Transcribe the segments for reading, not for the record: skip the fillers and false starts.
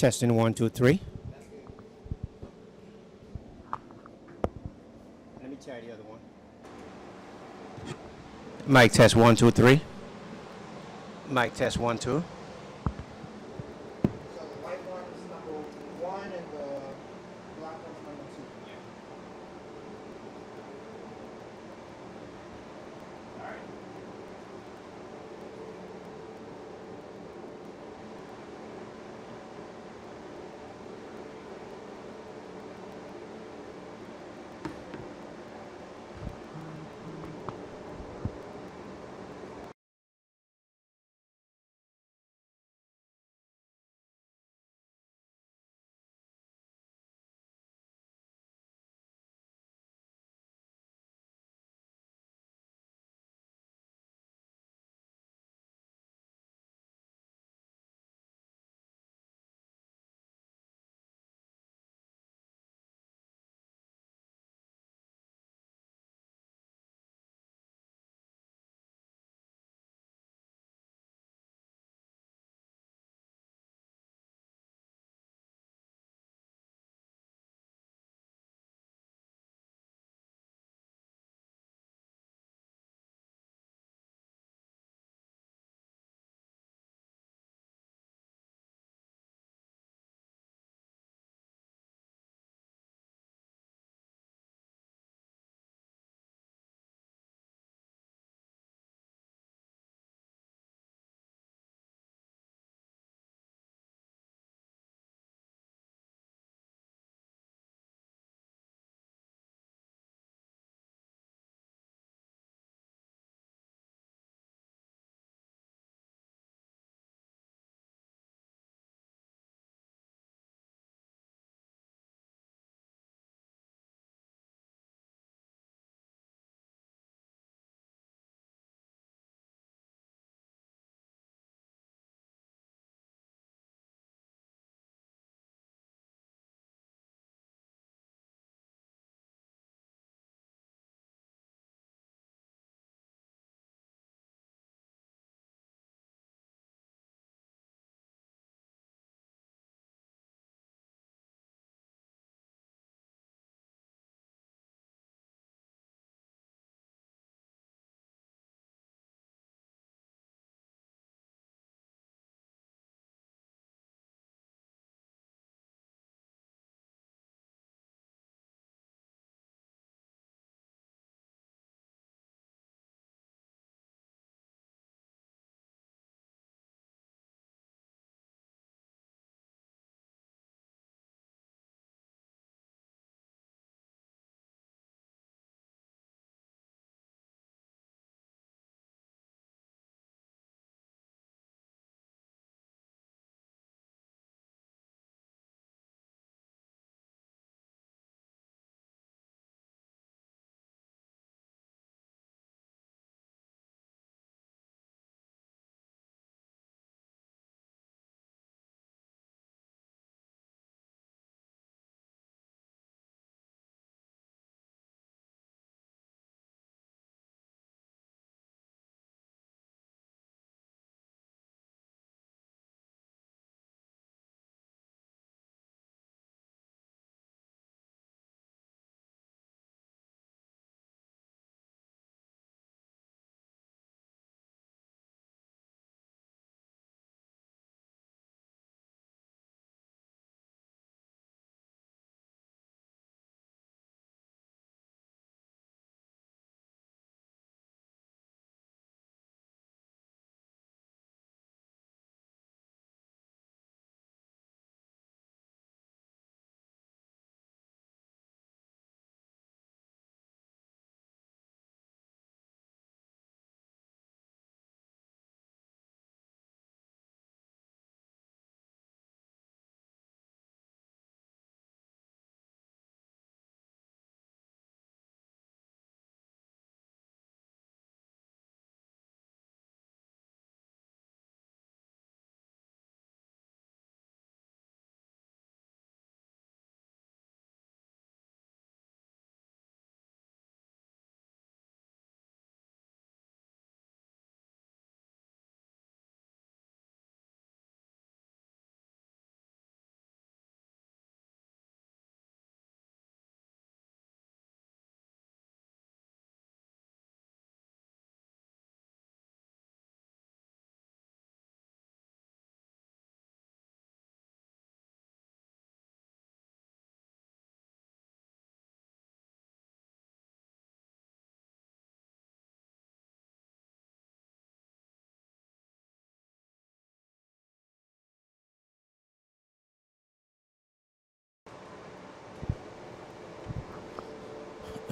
Testing 1, 2, 3. Let me try the other one. Mic test 1, 2, 3. Mic test 1, 2.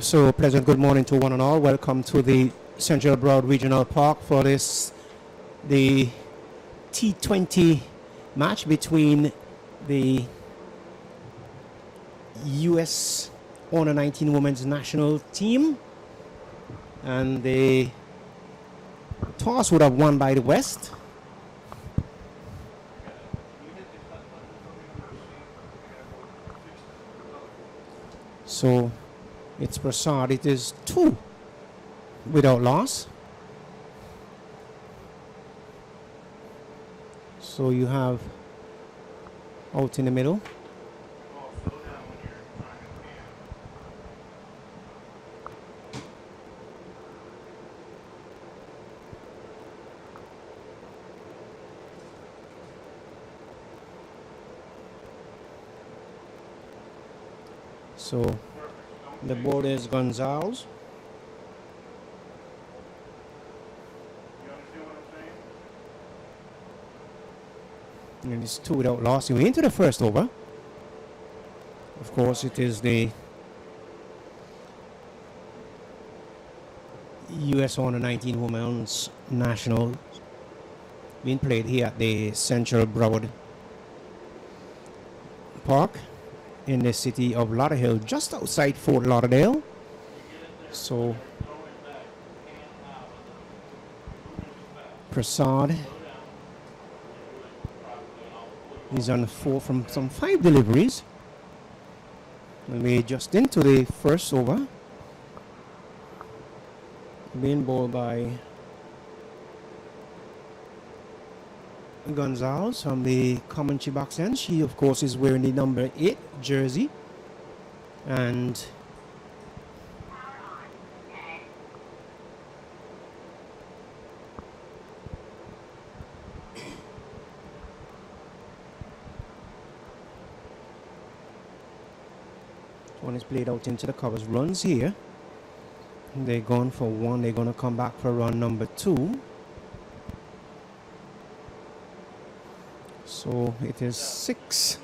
So pleasant good morning to one and all. Welcome to the Central Broward Regional Park for the T20 match between the U.S. Under 19 Women's National Team, and the toss would have won by the West. So it's Prasad. It is 2 without loss. So you have out in the middle. So the board is Gonzalez. And it's 2 without loss. We're into the first over. Of course, it is the U.S. Under 19 Women's National being played here at the Central Broward Park in the city of Lauderhill, just outside Fort Lauderdale. So Prasad is on 4 from some 5 deliveries. And we're just into the first over, being bowled by Gonzalez from the commentary box end. She, of course, is wearing the number 8 jersey. And one is played out into the covers. Runs here. They're gone for 1. They're going to come back for run number 2. So it is 6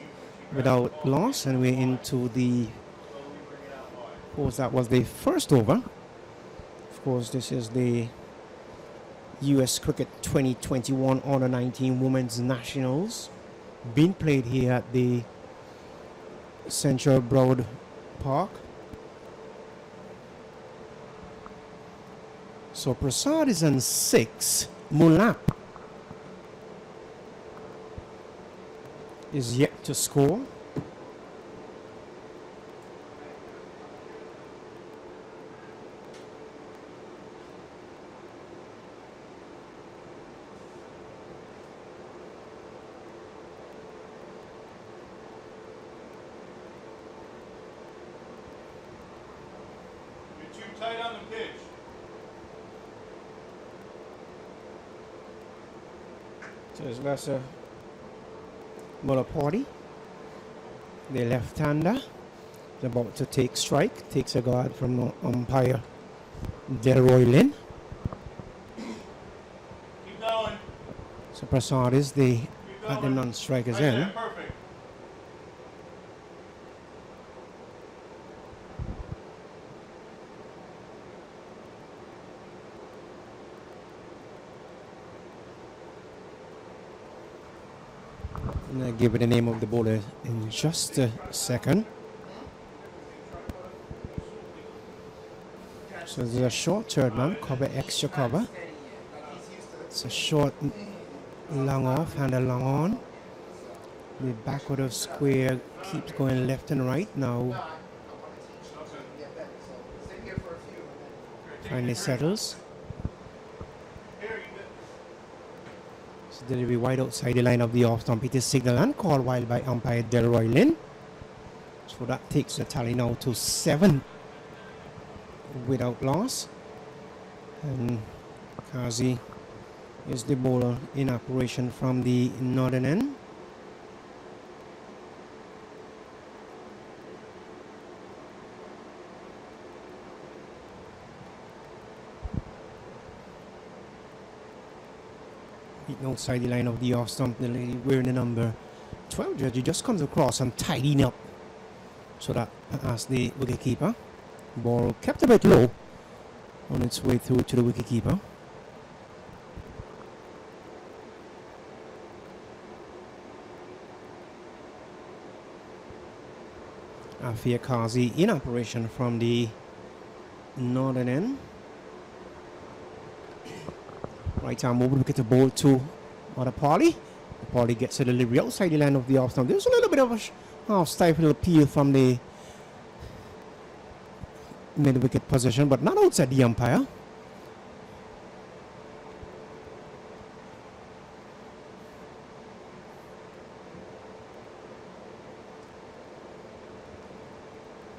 without loss, and we're into the, of course, that was the first over. Of course, this is the U.S. Cricket 2021 Under 19 Women's Nationals being played here at the Central Broward Park. So Prasad is on 6. Mulap is yet to score. You're too tight on the pitch. So it's Lesser Party, the left-hander, is about to take strike, takes a guard from umpire Delroy Lynn. Keep going. So Prasad is at the non-strikers Right end. there, perfect. And I'll give it the name of the bowler in just a second. So there's a short third man, cover extra cover. It's a short long off and a long on. The backward of square keeps going left and right now. Finally settles. So delivery wide outside the line of the off stump. It is signal and call wild by umpire Delroy Lynn. So that takes the tally now to 7 without loss. And Kazi is the bowler in operation from the northern end. Outside the line of the off stump, the lady wearing the number 12 jersey just comes across and tidying up. So that as the wicketkeeper Ball kept a bit low on its way through to the wicketkeeper. Afia Kazi in operation from the northern end. Right arm over wicket to ball to Madapali. Madapali gets a delivery outside the line of the off stump. There's a little bit of a half stifle appeal from the mid wicket position, but not outside the umpire.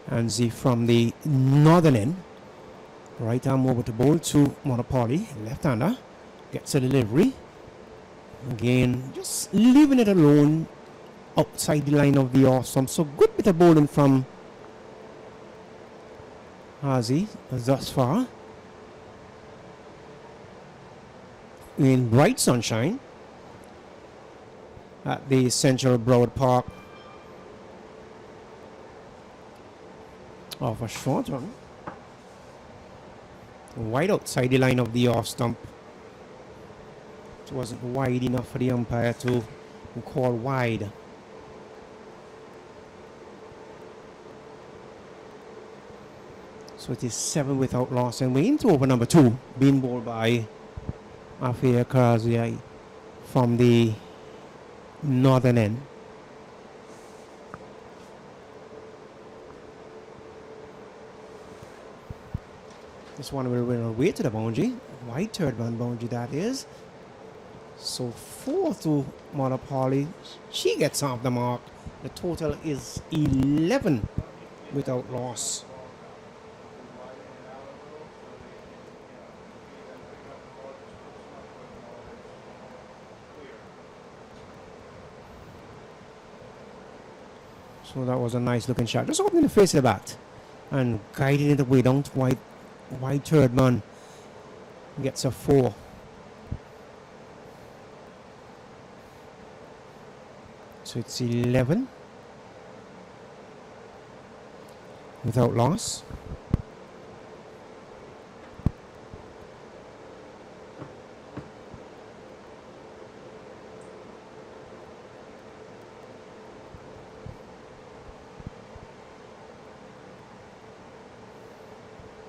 And Z from the northern end. Right arm over to bowl to Monopoli. Left-hander gets a delivery. Again, just leaving it alone outside the line of the off stump. So good bit of bowling from Hazi thus far. In bright sunshine at the Central Broward Park. Off a short run. Wide outside the line of the off stump. It wasn't wide enough for the umpire to call wide. So it is 7 without loss, and we're into over number 2, being bowled by Afia Kazi from the northern end. This one will win away to the boundary. Wide third man boundary that is. So 4 to Monopoli. She gets off the mark. The total is 11 without loss. So that was a nice looking shot. Just opening the face of the bat and guiding it away down to wide third man. Gets a 4. So it's 11 without loss.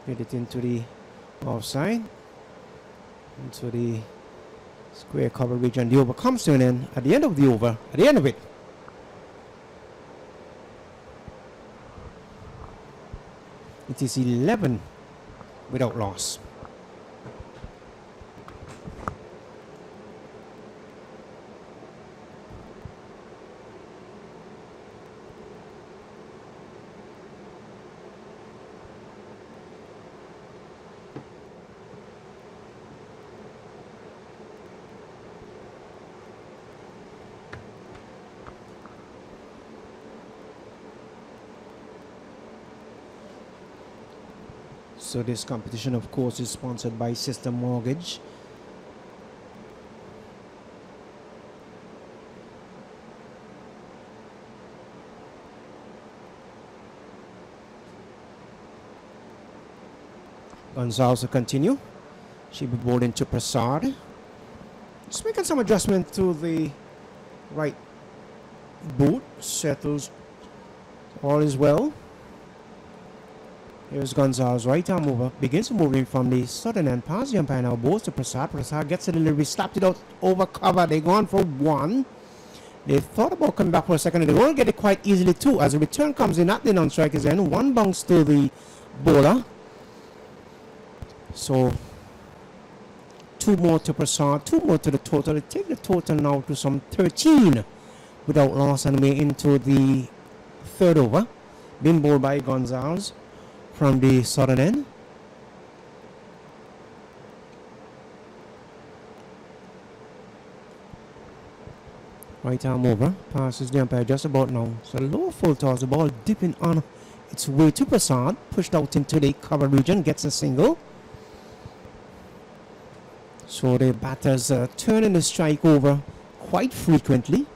Get it into the offside, into the square cover region. The over comes to an end at the end of the over, at the end of it. It is 11 without loss. So this competition, of course, is sponsored by Sistar Mortgage. Gonzalez will continue. She'll be bowled into Prasad. Just making some adjustment to the right boot. Settles. All is well. Here's Gonzalez, right arm over, begins moving from the southern end, past the umpire now, bowls to Prasad. Prasad gets a delivery, slapped it out over cover. They gone for 1. They thought about coming back for a second, and they won't get it quite easily too. As the return comes in at the non-striker's end, 1 bounce to the bowler. So 2 more to Prasad, 2 more to the total. They take the total now to some 13 without loss, and we're into the 3rd over. Been bowled by Gonzalez from the southern end. Right arm over, passes the umpire just about now. So low full toss, the ball dipping on its way to Prasad, pushed out into the cover region, gets a single. So the batters turning the strike over quite frequently.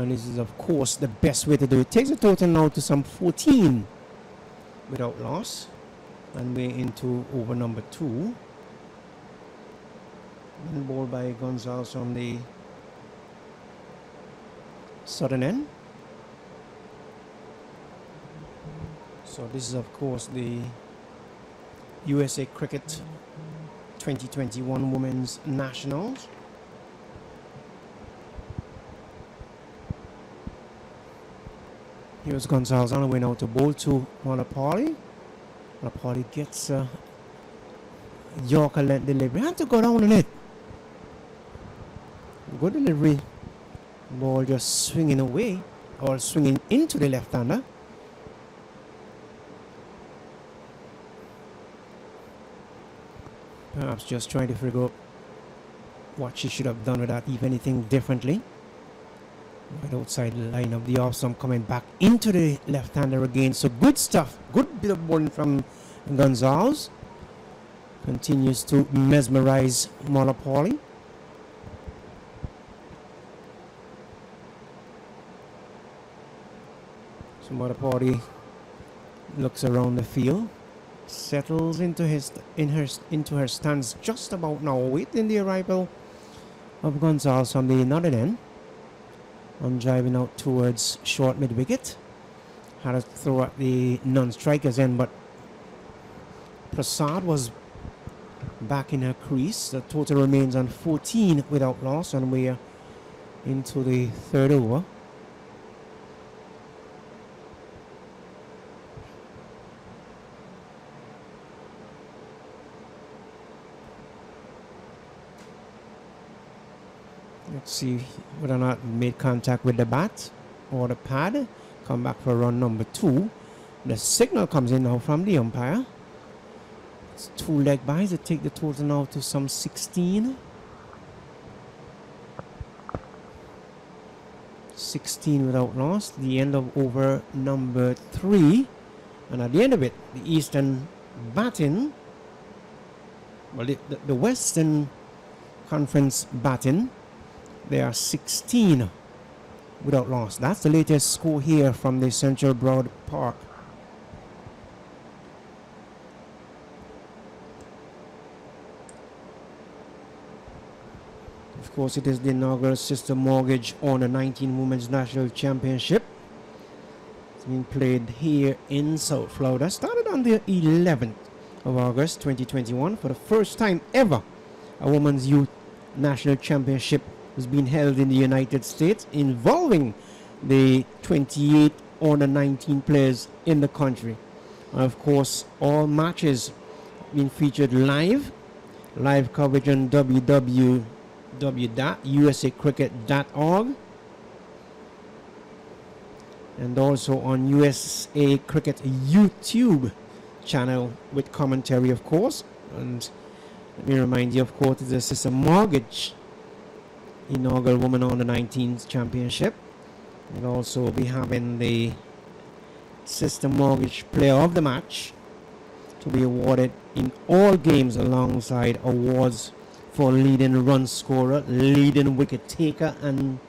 And this is, of course, the best way to do it. Takes the total now to some 14 without loss. And we're into over number 2. And ball by Gonzalez on the southern end. So this is, of course, the USA Cricket 2021 Women's Nationals. Here's Gonzalez on the way now to bowl to Malapalli. Malapalli gets a Yorker length delivery. Had to go down on it. Good delivery. Ball just swinging away or swinging into the left-hander. Perhaps just trying to figure out what she should have done with that, if anything differently. Right outside the line of the off stump, coming back into the left-hander again. So good stuff. Good bit of bowling from Gonzalez. Continues to mesmerize Malapalli. So Malapalli looks around the field, settles into her stance just about now, waiting the arrival of Gonzalez on the northern end. On driving out towards short mid wicket. Had a throw at the non-strikers end, but Prasad was back in her crease. The total remains on 14 without loss, and we're into the third over. Let's see whether or not made contact with the bat or the pad. Come back for run number 2. The signal comes in now from the umpire. It's 2 leg bys that take the total now to some 16. 16 without loss. The end of over number 3. And at the end of it, the Eastern batting, well, the Western Conference batting, they are 16 without loss. That's the latest score here from the Central Broward Park. Of course, it is the inaugural Sister Mortgage on the 19 Women's National Championship. It's being played here in South Florida. Started on the 11th of August 2021. For the first time ever, a Women's Youth National Championship was being held in the United States, involving the 28 under 19 players in the country. And of course, all matches being featured live coverage on www.usacricket.org and also on USA Cricket YouTube channel with commentary, of course. And let me remind you, of course, this is a Mortgage inaugural Women Under 19s Championship. We'll also be having the Sister Mortgage Player of the Match to be awarded in all games, alongside awards for leading run scorer, leading wicket taker, and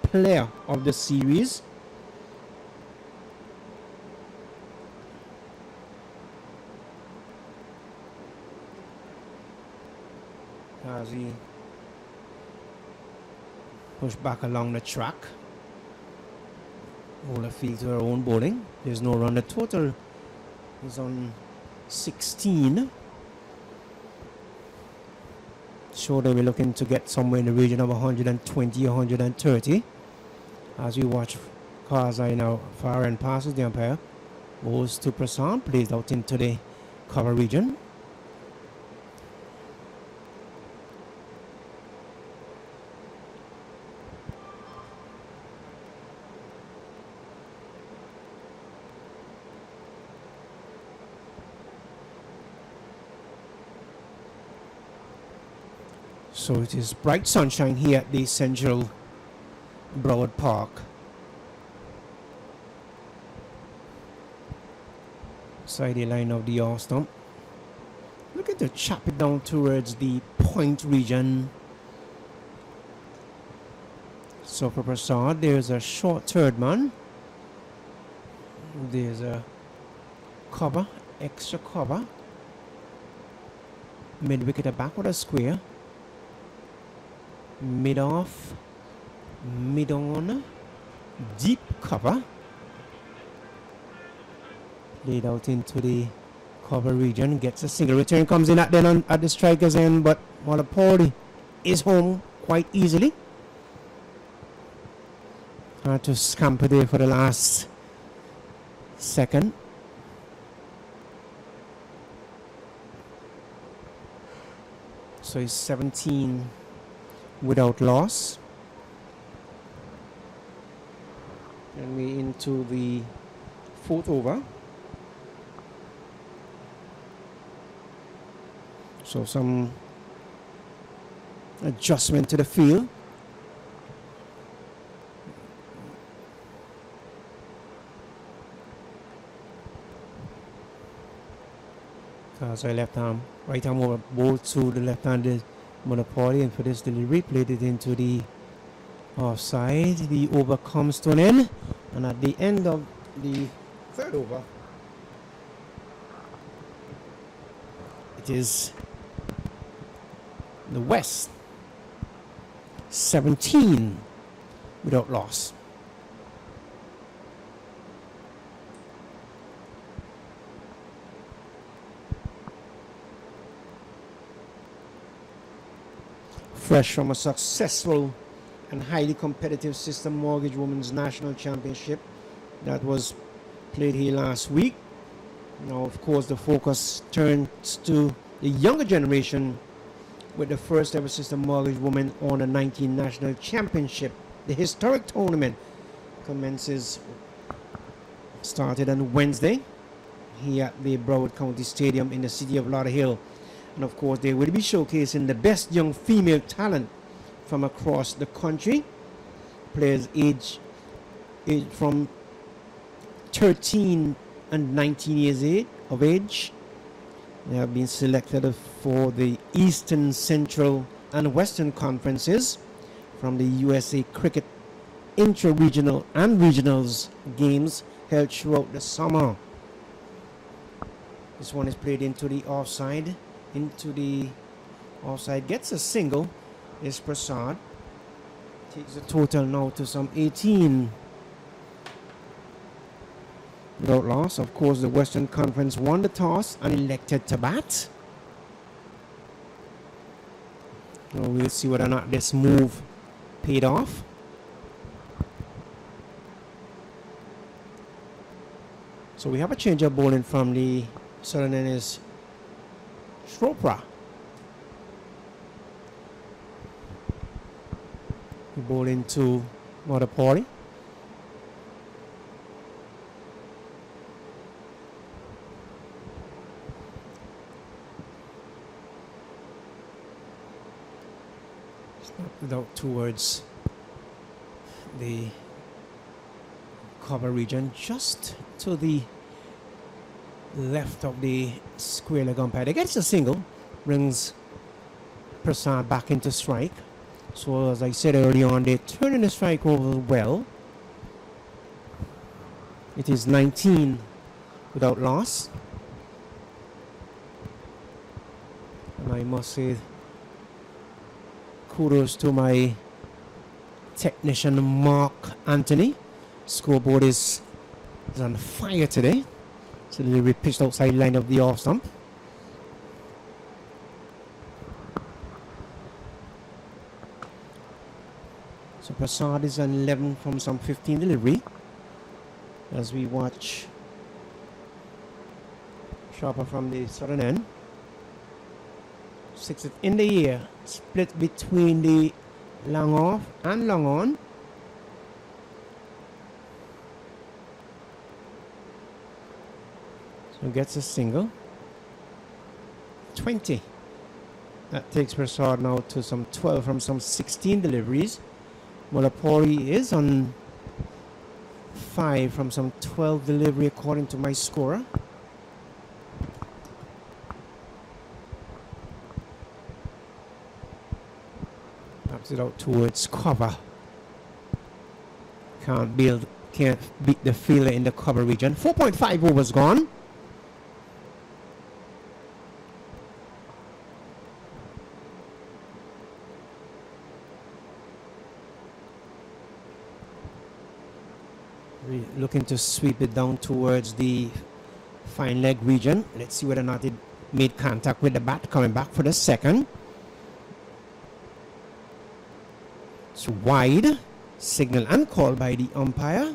player of the series. As he push back along the track, bowler field to her own bowling. There's no run. The total is on 16. So they'll be looking to get somewhere in the region of 120, 130. As we watch Karzai now far and passes the umpire. Goes to Prasad, plays out into the cover region. So it is bright sunshine here at the Central Broward Park. Side the line of the off stump. Looking to chop it down towards the point region. So for Prasad, there's a short third man. There's a cover, extra cover. Mid wicket a back with a square. Mid off, mid on, deep cover. Laid out into the cover region, gets a single. Return comes in at the striker's end, but Malapalli is home quite easily. Had to scamper there for the last second. So he's 17 without loss. And we into the fourth over. So some adjustment to the field. Because I left arm, right arm over, ball to the left-handed Malapalli, and for this delivery, played it into the offside. The over comes to an end, and at the end of the third over, it is the West 17 without loss. Fresh from a successful and highly competitive Sistar Mortgage Women's National Championship that was played here last week. Now, of course, the focus turns to the younger generation with the first ever Sistar Mortgage Women Under 19 National Championship. The historic tournament started on Wednesday here at the Broward County Stadium in the city of Lauderhill. And of course, they will be showcasing the best young female talent from across the country. Players age from 13 and 19 years of age. They have been selected for the Eastern, Central, and Western conferences from the USA Cricket Intra-Regional and Regionals games held throughout the summer. This one is played into the offside. Gets a single. Is Prasad. Takes the total now to some 18 without loss. Of course, the Western Conference won the toss and elected to bat. Now we'll see whether or not this move paid off. So we have a change of bowling from the Southern end is Chopra. We bowl into Malapalli. Snapped it out towards the cover region, just to the left of the square leg umpire. They gets a single, brings Prasad back into strike. So as I said earlier on, they're turning the strike over well. It is 19 without loss. And I must say kudos to my technician Mark Anthony. Scoreboard is on fire today. So delivery pitched outside line of the off stump. So Prasad is on 11 from some 15 delivery. As we watch Sharper from the southern end. 6 in the air. Split between the long off and long on. So gets a single. 20. That takes Prasad now to some 12 from some 16 deliveries. Malapalli is on 5 from some 12 delivery according to my scorer. Taps it out towards cover. can't beat the fielder in the cover region. 4.5 overs gone. We're looking to sweep it down towards the fine leg region. Let's see whether or not it made contact with the bat coming back for the second. It's wide. Signal uncalled by the umpire.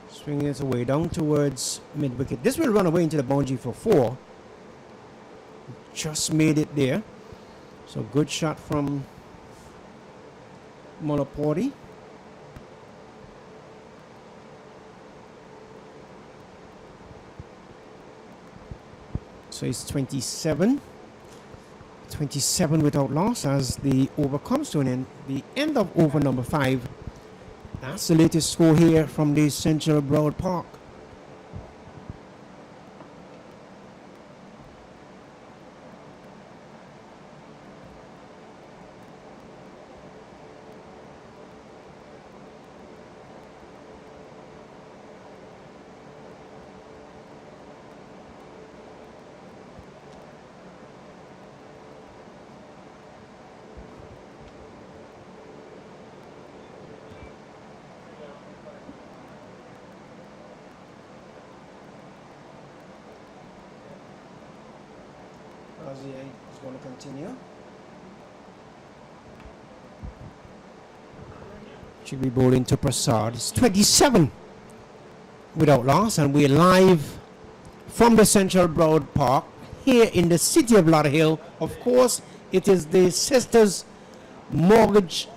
Swinging it away down towards mid wicket. This will run away into the boundary for 4. Just made it there. So good shot from Molopodi. So it's 27. 27 without loss as the over comes to an end. The end of over number 5. That's the latest score here from the Central Broward Park. Is going to continue. Should be bowling to Prasad. It's 27 without loss, and we're live from the Central Broward Park here in the city of Lauderhill. Of course, it is the Sisters Mortgage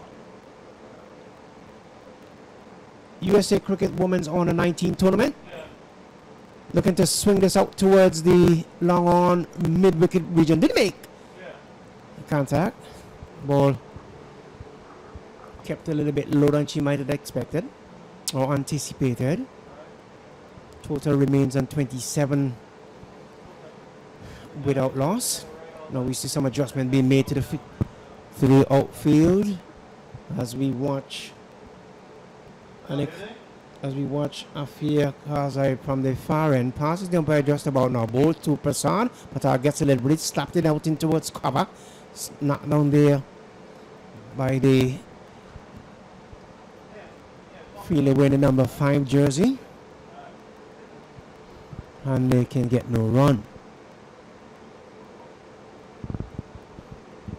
USA Cricket Women's Under 19 tournament. Looking to swing this out towards the long on mid wicket region. Did he make contact? Ball kept a little bit lower than she might have expected or anticipated. Total remains on 27 without loss. Now we see some adjustment being made to the outfield as we watch Afia Kazai from the far end. Passes the umpire just about now. Ball to Prasad. Patar gets a little bit, slapped it out in towards cover. Knocked down there by the fielder wearing the number 5 jersey. And they can get no run.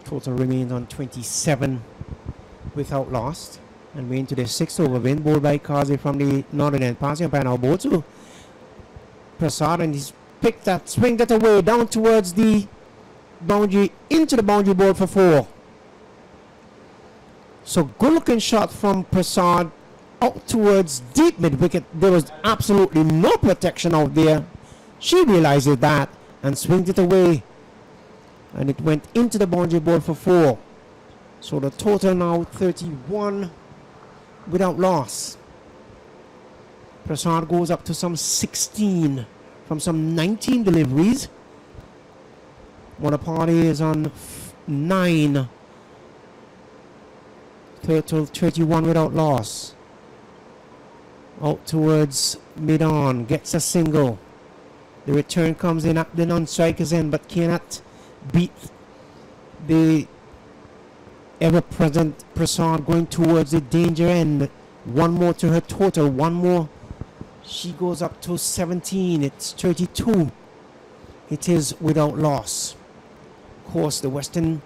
Total remains on 27 without loss. And we're into the 6th over win. Ball by Kazi from the northern end. Passing umpire now. Ball to Prasad, and he's picked that, swing that away down towards the boundary, into the boundary board for 4. So good looking shot from Prasad out towards deep mid wicket. There was absolutely no protection out there. She realizes that and swings it away, and it went into the boundary board for 4. So the total now 31 without loss. Prasad goes up to some 16 from some 19 deliveries. Monopoli is on 9. Total 31 without loss. Out towards mid-on, gets a single. The return comes in at the non-striker's end, but cannot beat the ever-present Prasad going towards the danger end. One more to her total. One more. She goes up to 17. It's 32. It is without loss. Of course, the Western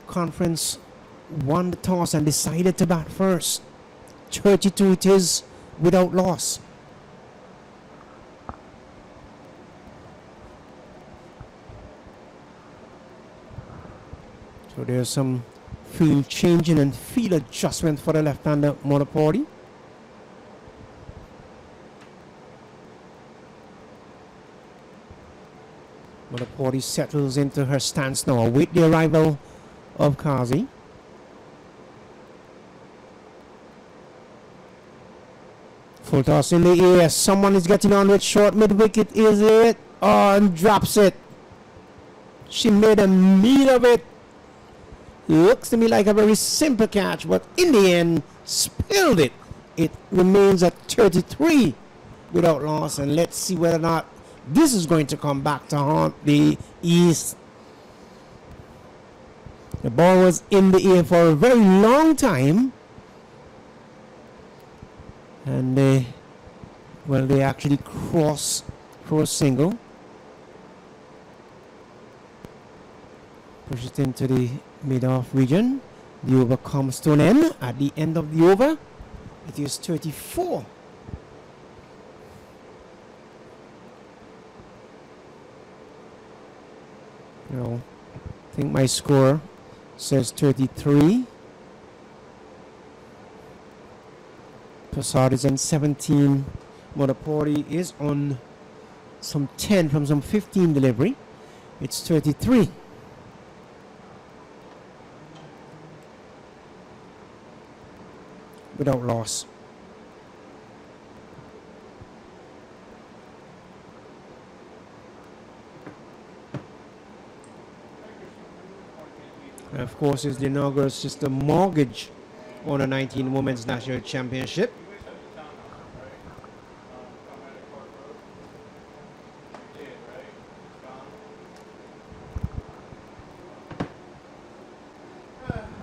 Conference won the toss and decided to bat first. 32 it is without loss. So there's some field changing and field adjustment for the left-hander Monopoli. Monopoli settles into her stance now. Await the arrival of Kazi. Full toss in the air. Someone is getting on with short mid wicket. Is it? Oh, and drops it. She made a meal of it. Looks to me like a very simple catch, but in the end, spilled it. It remains at 33 without loss, and let's see whether or not this is going to come back to haunt the East. The ball was in the air for a very long time, and they actually cross for a single. Push it into the mid-off region. The over comes to an end. At the end of the over, it is 34. I think my score says 33. Prasad is on 17. Modapori is on some 10 from some 15 delivery. It's 33. Without loss. And of course, it's the inaugural Sister Mortgage Under 19 Women's National Championship.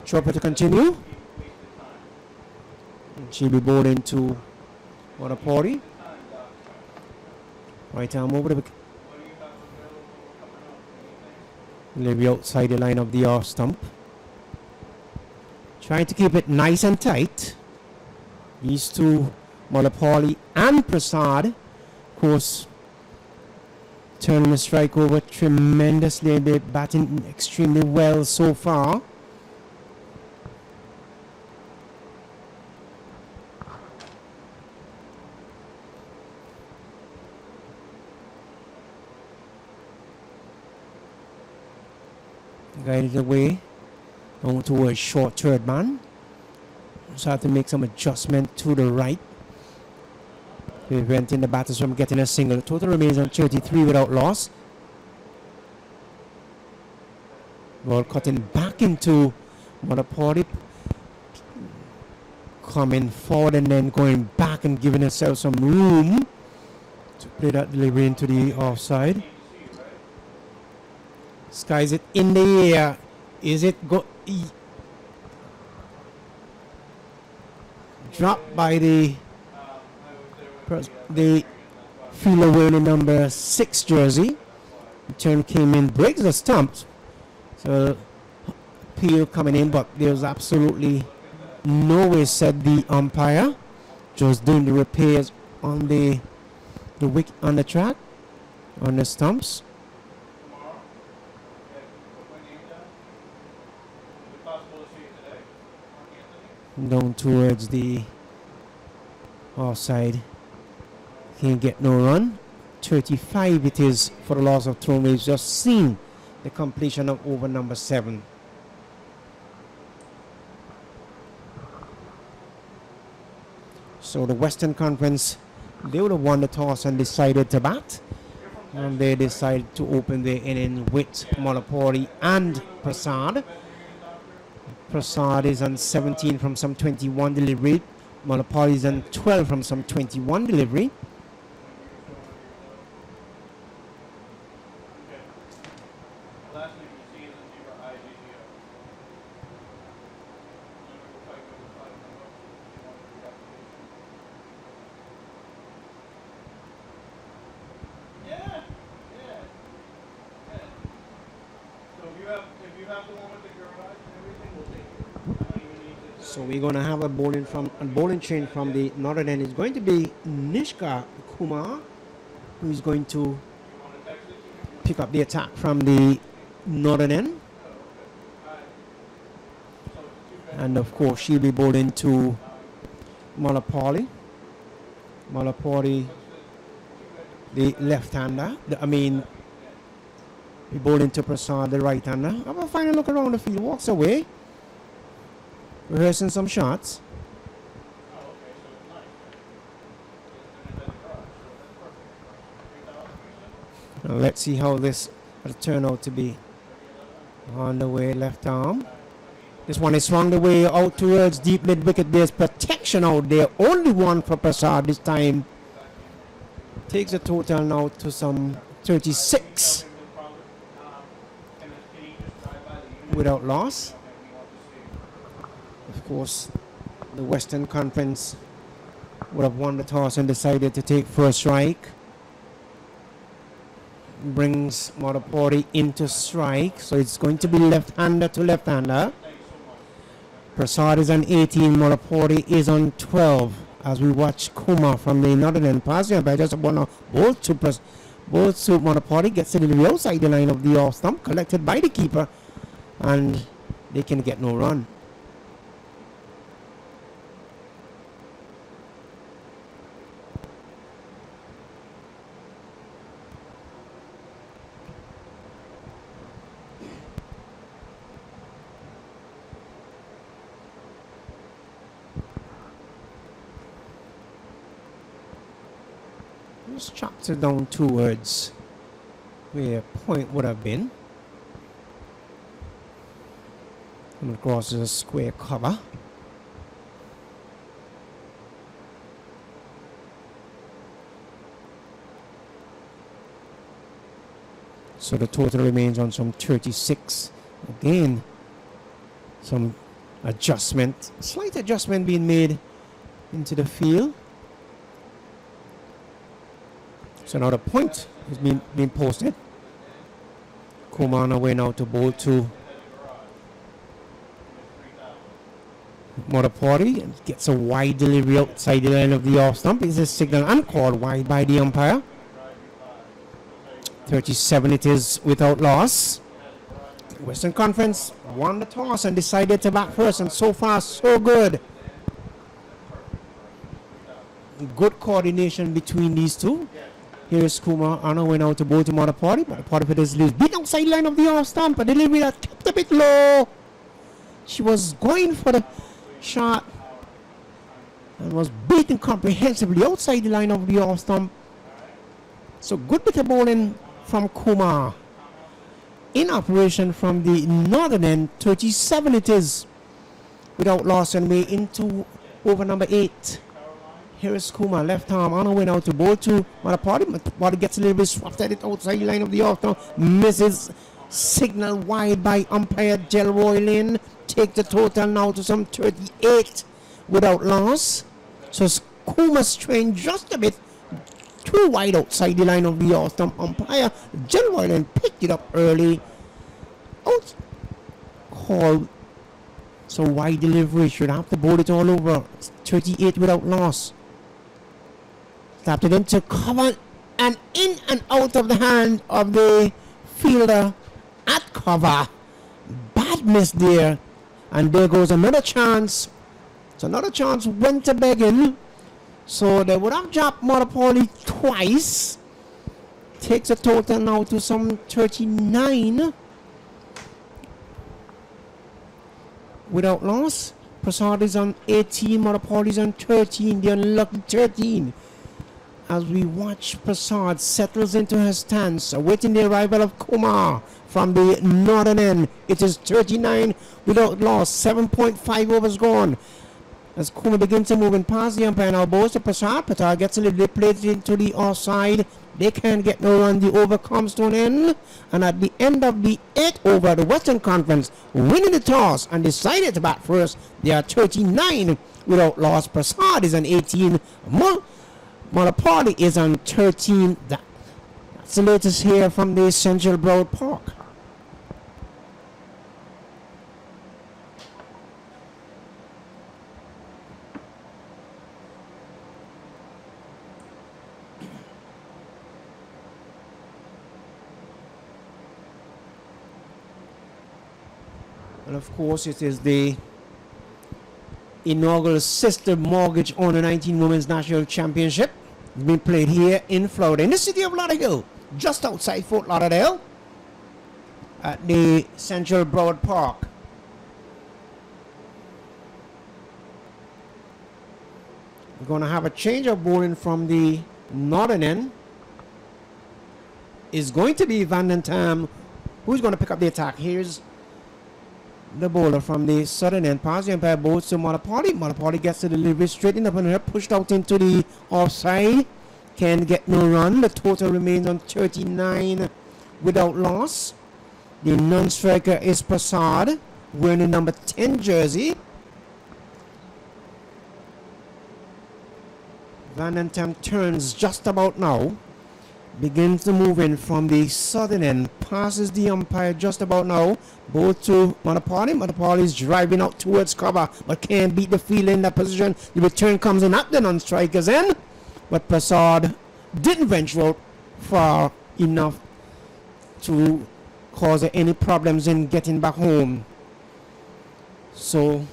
Chopper to continue. She'll be bowled into Modapori. Right arm over the wicket. Maybe outside the line of the off stump. Trying to keep it nice and tight. These two, Modapori and Prasad, of course, turning the strike over tremendously. They're batting extremely well so far. Guided away on towards short third man. So have to make some adjustment to the right, preventing the batters from getting a single. The total remains on 33 without loss. Ball cutting back into Modapori, coming forward and then going back and giving herself some room to play that delivery into the offside. Skies it in the air. Is it dropped by the fielder wearing number 6 jersey? The turn came in, breaks the stumps. So appeal coming in, but there's absolutely no way, said the umpire. Just doing the repairs on the wicket, on the track, on the stumps. Down towards the offside. Can't get no run. 35 it is for the loss of throw. We've just seen the completion of over number 7. So the Western Conference, they would have won the toss and decided to bat. And they decided to open their inning with Modapori and Prasad. Prasad is on 17 from some 21 delivery. Modapori is on 12 from some 21 delivery. So we're going to have a bowling change from the northern end. It's going to be Nishka Kumar, who is going to pick up the attack from the northern end. And of course, she'll be bowled into Modapori. Modapori, the left-hander. He bowled into Prasad, the right-hander. Have a final look around the field. Walks away. Rehearsing some shots. Let's see how this will turn out to be. On the way, left arm. This one is swung the way out towards deep mid wicket. There's protection out there. Only one for Prasad this time. Takes the total now to some 36 without loss. Of course, the Western Conference would have won the toss and decided to take first strike. Brings Madapuri into strike, so it's going to be left-hander to left-hander. Prasad is on 18, Madapuri is on 12. As we watch Kumar from the northern end pass, by just one ball to Madapuri, gets it in the outside the line of the off stump, collected by the keeper, and they can get no run. Just chops it down towards where point would have been. And across a square cover. So the total remains on some 36. Again, some adjustment, slight adjustment being made into the field. So now the point is being posted. Kumar on away now to bowl to Madapuri. Gets a wide delivery outside the line of the off stump. Is a signal uncalled wide by the umpire. 37 it is without loss. Western Conference won the toss and decided to bat first, and so far so good. Good coordination between these two. Here is Kumar on her way now to bowl to Madapuri. Madapuri with his lead. Beat outside line of the off stump. A delivery that kept a bit low. She was going for the shot and was beaten comprehensively outside the line of the off stump. So good bit of bowling from Kumar. In operation from the northern end. 37 it is without loss, and way into over number 8. Here is Kumar, left arm on her way now to bowl to Madapuri. Madapuri gets a little bit swapped at it outside the line of the off stump. Misses. Signal wide by umpire Delroy Lynn. Take the total now to some 38 without loss. So Kumar strained just a bit too wide outside the line of the off stump. Umpire Delroy Lynn picked it up early. Out called. So wide delivery, should have to bowl it all over. 38 without loss. Tapped it into cover and in and out of the hand of the fielder at cover. Bad miss there. And there goes another chance. So another chance went to begging. So they would have dropped Madapuri twice. Takes a total now to some 39 without loss. Prasad is on 18, Madapuri is on 13, the unlucky 13. As we watch Prasad settles into his stance, awaiting the arrival of Kumar from the northern end. It is 39 without loss, 7.5 overs gone. As Kumar begins to move in past the umpire, now bows to Prasad. Prasad gets a little bit played into the offside. They can't get no run. The over comes to an end. And at the end of the 8th over, the Western Conference winning the toss and decided to bat first. They are 39 without loss. Prasad is on 18. Madapuri is on 13. That's the latest here from the Central Broward Park. And of course, it is the inaugural Sistar Mortgage Owner 19 Women's National Championship. It's been played here in Florida, in the city of Lauderhill, just outside Fort Lauderdale, at the Central Broward Park. We're going to have a change of bowling from the northern end. is going to be Vandentam, who's going to pick up the attack. Here's the bowler from the southern end. Pass the umpire bowls to Malapalli. Malapalli gets the delivery straight in upon her, pushed out into the offside. Can get no run. The total remains on 39 without loss. The non-striker is Prasad, wearing the number 10 jersey. Vandentam turns just about now. Begins to move in from the southern end. Passes the umpire just about now. Both to Manapali. Manapali is driving out towards cover, but can't beat the field in that position. The return comes in at the non-striker's end. But Prasad didn't venture out far enough to cause any problems in getting back home. So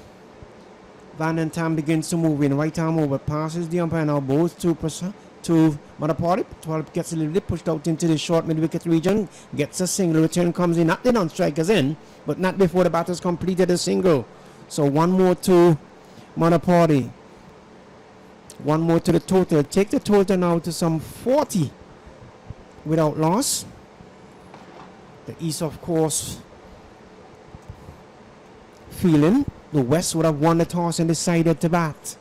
Vandentam begins to move in. Right arm over. Passes the umpire now. Both to Prasad. To Manapali. Gets a little bit pushed out into the short mid-wicket region. Gets a single. Return comes in at the non-striker's end, but not before the batter's completed a single. So one more to Manapali. One more to the total. Take the total now to some 40 without loss. The East, of course, feeling the West would have won the toss and decided to bat.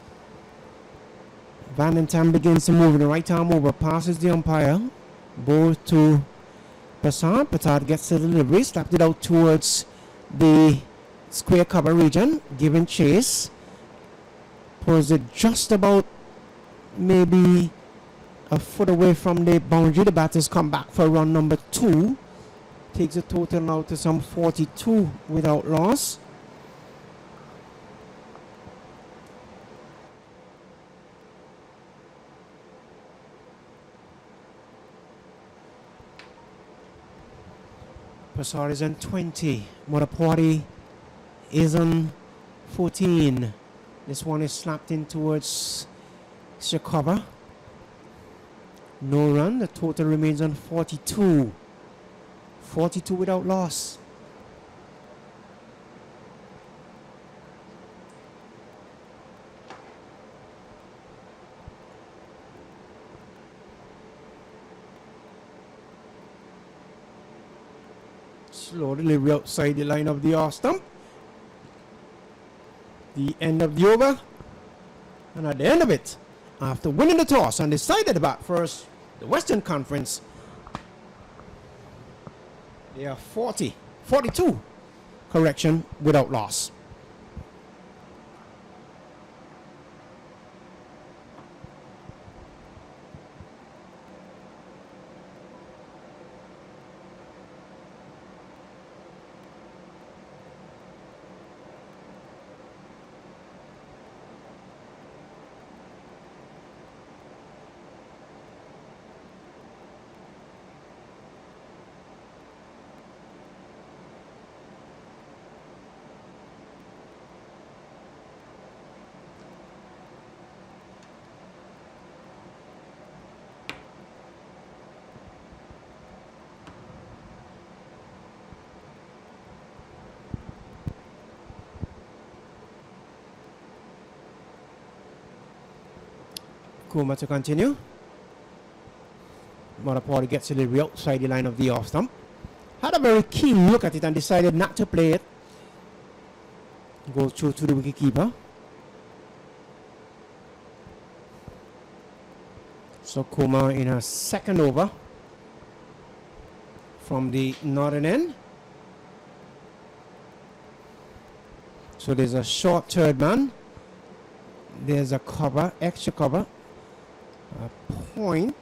Vandentam begins to move in the right arm over, passes the umpire, ball to Prasad. Prasad gets the delivery, slapped it out towards the square cover region, giving chase. Pulls it just about maybe a foot away from the boundary. The batters come back for run number 2. Takes the total now to some 42 without loss. Prasad is on 20. Morapati is on 14. This one is slapped in towards Shakova. No run. The total remains on 42. 42 without loss. Slow delivery outside the line of the off stump. The end of the over. And at the end of it, after winning the toss and decided to bat first, the Western Conference, they are 42, correction, without loss. Kuma to continue. Morapati gets a delivery outside the line of the off stump. Had a very keen look at it and decided not to play it. Goes through to the wicketkeeper. So Kuma in her second over from the northern end. So there's a short third man. There's a cover, extra cover. A point.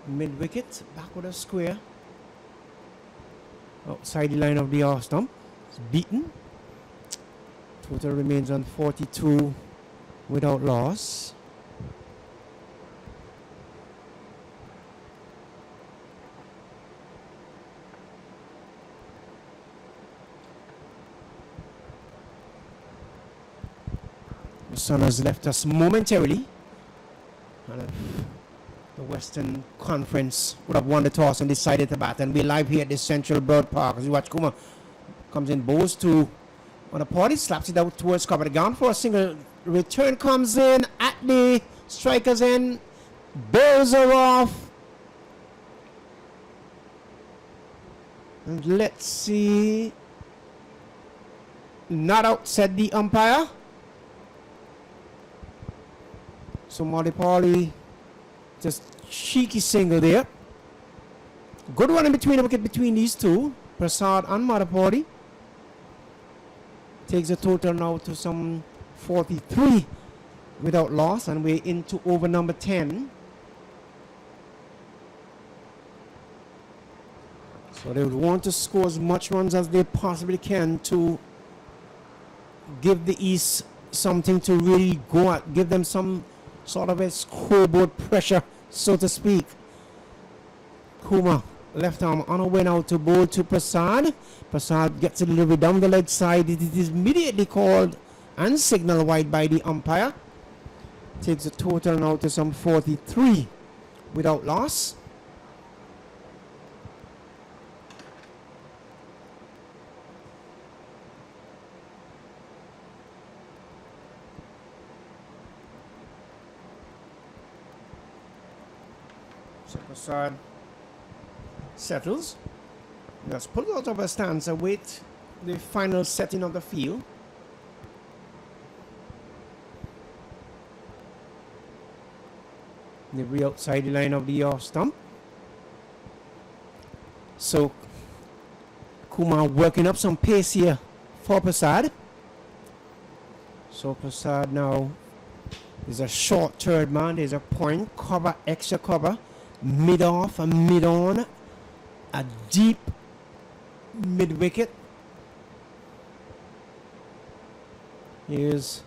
Mid-wicket, backward of square. Outside the line of the off stump. It's beaten. Total remains on 42 without loss. The sun has left us momentarily. And the Western Conference would have won the toss and decided to bat. And we're live here at the Central Bird Park. As you watch, Kuma comes in, bows to on a party, slaps it out towards cover. The ground for a single. Return comes in at the striker's end. Bowls are off. And let's see. Not out, said the umpire. So Maripali, just cheeky single there. Good one in between the wicket between these two, Prasad and Maripali. Takes the total now to some 43 without loss, and we're into over number 10. So they would want to score as much runs as they possibly can to give the East something to really go at, give them some sort of a scoreboard pressure, so to speak. Kuma, left arm on a win out to bowl to Prasad. Prasad gets a little bit down the leg side. It is immediately called and signaled wide by the umpire. Takes the total now to some 43 without loss. So Prasad settles. Just pull out of a stance and wait the final setting of the field. The way outside the line of the off stump. So Kumar working up some pace here for Prasad. So Prasad now is a short third man. There's a point, cover, extra cover, mid off and mid on, a deep mid wicket. Here's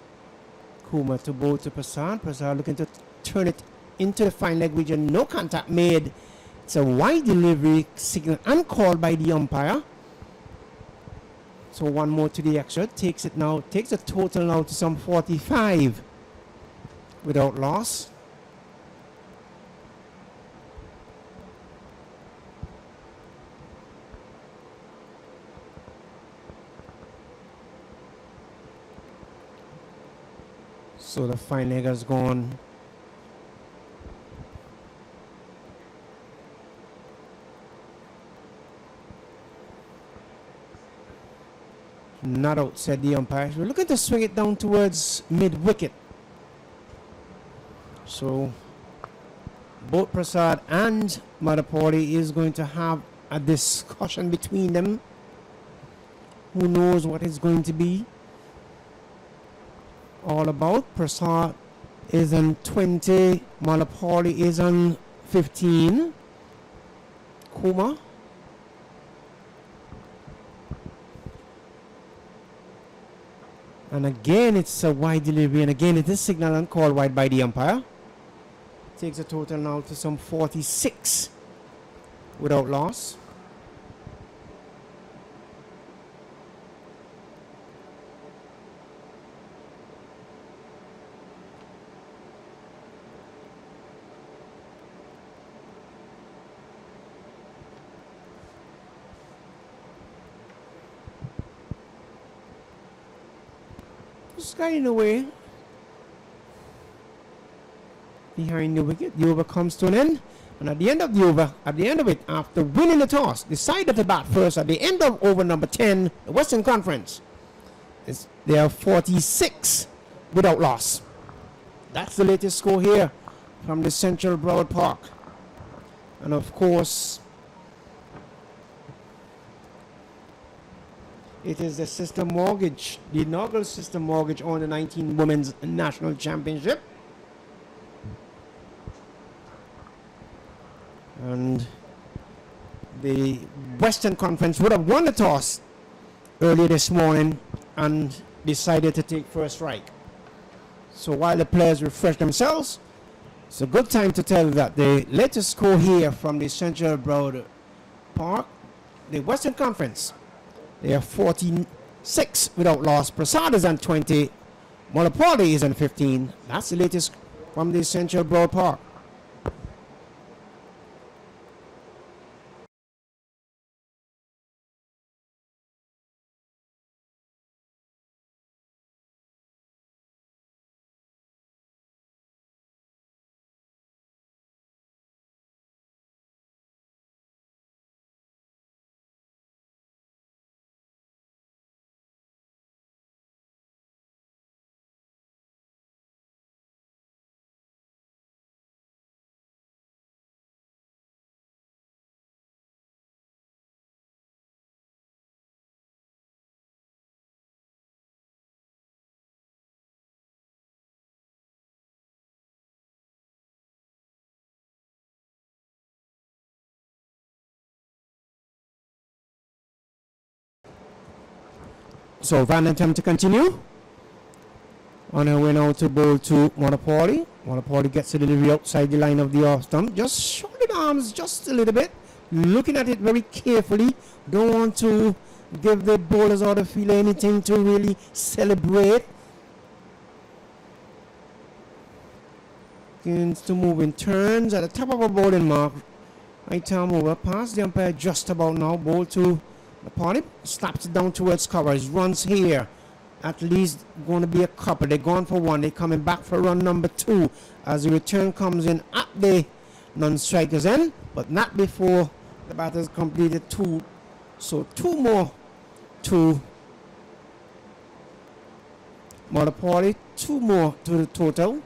Kumar to bowl to Prasad. Prasad looking to turn it into the fine leg region. No contact made. It's a wide delivery signal uncalled by the umpire. So one more to the extra. Takes the total now to some 45 without loss. So the fine leg has gone. Not out, said the umpire. We're looking to swing it down towards mid wicket. So both Prasad and Maripali is going to have a discussion between them. Who knows what it's going to be all about. Prasad is on 20, Maripali is on 15. Kuma. And again, it's a wide delivery, and again, it is signaled and called wide by the umpire. Takes a total now to some 46 without loss. This guy in the way. Behind the wicket, the over comes to an end. And at the end of the over, after winning the toss, decided to bat first at the end of over number 10, the Western Conference. They are 46 without loss. That's the latest score here from the Central Broward Park. And of course, it is the Sistar Mortgage, the inaugural Sistar Mortgage on the 19 Women's National Championship. And the Western Conference would have won the toss earlier this morning and decided to take first strike. So while the players refresh themselves, it's a good time to tell that the latest score here from the Central Broward Park, the Western Conference, they are 46 without loss. Prasad is on 20. Maripali is on 15. That's the latest from the Central Broward Park. So Vandenham to continue. On her way now to bowl to Monopoli. Monopoli gets a delivery outside the line of the off stump. Just shorted arms just a little bit. Looking at it very carefully. Don't want to give the bowlers or the fielder anything to really celebrate. Begins to move in turns at the top of a bowling mark. Right arm over, past the umpire just about now. Bowl to Monopoli. Slaps it down towards covers. Runs here. At least going to be a couple. They're going for one. They're coming back for run number 2 as the return comes in at the non-strikers end, but not before the batters completed 2. So 2 more to Monopoli, 2 more to the total.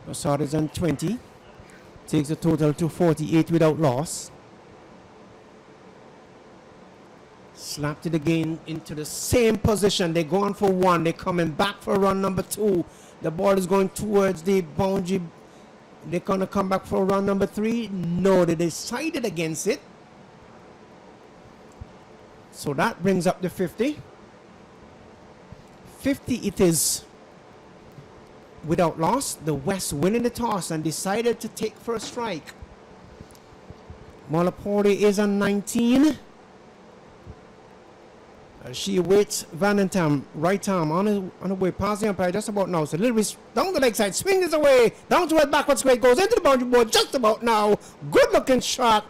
Prasad is on 20. Takes the total to 48 without loss. Slapped it again into the same position. They're going for 1. They're coming back for run number 2. The ball is going towards the boundary. They're going to come back for run number 3. No, they decided against it. So that brings up the 50. 50 it is. Without loss, the West winning the toss and decided to take first strike. Monopoli is on 19. She awaits Vandenham, right arm on the way past the umpire just about now. So a little bit down the leg side, swing this away, down to it, backward square, goes into the boundary board just about now. Good looking shot.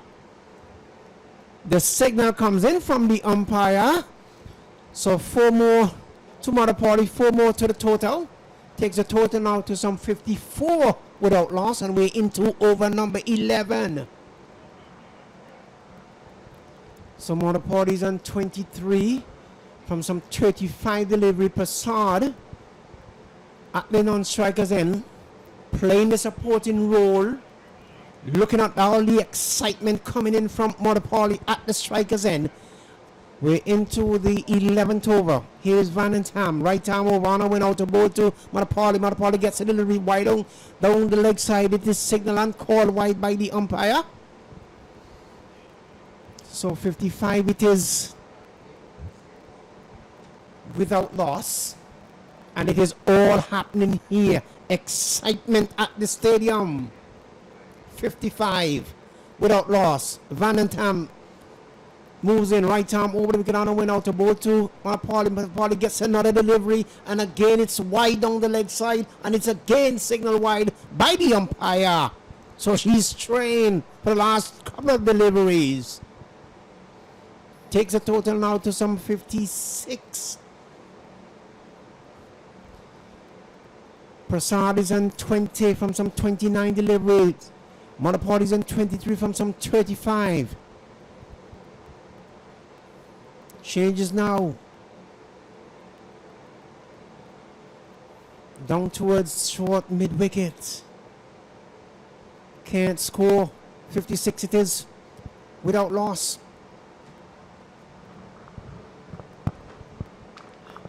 The signal comes in from the umpire. So 4 more to Monopoli, 4 more to the total. Takes the total now to some 54 without loss, and we're into over number 11. So Monopoli's on 23 from some 35 delivery. Prasad at the non-strikers end, playing the supporting role, looking at all the excitement coming in from Monopoly at the strikers end. We're into the 11th over. Here's Vandenham. Right arm over. On a win out to bowl to Monopoli. Monopoli gets a delivery wide down the leg side. It is signal and called wide by the umpire. So 55 it is without loss. And it is all happening here. Excitement at the stadium. 55 without loss. Vandenham moves in, right arm over the wicket on a win out to bowl to Monopoli. Monopoli gets another delivery, and again it's wide down the leg side, and it's again signal wide by the umpire. So she's trained for the last couple of deliveries. Takes a total now to some 56. Prasad is on 20 from some 29 deliveries. Monopoli is on 23 from some 35. Changes now. Down towards short mid-wicket. Can't score. 56 it is without loss.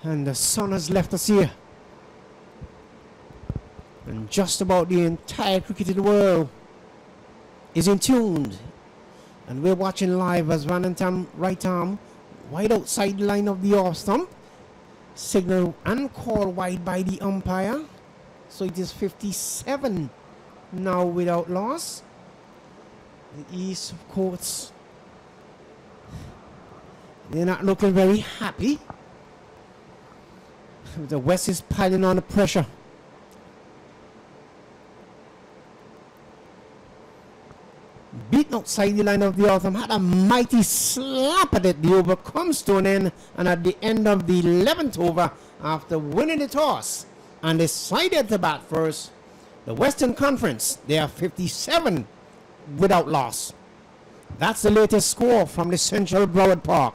And the sun has left us here. And just about the entire cricketed world is in tuned. And we're watching live as Vandenham right arm wide outside the line of the off stump. Signal and call wide by the umpire. So it is 57 now without loss. The East, of course, they're not looking very happy. The West is piling on the pressure. Beaten outside the line of the Autumn, had a mighty slap at it. The over comes to an end, and at the end of the 11th over, after winning the toss and decided to bat first, the Western Conference, they are 57 without loss. That's the latest score from the Central Broward Park.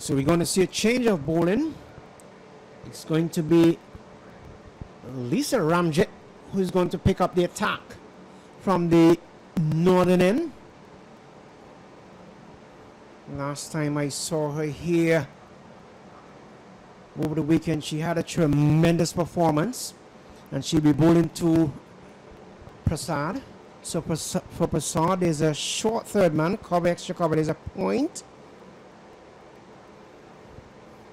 So we're going to see a change of bowling. It's going to be Lisa Ramjet who's going to pick up the attack from the northern end. Last time I saw her here over the weekend, she had a tremendous performance, and she'll be bowling to Prasad. So for Prasad, there's a short third man, cover, extra cover, there's a point.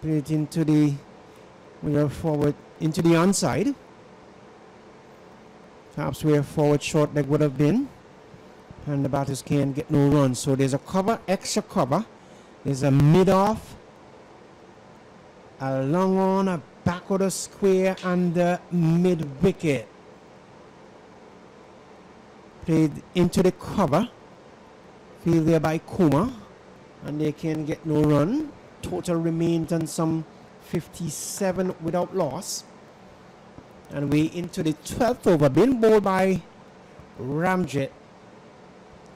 Put it into the, we are forward, into the onside. Perhaps where forward short leg would have been. And the batters can't get no run. So there's a cover, extra cover. There's a mid-off, a long on, a back of the square, and the mid-wicket. Played into the cover. Field there by Kuma. And they can get no run. Total remains on some 57 without loss. And we into the 12th over, being bowled by Ramjet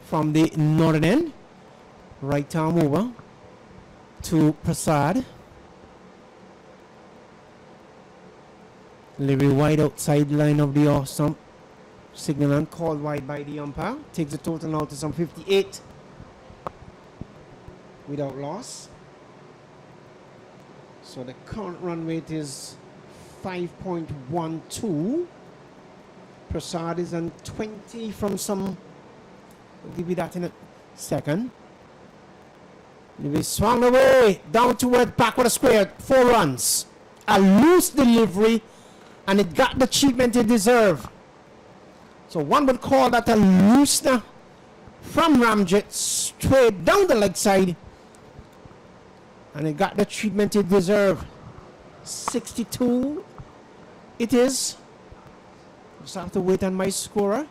from the northern end. Right arm over to Prasad. Delivery wide outside line of the off stump. Signal and called wide by the umpire. Takes the total now to some 58 without loss. So the current run rate is 5.12. Prasad is on 20 from some. I'll give you that in a second. He swung away down toward back with a square. 4 runs. A loose delivery, and it got the treatment it deserved. So one would call that a loosener from Ramjet straight down the leg side, and it got the treatment it deserved. 62 it is. Just have to wait on my scorer.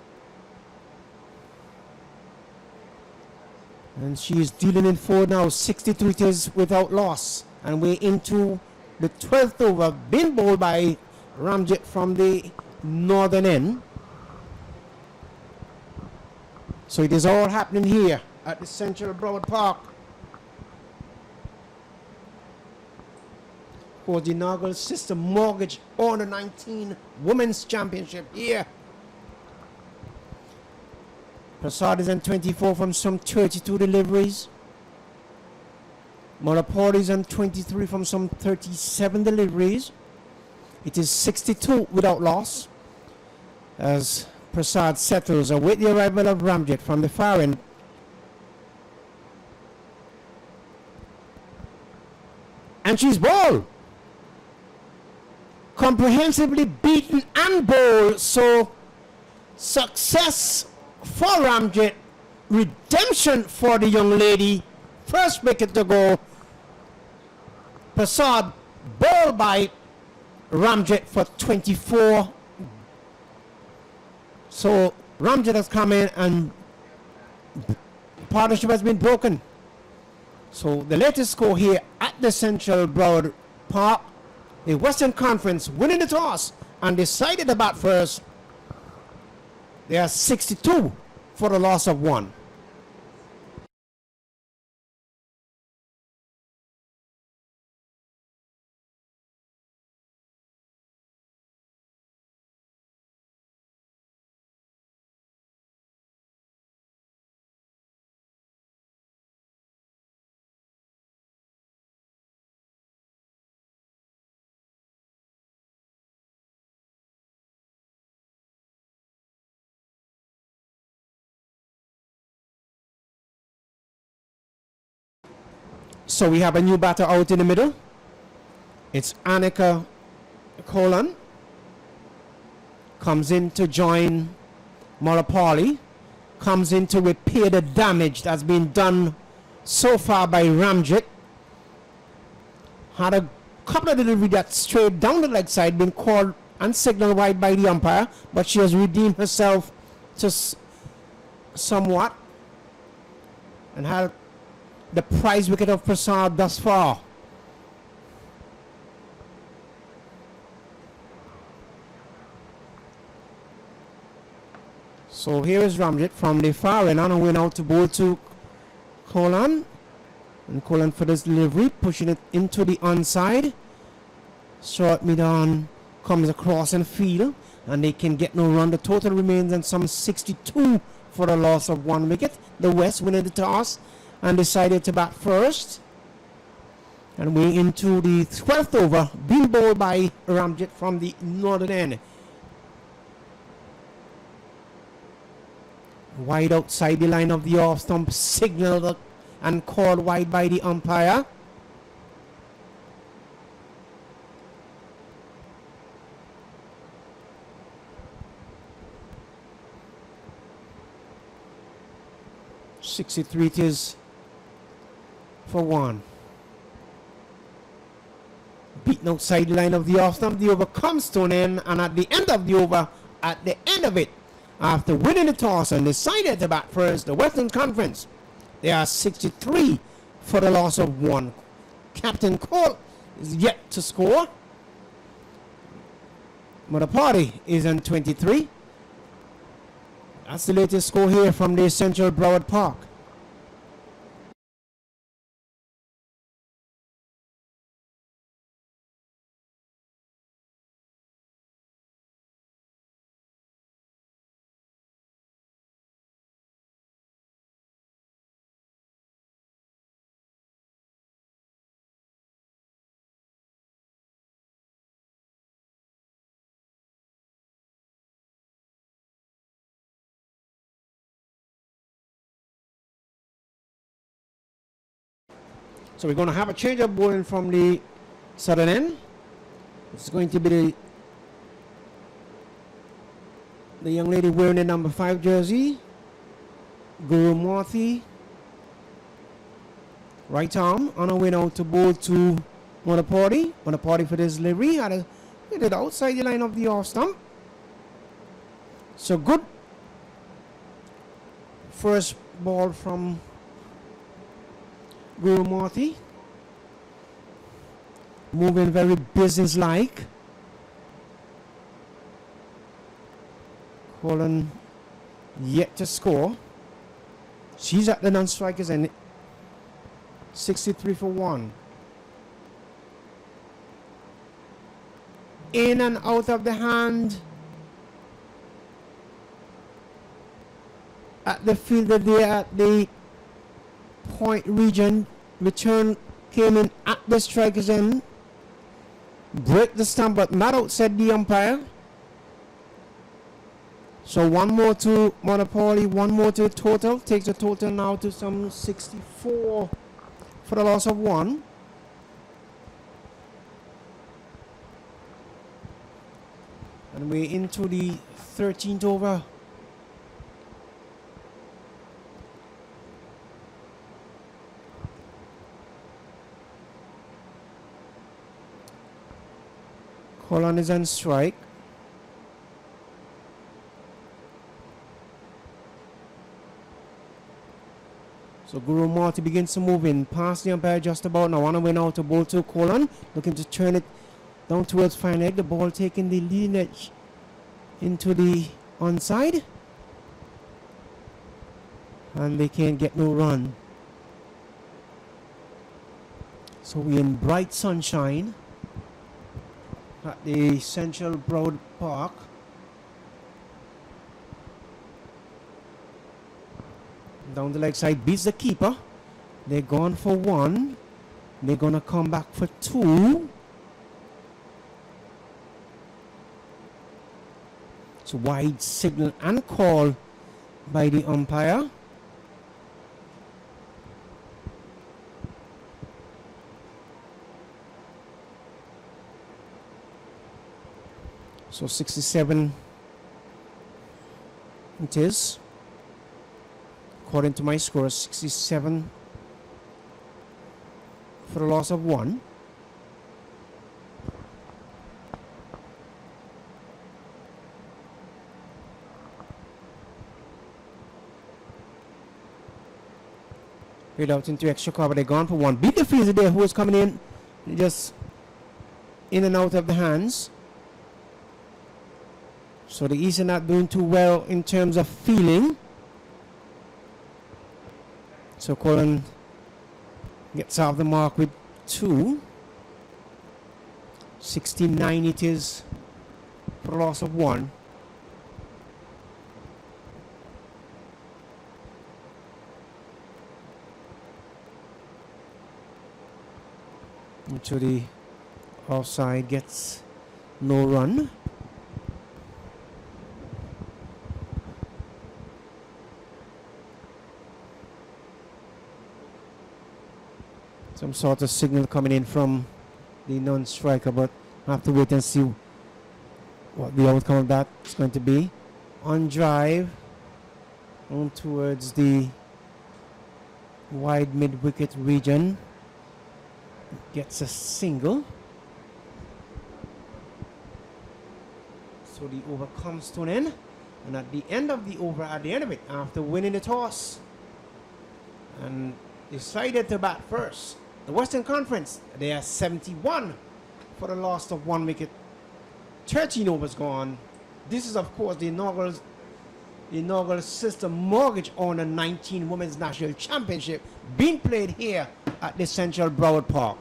And she is dealing in 4 now. 62 it is without loss. And we're into the 12th over, being bowled by Ramjet from the northern end. So it is all happening here at the Central Broward Park. For the inaugural Sister Mortgage Under 19 Women's Championship here. Prasad is on 24 from some 32 deliveries. Malapur is on 23 from some 37 deliveries. It is 62 without loss as Prasad settles await the arrival of Ramjet from the far end. And she's bowled. Comprehensively beaten and bowled. So success for Ramjet. Redemption for the young lady. First wicket to go. Prasad bowled by Ramjet for 24. So Ramjet has come in and partnership has been broken. So the latest score here at the Central Broward Park, the Western Conference winning the toss and decided to bat first. They are 62 for the loss of 1. So we have a new batter out in the middle. It's Annika Kolan. Comes in to join Malapali. Comes in to repair the damage that's been done so far by Ramjet. Had a couple of deliveries that straight down the leg side, been called and signaled wide by the umpire, but she has redeemed herself just somewhat and had the prize wicket of Prasad thus far. So here is Ramjet from the far end on a win out to bowl to Kolan. And calling for this delivery, pushing it into the onside. Short mid on comes across and field, and they can get no run. The total remains on some 62 for a loss of 1 wicket. The West winning the toss and decided to bat first. And we're into the 12th over, being bowled by Ramjet from the northern end. Wide outside the line of the off stump, signaled and called wide by the umpire. .63 it is for 1. Beaten outside the line of the off stump, the over comes to an end, and at the end of the over, at the end of it, after winning the toss and decided to bat first, the Western Conference, they are 63 for the loss of 1. Captain Cole is yet to score. But the party is on 23. That's the latest score here from the Central Broward Park. So we're going to have a change of bowling from the southern end. It's going to be the young lady wearing the number 5 jersey, Guru Morthy. Right arm on her way now to bowl to Monopody. Monopody for this delivery. Hit it outside the line of the off stump. So good first ball from Guru Morthy, moving very business-like. Colin yet to score. She's at the non-strikers and 63 for 1. In and out of the hand at the fielder there at the point region. Return came in at the striker's end. Break the stump, but not outside the umpire. So 1 more to Monopoly, 1 more to the total. Takes the total now to some 64 for the loss of 1. And we're into the 13th over. Colon is on strike. So Guru Morthy begins to move in past the umpire just about now. On the way now to bowl to Colon, looking to turn it down towards fine egg. The ball taking the leading edge into the onside, and they can't get no run. So we're in bright sunshine at the Central Broward Park. Down the leg side, beats the keeper. They're gone for 1. They're gonna come back for 2. It's a wide signal and call by the umpire. So 67 it is. According to my score, 67 for a loss of 1. Played out into extra cover. They're gone for 1. Beat the fielder there who was coming in. Just in and out of the hands. So the East are not doing too well in terms of feeling. So Colin Gets off the mark with 2. 69 it is for a loss of 1. Into the offside, gets no run. Some sort of signal coming in from the non-striker, but I have to wait and see what the outcome of that is going to be. On drive, on towards the wide mid-wicket region. Gets a single. So the over comes to an end. And at the end of the over, at the end of it, after winning the toss and decided to bat first, the Western Conference, they are 71 for the loss of 1 wicket. 13 overs gone. This is, of course, the inaugural Sistar Mortgage Owner 19 Women's National Championship being played here at the Central Broward Park.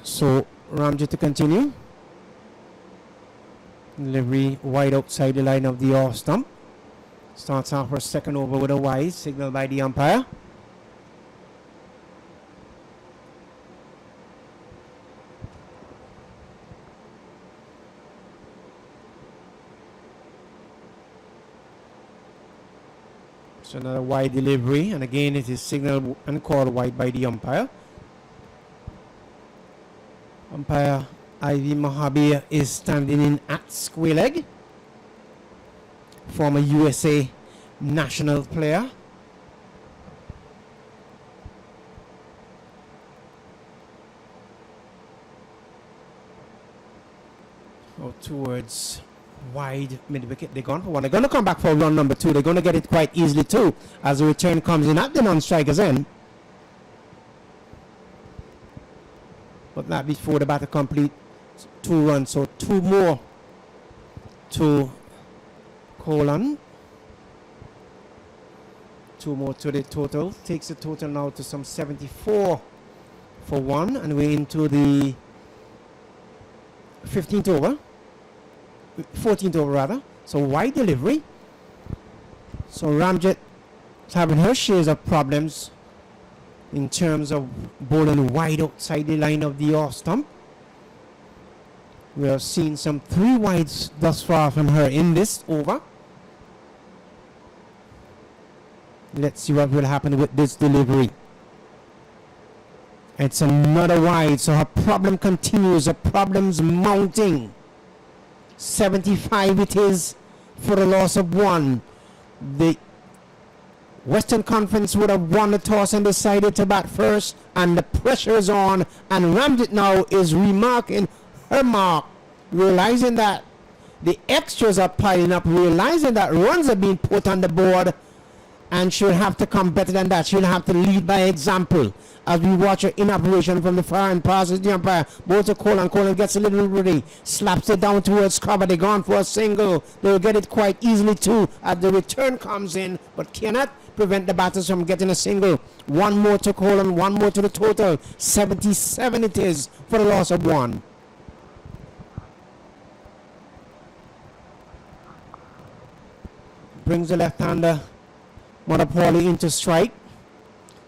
So Ramji to continue. Delivery wide outside the line of the off stump. Starts off her second over with a wide, signaled by the umpire. So another wide delivery, and again it is signaled and called wide by the umpire. Umpire Ivy Mohabir is standing in at square leg. Former USA national player. So towards wide mid wicket. They're gone for 1. They're going to come back for run number 2. They're going to get it quite easily too, as the return comes in at the non-striker's end. But not before the batter complete 2 runs. So 2 more to Colon. 2 more to the total. Takes the total now to some 74 for 1. And we're into the 15th over. 14th over rather. So wide delivery. So Ramjet is having her shares of problems in terms of bowling wide outside the line of the off stump. We have seen some 3 wides thus far from her in this over. Let's see what will happen with this delivery. It's another wide, so her problem continues. Her problem's mounting. 75 it is for a loss of 1. The Western Conference would have won the toss and decided to bat first, and the pressure is on, and Ramjet now is remarking her mark, realizing that the extras are piling up, realizing that runs are being put on the board, and she'll have to come better than that. She'll have to lead by example. As we watch her in operation from the far end, passes the umpire, goes to Colon. Colon gets a little ready, slaps it down towards cover. They're gone for a single. They'll get it quite easily too as the return comes in, but cannot prevent the batters from getting a single. 1 more to Colon, 1 more to the total. 77 it is for a loss of 1. Brings the left-hander Monopoli into strike.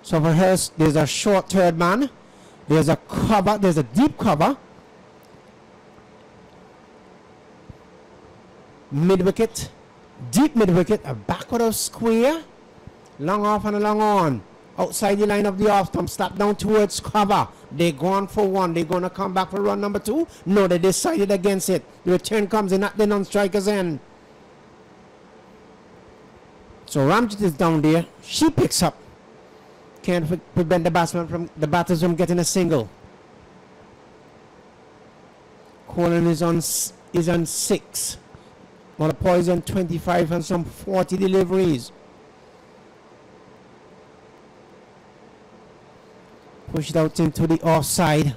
So for her, there's a short third man. There's a cover. There's a deep cover. Mid-wicket. Deep mid-wicket. A backward of square. Long off and a long on. Outside the line of the off stump. Slap down towards cover. They're gone for 1. They're going to come back for run number 2. No, they decided against it. The return comes in at the non-striker's end. So Ramjet is down there. She picks up. Can't prevent the batters from getting a single. Colin is on 6. Mother Poison 25 and some 40 deliveries. Push it out into the offside.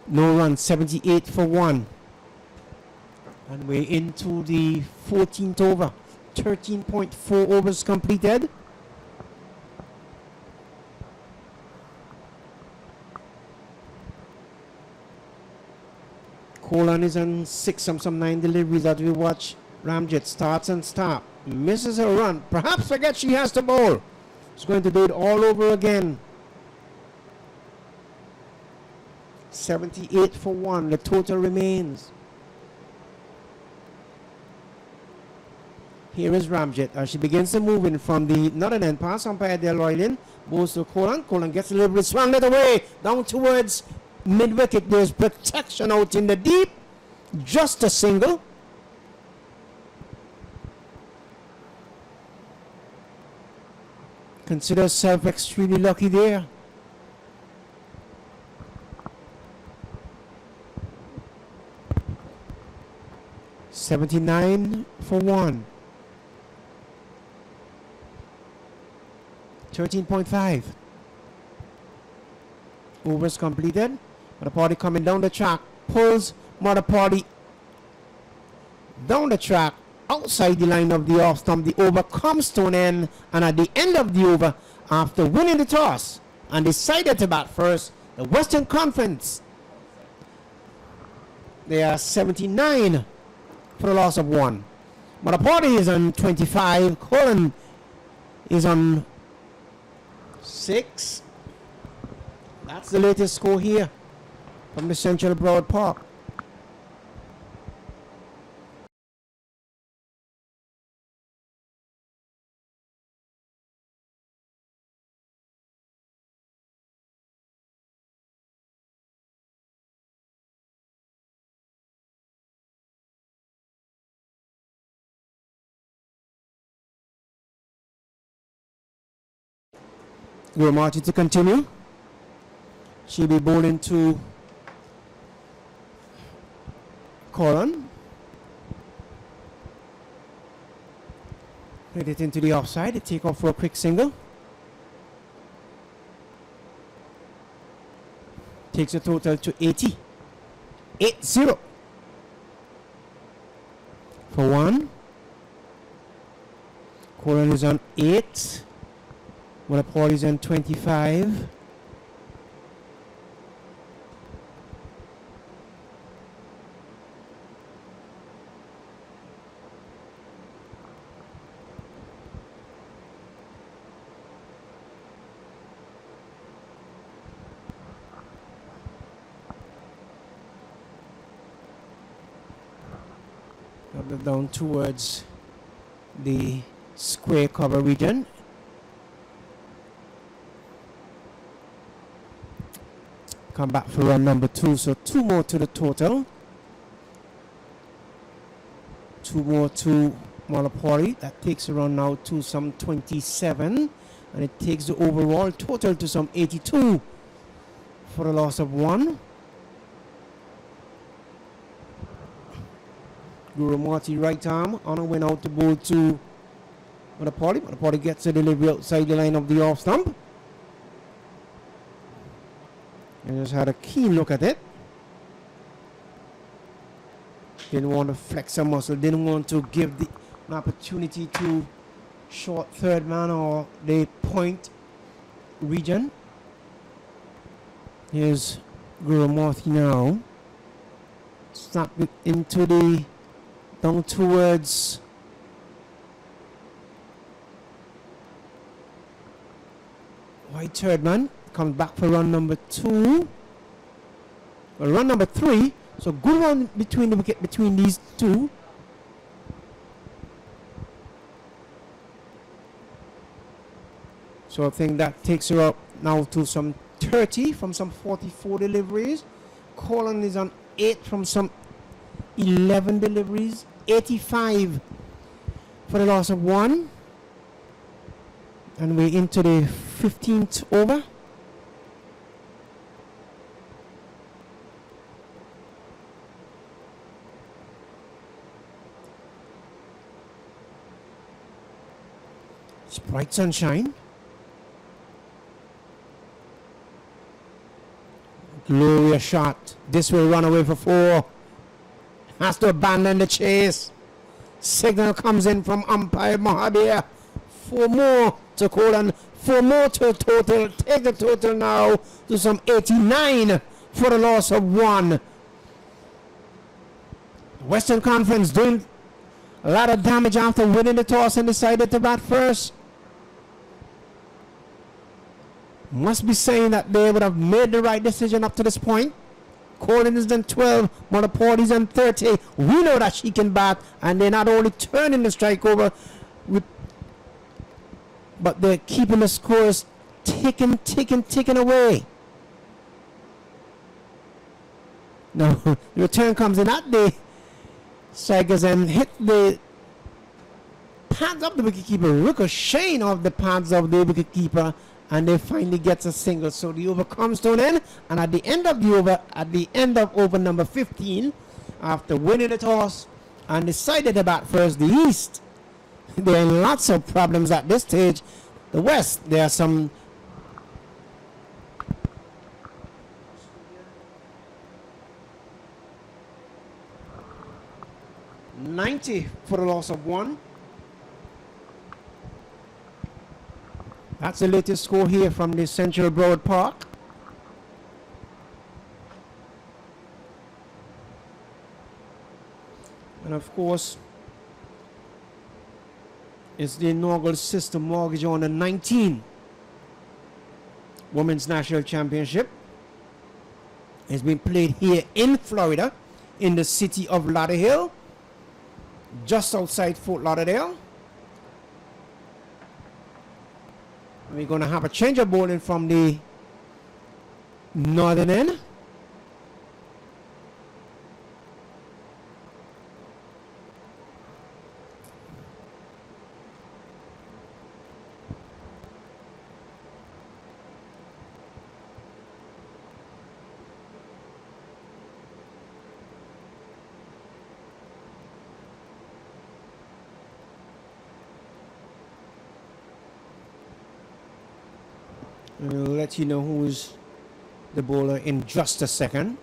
No run, 78 for 1. And we're into the 14th over. 13.4 overs completed. Colon is on 6 some 9 deliveries that we watch. Ramjet starts and stop. Misses her run. Perhaps forgets she has to bowl. She's going to do it all over again. 78 for 1. The total remains. Here is Ramjet as she begins to move in from the northern end. Pass umpire Del Roylin. Goes to Colon. Colon gets a little bit swung that away. Down towards mid-wicket. There's protection out in the deep. Just a single. Consider herself extremely lucky there. $79 for 1. 13.5. Overs completed. Mother Party coming down the track. Pulls Mother Party down the track. Outside the line of the off stump. The over comes to an end. And at the end of the over, after winning the toss and decided to bat first, the Western Conference, they are 79 for the loss of 1. Mother Party is on 25. Colin is on 6. That's the latest score here from the Central Broward Park. We're marching to continue. She'll be bowling to Colin. Hit it into the offside. They take off for a quick single. Takes the total to 80. 8-0 for 1. Colin is on 8. Mother Party is on 25. Down towards the square cover region. Come back for run number 2, so 2 more to the total. 2 more to Mother Party. That takes a run now to some 27, and it takes the overall total to some 82 for the loss of 1. Guru Marty right arm on a win out to bowl to Mother Party. Mother Party gets a delivery outside the line of the off stump. And just had a keen look at it. Didn't want to flex a muscle. Didn't want to give an opportunity to short third man or the point region. Here's Guru Marty now. Snap it into the down towards white third man. Comes back for run number 2. Well, run number 3. So good one between the wicket between these two. So I think that takes her up now to some 30 from some 44 deliveries. Colin is on 8 from some 11 deliveries. 85 for the loss of 1. And we're into the 15th over. It's bright sunshine. Glorious shot. This will run away for 4. Has to abandon the chase. Signal comes in from umpire Mohabir. 4 more to Colon. 4 more to total. Take the total now to some 89 for a loss of 1. Western Conference doing a lot of damage after winning the toss and decided to bat first. Must be saying that they would have made the right decision up to this point. Colin is done 12, Monoport is done 30. We know that she can bat, and they're not only turning the strike over, but they're keeping the scores ticking away. Now, the return comes in at the strikers and hit the pads of the wicketkeeper, ricocheting off the pads of the wicketkeeper, and they finally gets a single. So the over comes to an end, and at the end of the over, at the end of over number 15, after winning the toss and decided to bat first, the East, there are lots of problems at this stage. The West, there are some .90 for a loss of 1. That's the latest score here from the Central Broward Park. And of course, it's the inaugural Sistar Mortgage on the 19 Women's National Championship. It's been played here in Florida, in the city of Lauderhill, just outside Fort Lauderdale. We're going to have a change of bowling from the northern end. We'll let you know who's the bowler in just a second.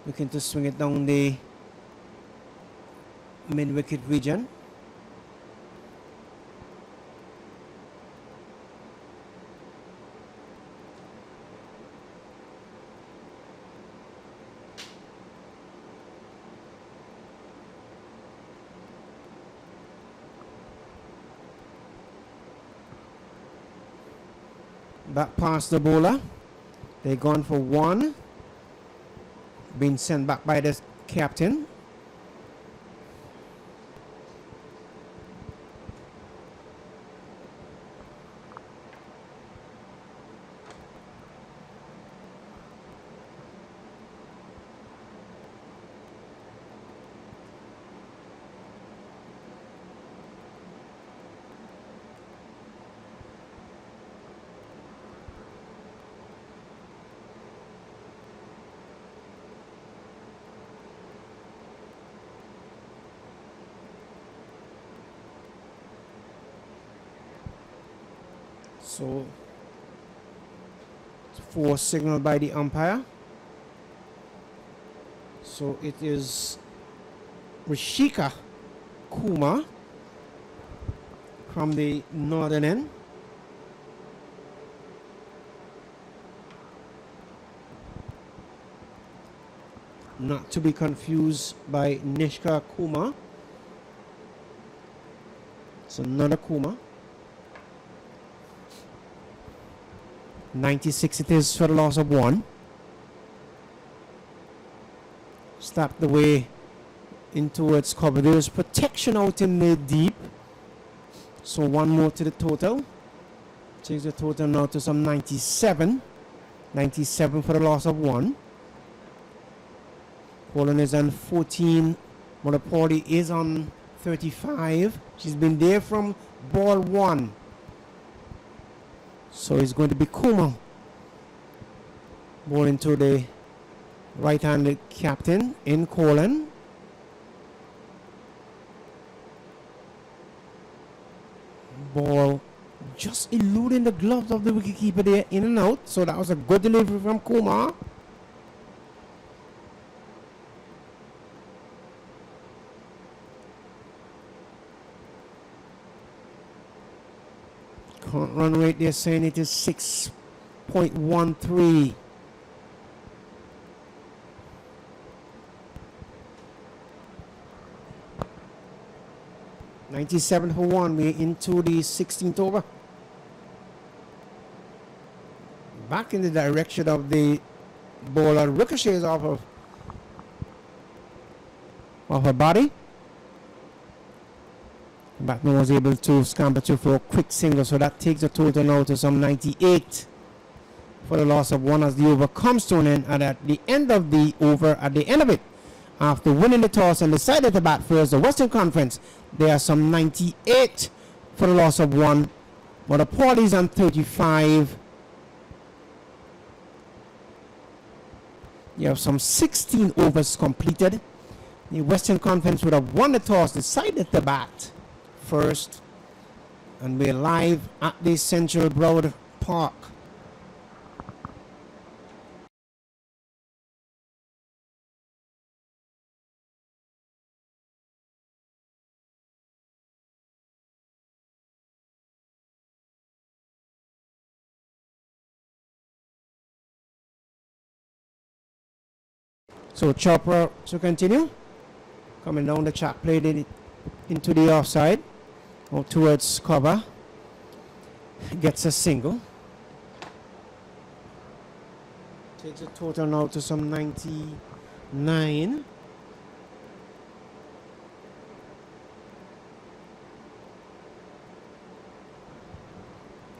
Looking to swing it down the mid-wicket region. Back past the bowler. They're gone for 1. Being sent back by the captain. So, 4 signaled by the umpire. So it is Rishika Kumar from the northern end. Not to be confused by Nishka Kumar. It's another Kumar. 96 it is for the loss of 1. Stop the way in towards cover. There is protection out in the deep. So 1 more to the total. Takes the total now to some 97. 97 for the loss of 1. Colin is on 14. Monopoli is on 35. She's been there from ball 1. So it's going to be Kuma bowling to the right-handed captain in Colin. Ball just eluding the gloves of the wicketkeeper there, in and out. So that was a good delivery from Kumar. Current run rate, they're saying it is 6.13. .97 for 1. We're into the 16th over. Back in the direction of the bowler, ricochets off her body. Batsman was able to scamper through for a quick single, so that takes the total now to some 98 for the loss of 1 as the over comes to an end. And at the end of the over, at the end of it, after winning the toss and decided to bat first, the Western Conference, there are some 98 for the loss of 1. But the Paulies on 35. You have some 16 overs completed. The Western Conference would have won the toss, decided to bat first. And we're live at the Central Broward Park. So Chopra to continue. Coming down the track, played it into the offside. Out towards cover. Gets a single. Takes a total now to some 99.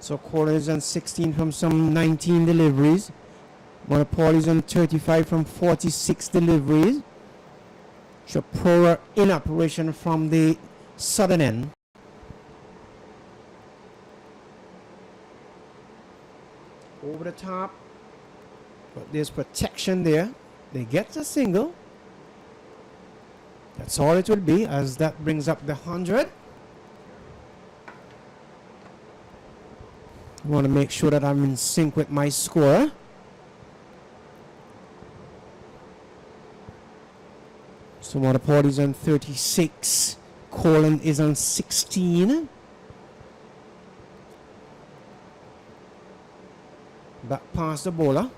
So Kohler is on 16 from some 19 deliveries. Monopole is on 35 from 46 deliveries. Chopra in operation from the southern end. Over the top. But there's protection there. They get a single. That's all it will be, as that brings up the 100. I want to make sure that I'm in sync with my score. So Monopole is on 36. Colin is on 16. Back past the bowler.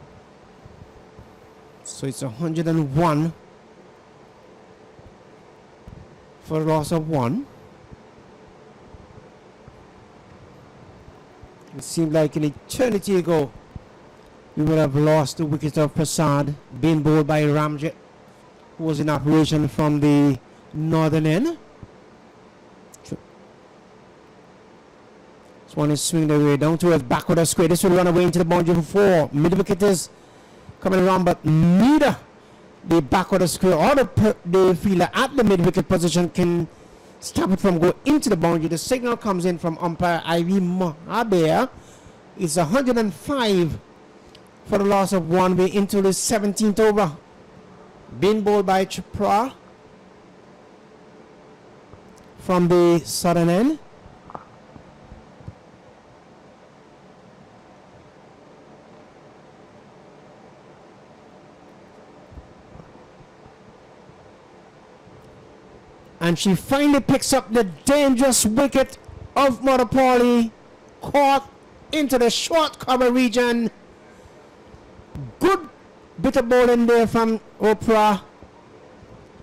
So it's 101 for a loss of 1. It seemed like an eternity ago we would have lost the wicket of Prasad, being bowled by Ramjet, who was in operation from the northern end. This one is swinging away down towards backward of square. This will run away into the boundary for 4. Mid wicket is coming around, but neither the backward of square or the fielder at the mid wicket position can stop it from going into the boundary. The signal comes in from umpire Ivy Mahabir. It's 105 for the loss of 1. We're into the 17th over. Being bowled by Chopra from the southern end. And she finally picks up the dangerous wicket of Monopole, caught into the short cover region. Good bit of bowling there from Oprah.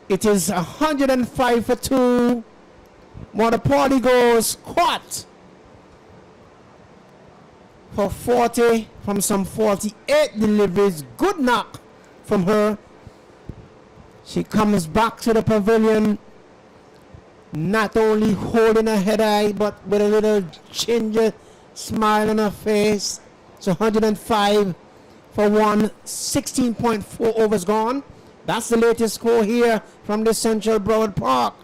It is 105 for 2. Monopole goes caught for 40 from some 48 deliveries. Good knock from her. She comes back to the pavilion, not only holding her head high, but with a little ginger smile on her face. It's 105 for 1. 16.4 overs gone. That's the latest score here from the Central Broward Park.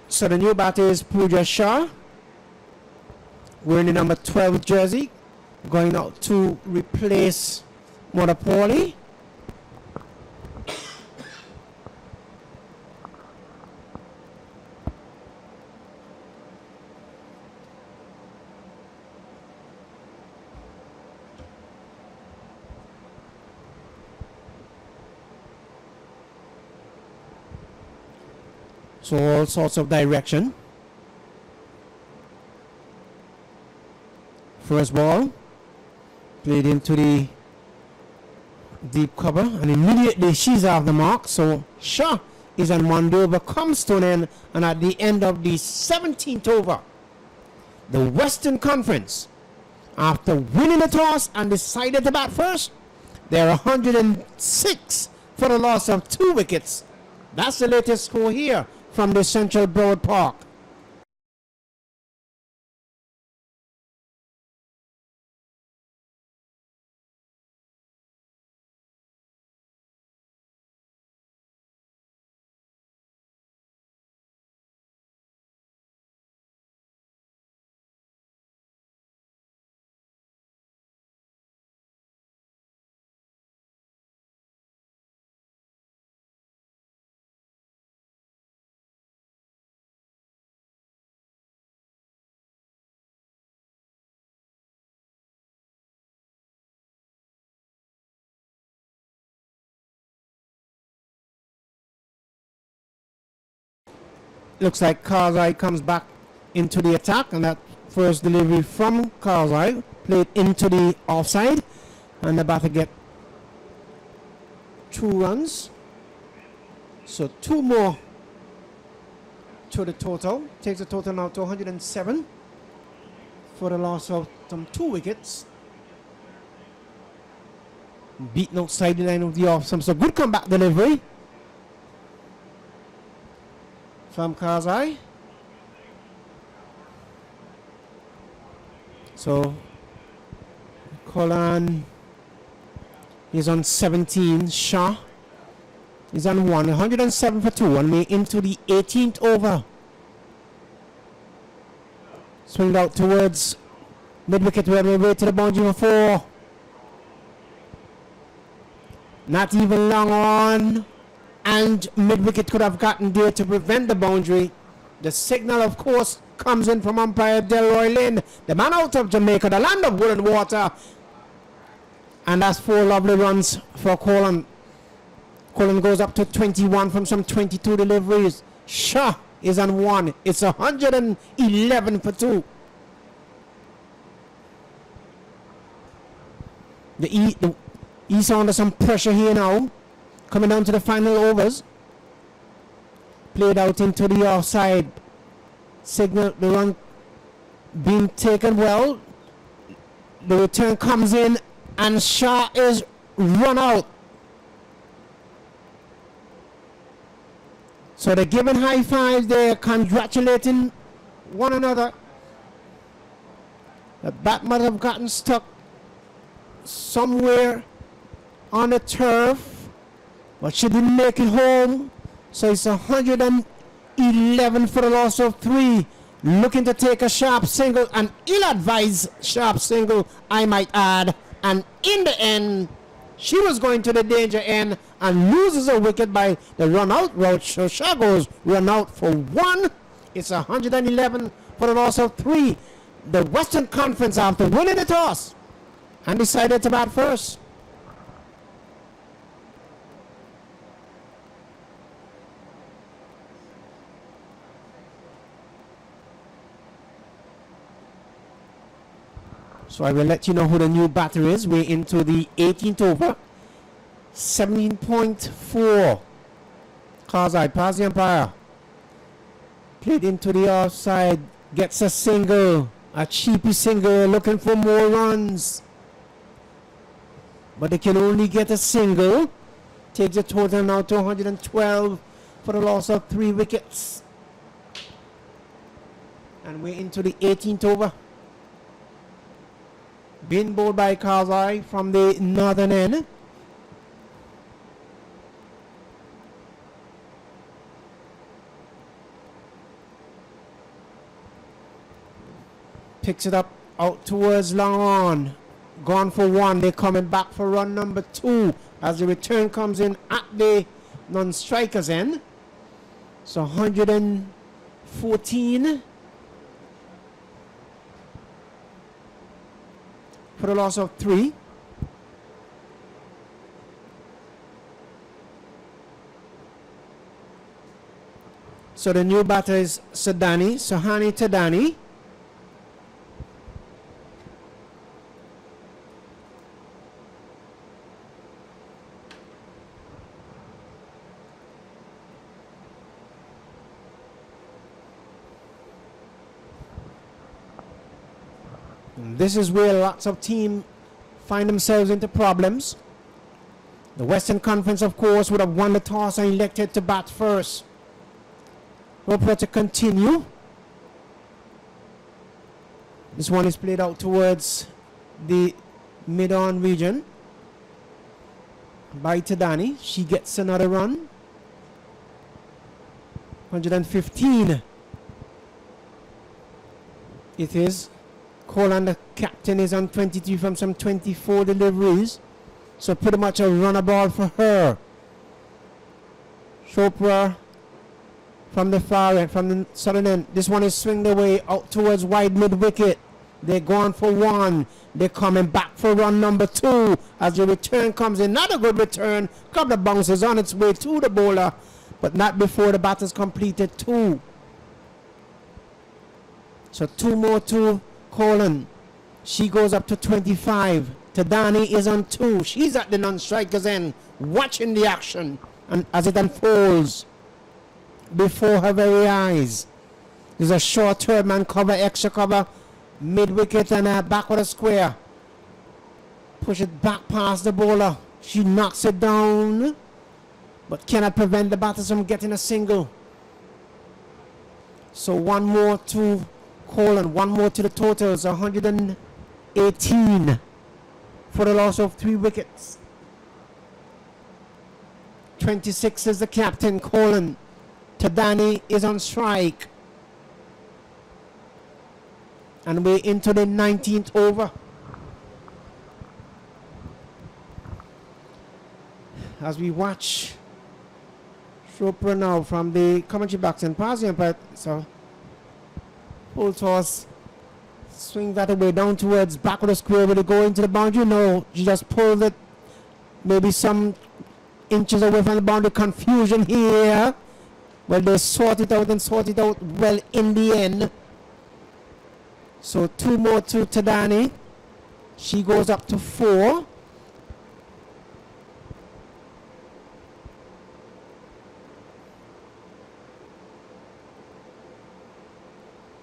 So the new batter is Pooja Shah, wearing the number 12 jersey, going out to replace Modapoli. So all sorts of direction. First ball played into the deep cover, and immediately she's off the mark. So Shah is on one over, comes to an end, and at the end of the 17th over, the Western Conference, after winning the toss and decided to bat first, they're 106 for the loss of 2 wickets. That's the latest score here from the Central Broward Park. Looks like Karzai comes back into the attack, and that first delivery from Karzai played into the offside, and the batter get 2 runs. So 2 more to the total. Takes the total now to 107 for the loss of some 2 wickets. Beaten outside the line of the off. Some good comeback delivery from Karzai. So Kolan is on 17. Shah is on 107 for 2, and we're into the 18th over. Swinged out towards mid-wicket, where we wait to the boundary for 4. Not even long on, and mid-wicket could have gotten there to prevent the boundary. The signal, of course, comes in from umpire Delroy Lynn, the man out of Jamaica, the land of wood and water. And that's 4 lovely runs for Colin. Colin goes up to 21 from some 22 deliveries. Shah is on 1. It's 111 for 2. The East under some pressure here now. Coming down to the final overs. Played out into the offside. Signal, the run being taken well. The return comes in, and Shah is run out. So they're giving high fives, they're congratulating one another. The bat might have gotten stuck somewhere on the turf, but she didn't make it home. So it's 111 for the loss of 3. Looking to take a sharp single, an ill-advised sharp single, I might add. And in the end, she was going to the danger end and loses a wicket by the run-out route. So Shah goes run out for 1. It's 111 for the loss of 3. The Western Conference, after winning the toss, and decided to bat first. So I will let you know who the new batter is. We're into the 18th over. 17.4. Karzai past the umpire. Played into the offside. Gets a single. A cheapy single, looking for more runs. But they can only get a single. Takes the total now to 112 for the loss of 3 wickets. And we're into the 18th over. Being bowled by Karzai from the northern end. Picks it up out towards long on. Gone for one. They're coming back for run number 2 as the return comes in at the non-strikers end. So 114 for the loss of 3. So the new batter is Sohani Tadani. This is where lots of teams find themselves into problems. The Western Conference, of course, would have won the toss and elected to bat first. Roper to continue. This one is played out towards the mid-on region by Tadani. She gets another run. 115. It is. Colin, the captain, is on 23 from some 24 deliveries. So pretty much a runner ball for her. Chopra from the far end, from the southern end. This one is swinged away out towards wide mid wicket. They're going for one. They're coming back for run number 2 as the return comes in. Not a good return. Couple of bounces on its way to the bowler, but not before the batter's completed 2. So 2 more to Colin. She goes up to 25. Tadani is on 2. She's at the non-strikers end, watching the action and as it unfolds before her very eyes. There's a short third man cover, extra cover, mid wicket and back with a square. Push it back past the bowler. She knocks it down, but cannot prevent the batters from getting a single. So 1 more to Colin, 1 more to the totals, 118 for the loss of 3 wickets. 26 is the captain, Colin. Tadani is on strike. And we're into the 19th over. As we watch Chopra now from the commentary box and passing umpire. So full toss, swing that away down towards back of the square. Will it go into the boundary? No, she just pulled it maybe some inches away from the boundary. Confusion here. Well, they sort it out well in the end. So 2 more to Tadani. She goes up to 4.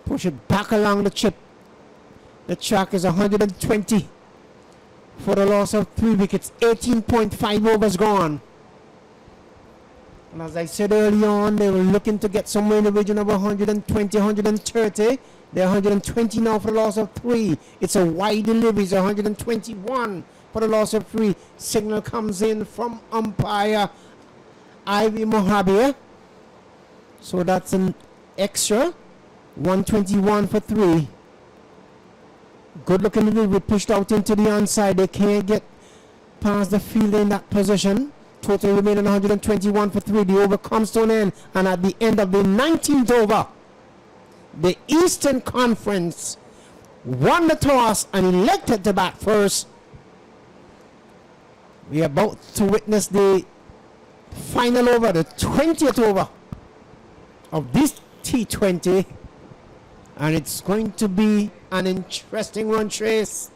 Push it back along the chip. The track is 120 for the loss of 3 wickets. 18.5 overs gone. And as I said early on, they were looking to get somewhere in the region of 120, 130. They're 120 now for the loss of 3. It's a wide delivery. It's 121 for the loss of 3. Signal comes in from umpire Ivy Mohabir. So that's an extra. 121 for 3. Good looking delivery pushed out into the onside. They can't get past the field in that position. Total remaining 121 for 3. The over comes to an end. And at the end of the 19th over, the Eastern Conference won the toss and elected to bat first. We are about to witness the final over, the 20th over of this T20. And it's going to be an interesting run chase.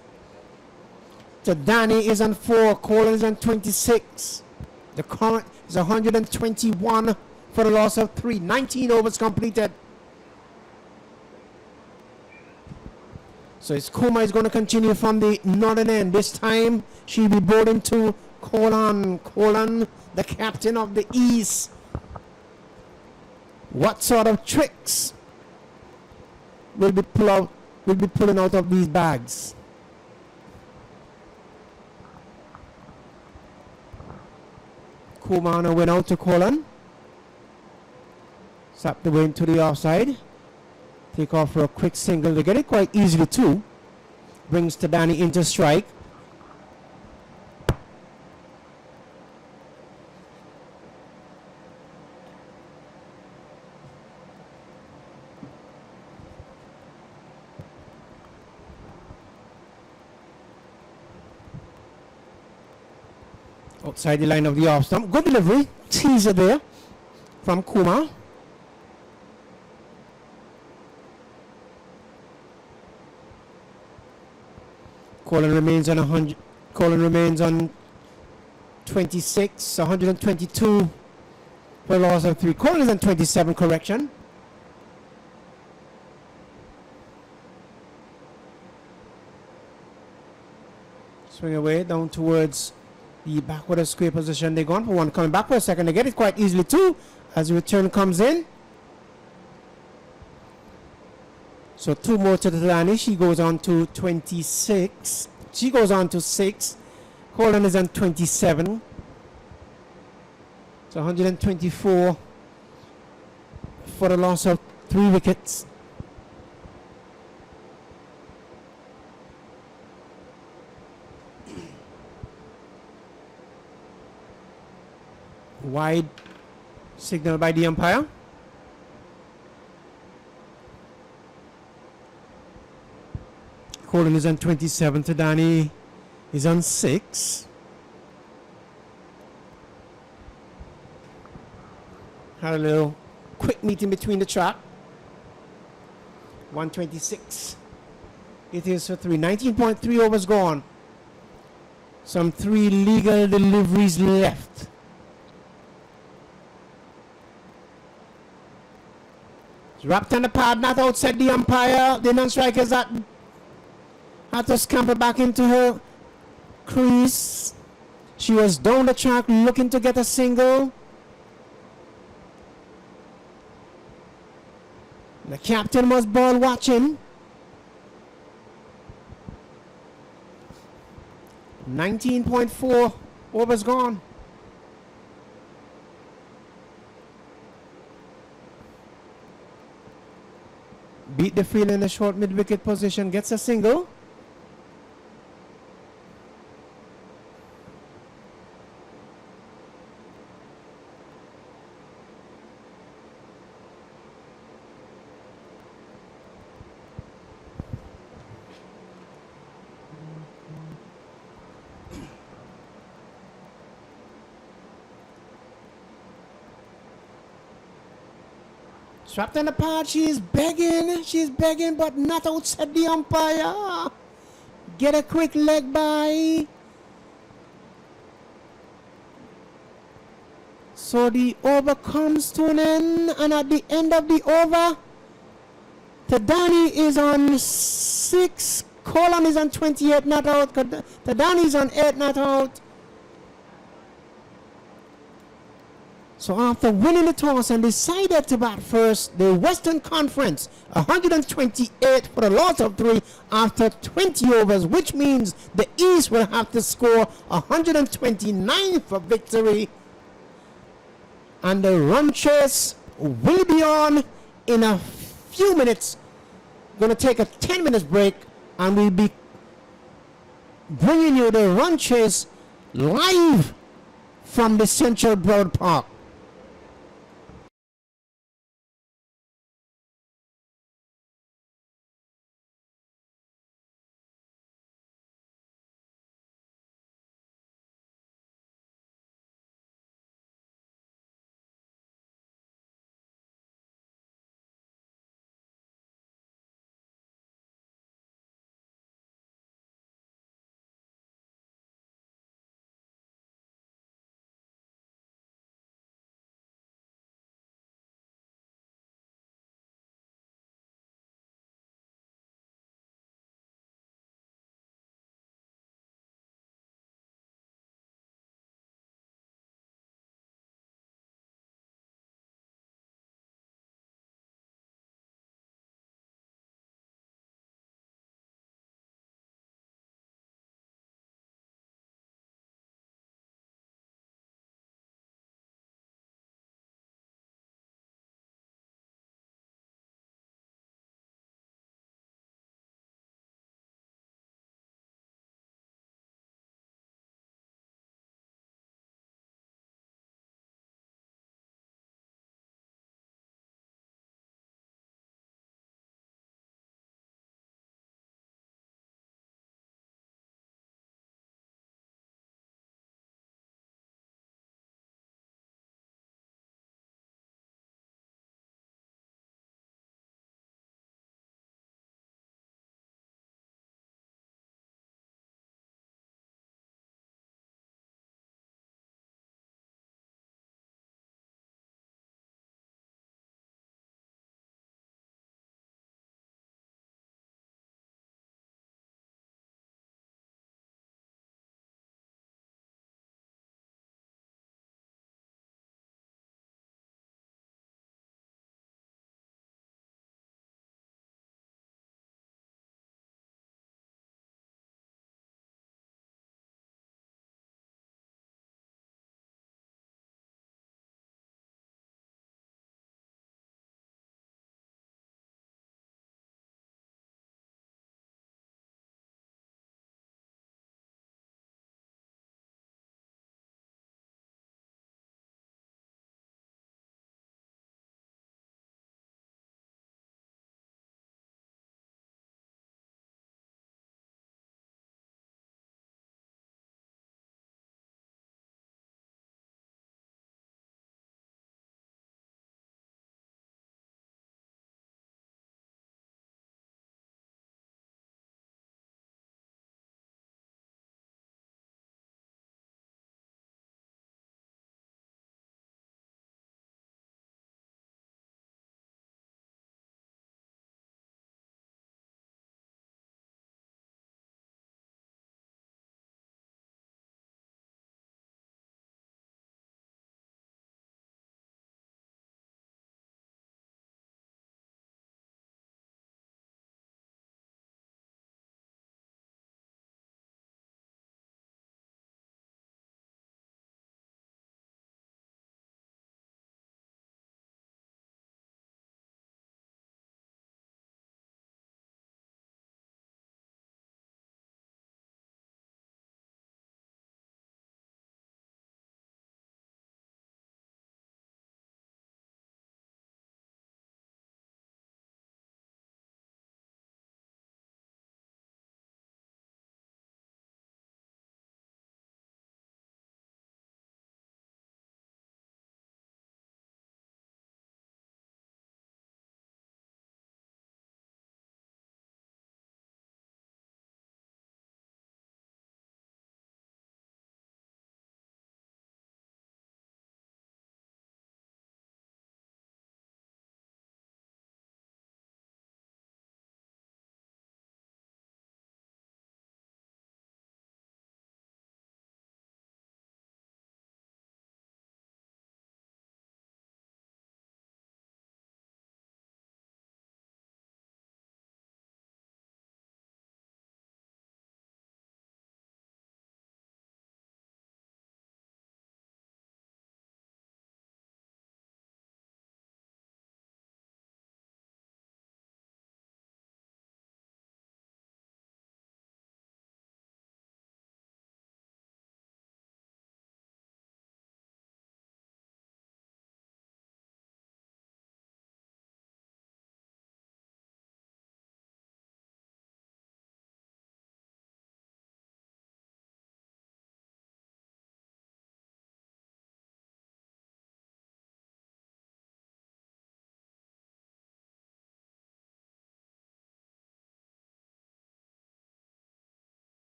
Tadani is on 4. Colin is on 26. The current is 121 for the loss of 3. 19 overs completed. So it's Kuma is going to continue from the northern end. This time she'll be boarding to Colin. Colin, the captain of the East. What sort of tricks will be pulling out of these bags? Kumana went out to Colin. Sapped the way into the offside. Take off for a quick single. They get it quite easily too. Brings Tadani into strike. Outside the line of the off stump. Good delivery. Teaser there from Kumar. Colin remains on 100. Colin remains on 26, 122 for a loss of 3. Colin is on 27, correction. Swing away down towards the backward of square position. They're gone for one. Coming back for a second. They get it quite easily too as the return comes in. So 2 more to Tadani. She goes on to 26. She goes on to 6. Colin is on 27. So 124 for the loss of 3 wickets. Wide signal by the umpire. Colin is on 27. Tadani is on 6. Had a little quick meeting between the track. 126. It is for 3. 19.3 overs gone. Some 3 legal deliveries left. It's wrapped on the pad, not outside the umpire. The non-strikers had to scamper back into her crease. She was down the track looking to get a single. The captain was ball watching. 19.4 overs gone. Beat the field in the short mid-wicket position, gets a single. Strapped on the pad, she's begging, but not outside the umpire. Get a quick leg by. So the over comes to an end, and at the end of the over, Tadani is on 6, Colin is on 28, not out, Tadani is on 8, not out. So after winning the toss and decided to bat first, the Western Conference, 128 for a loss of 3 after 20 overs, which means the East will have to score 129 for victory. And the run chase will be on in a few minutes. Going to take a 10-minute break, and we'll be bringing you the run chase live from the Central Broward Park.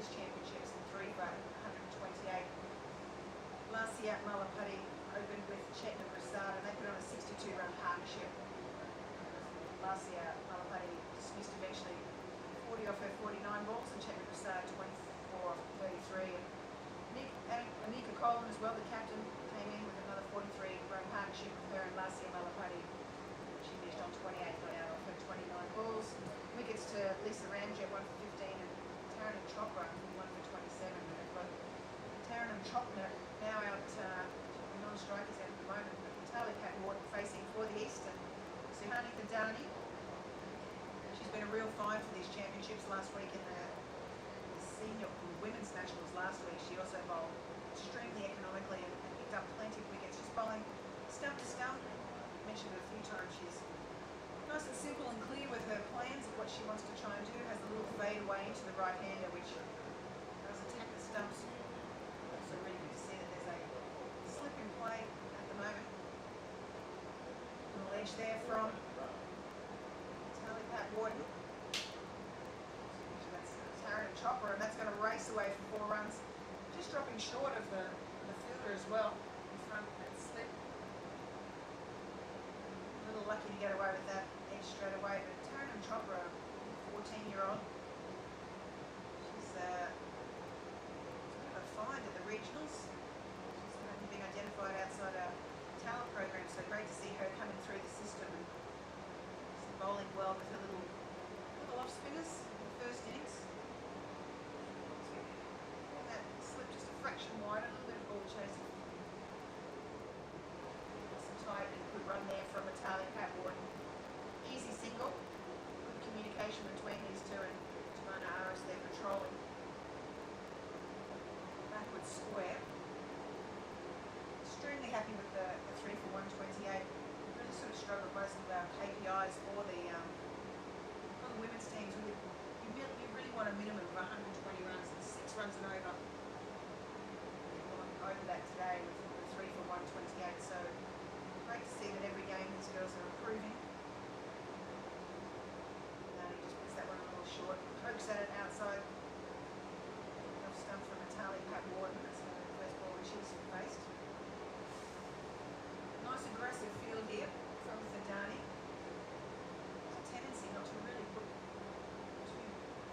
Women's Championships and 3 for 128. Last year at Malapati opened with Chetna Prasad and they put on a 62-run partnership. Last year Malapati dismissed eventually 40 off her 49 balls and Chetna Prasad 24 off 33. And Anika Colan as well, the captain, came in with another 43-run partnership with her, and last year Malapati, she finished on 28, got out off her 29 balls. Wickets to Lisa Ramjet, 1 for 15, and Taran and Chopra, 1 for 27. We've got Taran and Chopra now out, non-strikers out at the moment, but Natalie Pat-Wharton facing for the East, and Suhani Thadani. She's been a real find for these championships. Last week in the senior women's nationals last week, she also bowled extremely economically and picked up plenty of wickets, just bowling stump to stump. I mentioned it a few times, she's nice and simple and clear with her plans of what she wants to try and do. Has a little fade away into the right-hander, which does attack the stumps. Also really good to see that there's a slip in play at the moment. A little edge there from Natalie Pat-Wharton. That's Taran and Chopra, and that's going to race away for 4 runs. Just dropping short of the fielder as well in front of that slip. A little lucky to get away with that edge straight away, but Taran and Chopra, 14-year-old, she's a find at the regionals. She's currently being identified outside our talent program, so great to see her coming through the system and bowling well with her little off spinners in the first innings. And that slip just a fraction wide, a little bit of ball chasing. Some tight and good run there from Natalie Pat-Wharton. Easy single, good communication between these two, and Tamana Aris there patrolling. Backward square. Extremely happy with the 3 for 128. Really sort of struggled most of our KPIs for the women's teams. You really want a minimum of 120 runs, 6 runs and over. We've gone over that today with 3 for 128. So great to see that every game these girls are improving. Now he just puts that one a little short. Pokes at it outside. Off stump from Natalie Pat-Wharton. That's the first ball that she's faced. Nice aggressive field here from Thadani. There's a tendency not to really put 2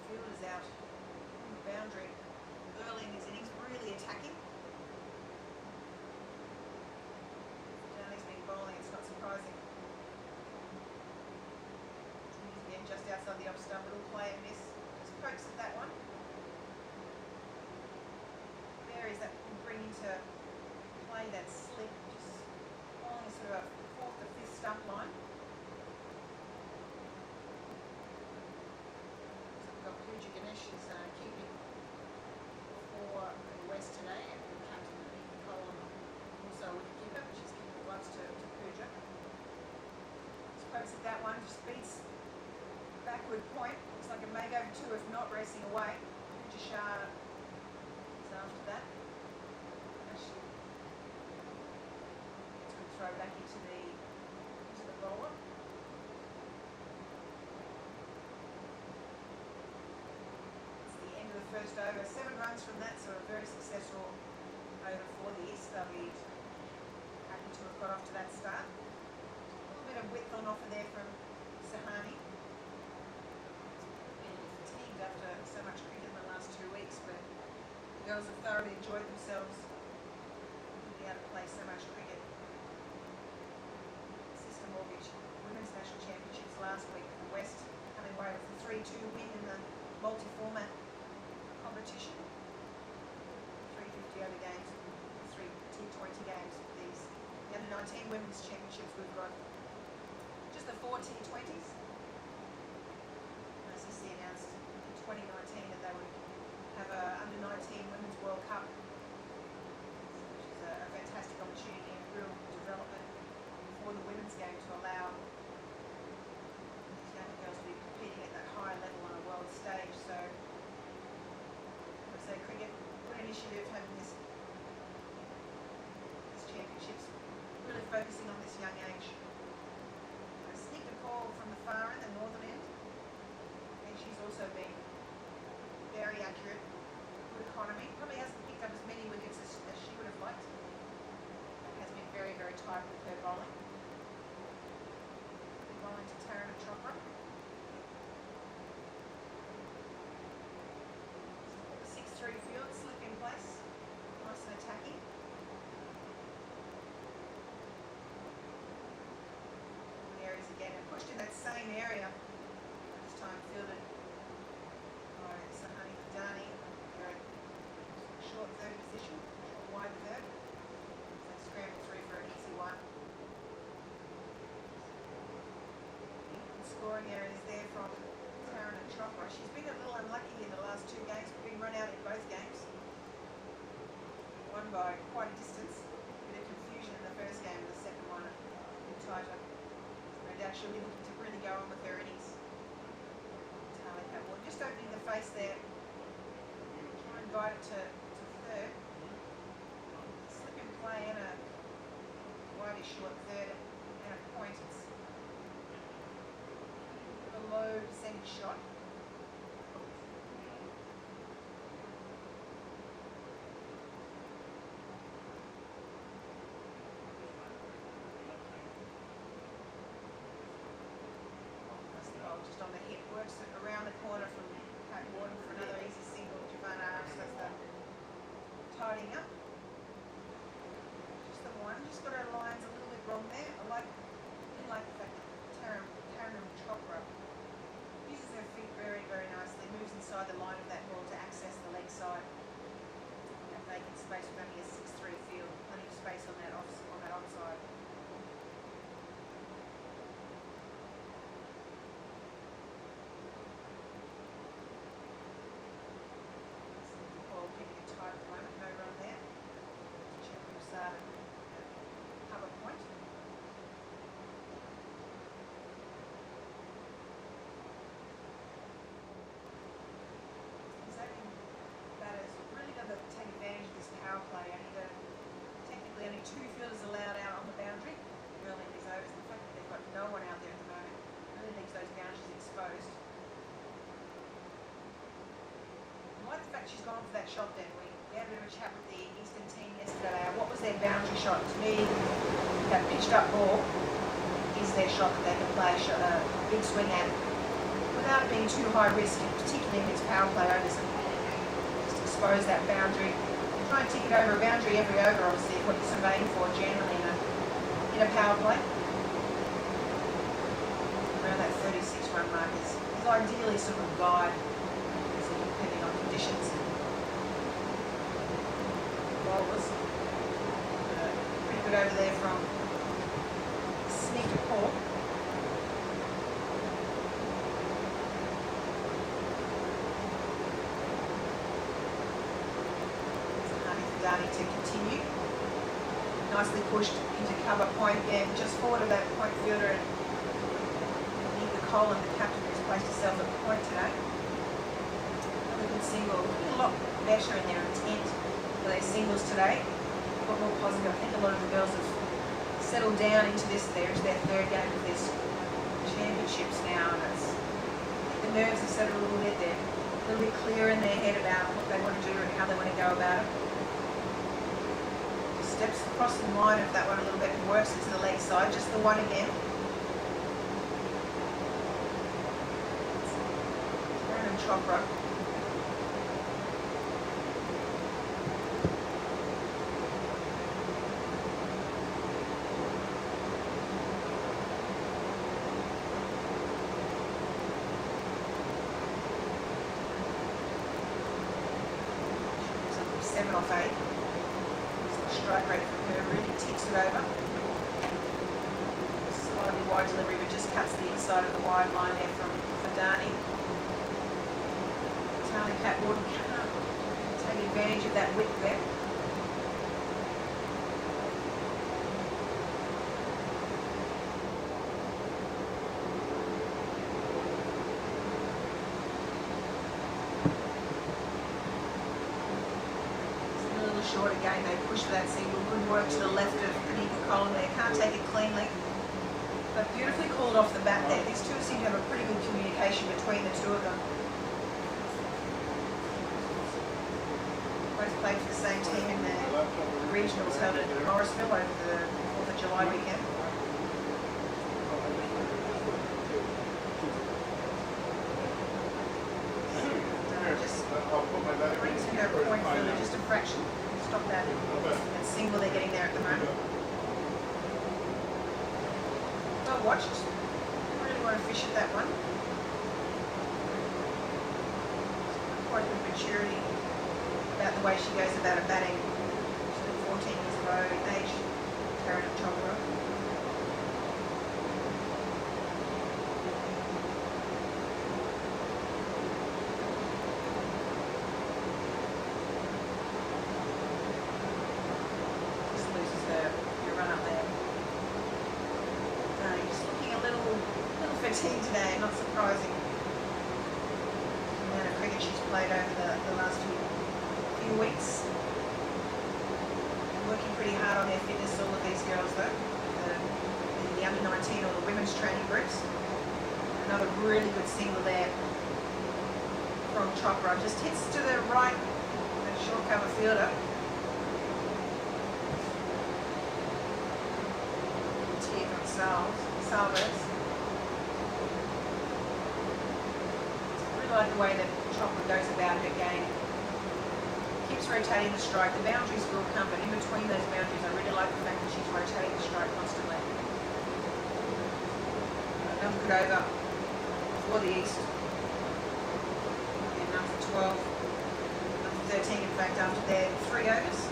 fielders out on the boundary early in his innings, really attacking. Thadani's been bowling, it's not surprising. Again, just outside the off stump, little play and miss. Just pokes at that one. Varies that can bring into play that slip, just bowling sort of a 4th to 5th stump line. So we've got Pooja Ganesh is keeping for the West today, and the captain Anika Colan also with the keeper, but she's giving the gloves to Pooja. Just pokes at that one, just beats backward point. Looks like it may go for 2 if not, racing away. Pooja Shah is after that. Throw back into the bowler. It's the end of the first over. 7 runs from that, so a very successful over for the East. They'll be happy to have got off to that start. A little bit of width on offer there from Sahani. Been fatigued after so much cricket in the last 2 weeks, but the girls have thoroughly enjoyed themselves. Being able to play so much cricket. Mortgage Women's National Championships last week in the West, coming away with a 3-2 win in the multi-format competition. 350 over games, 3 T20 games for these. The under-19 Women's Championships, we've got just the 4 T20s. ICC announced in 2019 that they would have a under-19 Women's World Cup, which is a fantastic opportunity and real development for the women's game to allow these young girls to be competing at that higher level on a world stage. So, I would say cricket, good initiative having this championships, really focusing on this young age. A sneaker call from the far end, the northern end, and she's also been very accurate. Taryn and Chopra. She's been a little unlucky in the last 2 games, been run out in both games. Won by quite a distance. Bit of confusion in the first game, and the second one a bit tighter. No doubt she'll be looking to really go on with her innings. Tali Catwall just opening the face there. Try and bite it to third. Slip in play and a widey short third and a point. It's a low percentage shot. That's the ball just on the hip. Works it around the corner from Pat Warden for another easy single. Javana Arms does the tidying up. Just the one. Just got her lines a little bit wrong there. I like the fact that Taryn Chopra uses her feet very, very nicely, moves inside the line of that ball to access the leg side. That vacant space with only a 6-3 field, plenty of space on that onside. Ball getting it tight at the moment, no run there. Check from start cover point. Batters really got to take advantage of this power play. Technically only 2 fielders allowed out on the boundary early in these overs. The fact that they've got no one out there at the moment really leaves those boundaries exposed. I like the fact she's gone for that shot then. We had a bit of a chat with the Eastern team yesterday. What was their boundary shot? To me, that pitched up ball is their shot that they can play a big swing at without it being too high risk, particularly if it's power play overs. Expose that boundary. Try and tick it over a boundary every over, obviously, is what you're surveying for generally in a power play. Around that 36 run mark is ideally sort of a guide, depending on conditions. Bowlers. Pretty good over there from Sneaker Paul. To continue. Nicely pushed into cover point there, just forward of that point fielder, and Nika Colin, the captain, who's placed herself at point today. Another good single. A lot better in their intent for their singles today. A lot more positive. I think a lot of the girls have settled down into this. There's their 3rd game of this championships now, and I think the nerves have settled a little bit. They're a little bit clearer in their head about what they want to do and how they want to go about it. Steps across the line of that one a little bit and works into the leg side, just the one again. Taryn Chopra. She's 7 off 8. Strike rate from her really ticks it over. Slightly wide delivery, but just cuts the inside of the wide line there from Fadani. Tali Catwall can't take advantage of that width there. Short again, they push for that single. Good work to the left of Nika Colin there. Can't take it cleanly, but beautifully called off the bat there. These two seem to have a pretty good communication between the two of them. Both played for the same team in the regionals held at Morrisville over the 4th of July weekend. Just brings in her point fielder just a fraction. Stop that single they're getting there at the moment. Well watched. Really want to fish at that one. Quite good maturity about the way she goes about her batting. She's 14 years of age, Taryn Chopra. again, not surprising. The amount of cricket she's played over the last few weeks. Working pretty hard on their fitness, all of these girls though. The under 19 or the women's training groups. Another really good single there from Chopra. Just hits to the right, the short cover fielder. Salvers. I really like the way that Chopra goes about her game. Keeps rotating the strike. The boundaries will come, but in between those boundaries, I really like the fact that she's rotating the strike constantly. Another good over for the East. And after 12, after 13, in fact, after their 3 overs.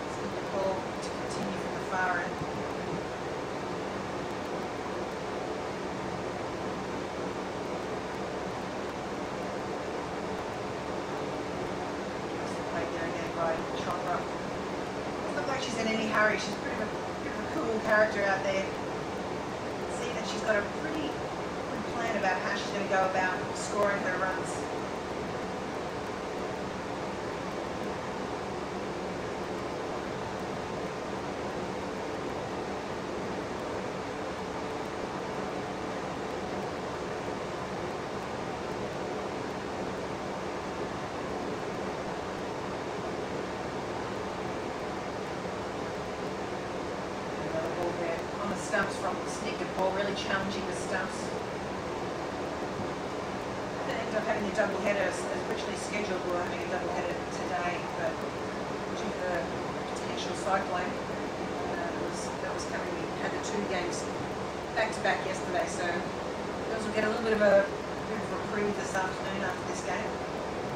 It's good to call to continue from the far end. By Chopra. Doesn't look like she's in any hurry. She's a bit of a cool character out there. See that she's got a pretty good plan about how she's going to go about scoring her runs. Stumps from Snicker Paul, really challenging the stumps. They ended up having a double header as originally scheduled. We were having a double header today, but due to the potential cyclone that was coming, we had the 2 games back to back yesterday, so girls will get a little bit of a reprieve this afternoon after this game,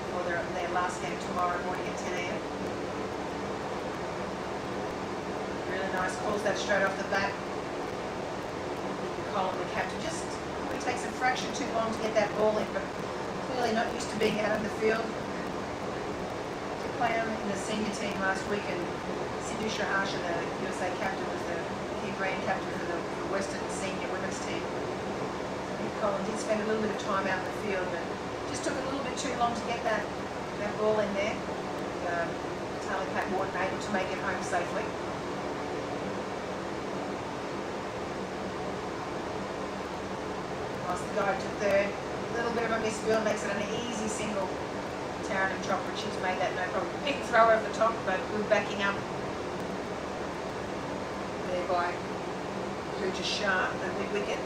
before their last game tomorrow morning at 10 a.m. Really nice, calls that straight off the bat. Colin, the captain, just probably takes a fraction too long to get that ball in, but clearly not used to being out in the field. To play on in the senior team last week, and Sindhu Shahasha, the USA captain, was the key brand captain for the Western senior women's team. Colin did spend a little bit of time out in the field, but just took a little bit too long to get that ball in there. Tally Pat Morton able to make it home safely. The guy to third, a little bit of a misfield, makes it an easy single. Taryn and Chopra, she's made that no problem. Big throw over the top, but good backing up there by Pooja Shah, the mid wicket.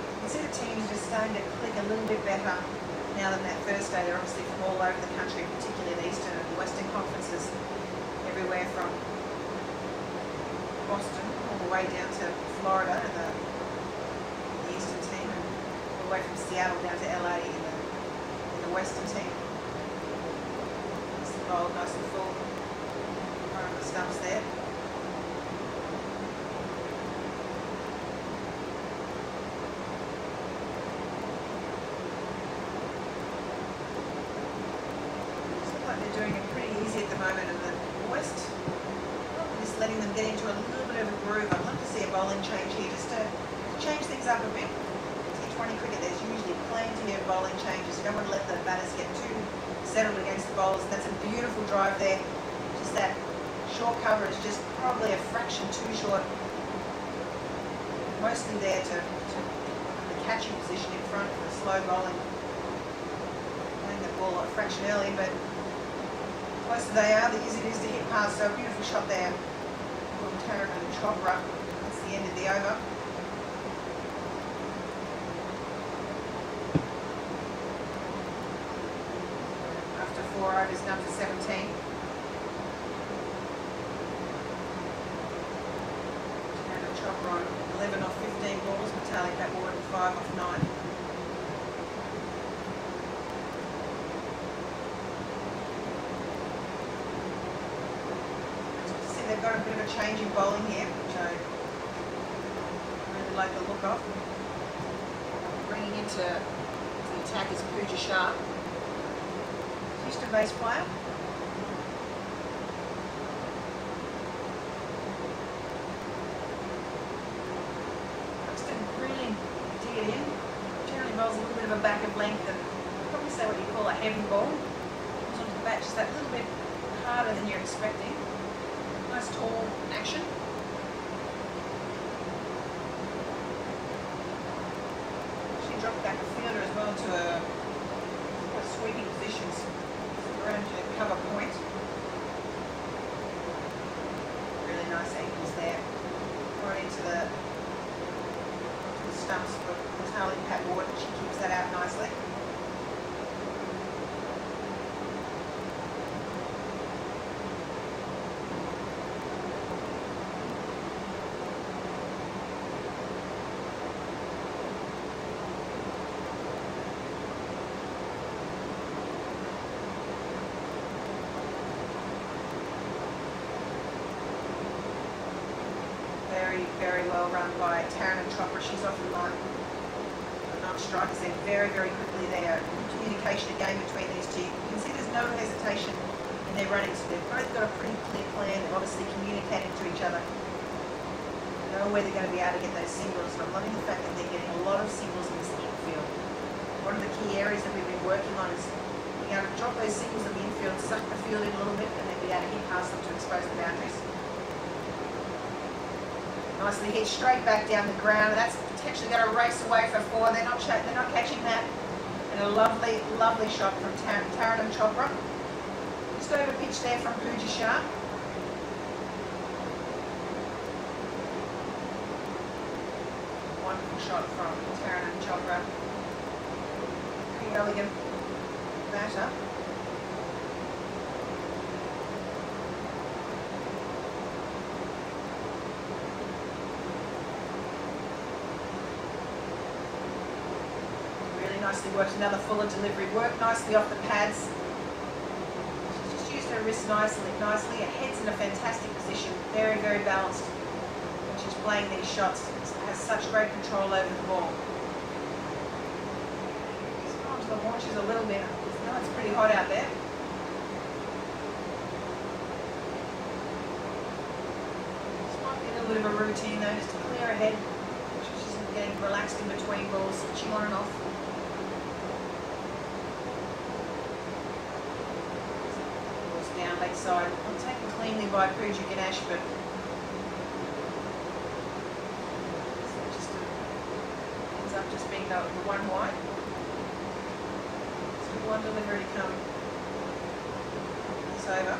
You can see the teams just starting to click a little bit better now than that first day. They're obviously from all over the country, particularly the Eastern and Western conferences, everywhere from Boston all the way down to Florida and the Eastern team, and all the way from Seattle down to LA in the Western team. It's the bowl nice and full. Right on the stumps there. Looks like they're doing it pretty easy at the moment in the West. Just letting them get into a little bit of a groove. I'd love to see a bowling change here, just to change things up a bit. T20 cricket, there's usually plenty of bowling changes. You don't want to let the batters get too settled against the bowlers. That's a beautiful drive there. Just that short cover is just probably a fraction too short. Mostly there to the catching position in front for the slow bowling. Playing the ball a fraction early, but closer they are, the easier it is to hit past. So a beautiful shot there. Taryn and Chopra. That's the end of the over. After 4 overs, down to 17. Taryn and Chopra on 11 off 15 balls. Matali Patward 5 off 9. They've got a bit of a change in bowling here, which I really like the look of. Bringing into the attack is Pooja Shah, Houston-based player. ball's a little bit of a back of length, and I'd probably say what you call a heavy ball. Comes onto the bat just that little bit harder than you're expecting. Nice tall action. She dropped back a fielder as well to a sweeping positions around to cover point. Really nice angles there. Right into the stumps for the tail impact water. She keeps that out nicely. Very well run by Taryn and Chopra. She's off the line. The non-strikers there very, very quickly there. Communication again between these two. You can see there's no hesitation in their running, so they've both got a pretty clear plan. They're obviously communicating to each other. They know where they're going to be able to get those singles, and I'm loving the fact that they're getting a lot of singles in this infield. One of the key areas that we've been working on is being able to drop those singles in the infield, suck the field in a little bit, and then be able to hit past them to expose the boundaries. Nicely hit straight back down the ground, and that's potentially going to race away for 4. They're not catching that. And a lovely, lovely shot from Taryn and Chopra. Just over pitch there from Pooja Shah. Wonderful shot from Taryn and Chopra. Pretty elegant batter. Nicely worked, another fuller delivery. Worked nicely off the pads. She's just used her wrist nicely. Her head's in a fantastic position. Very, very balanced when she's playing these shots. Has such great control over the ball. Just go onto the launches a little bit. I know it's pretty hot out there. This might be a little bit of a routine though, just to clear her head. She's getting relaxed in between balls, switching on and off. Down leg side, not taken cleanly by Pooja Ganesh, but just ends up just being the one wide. So one delivery to come. It's over.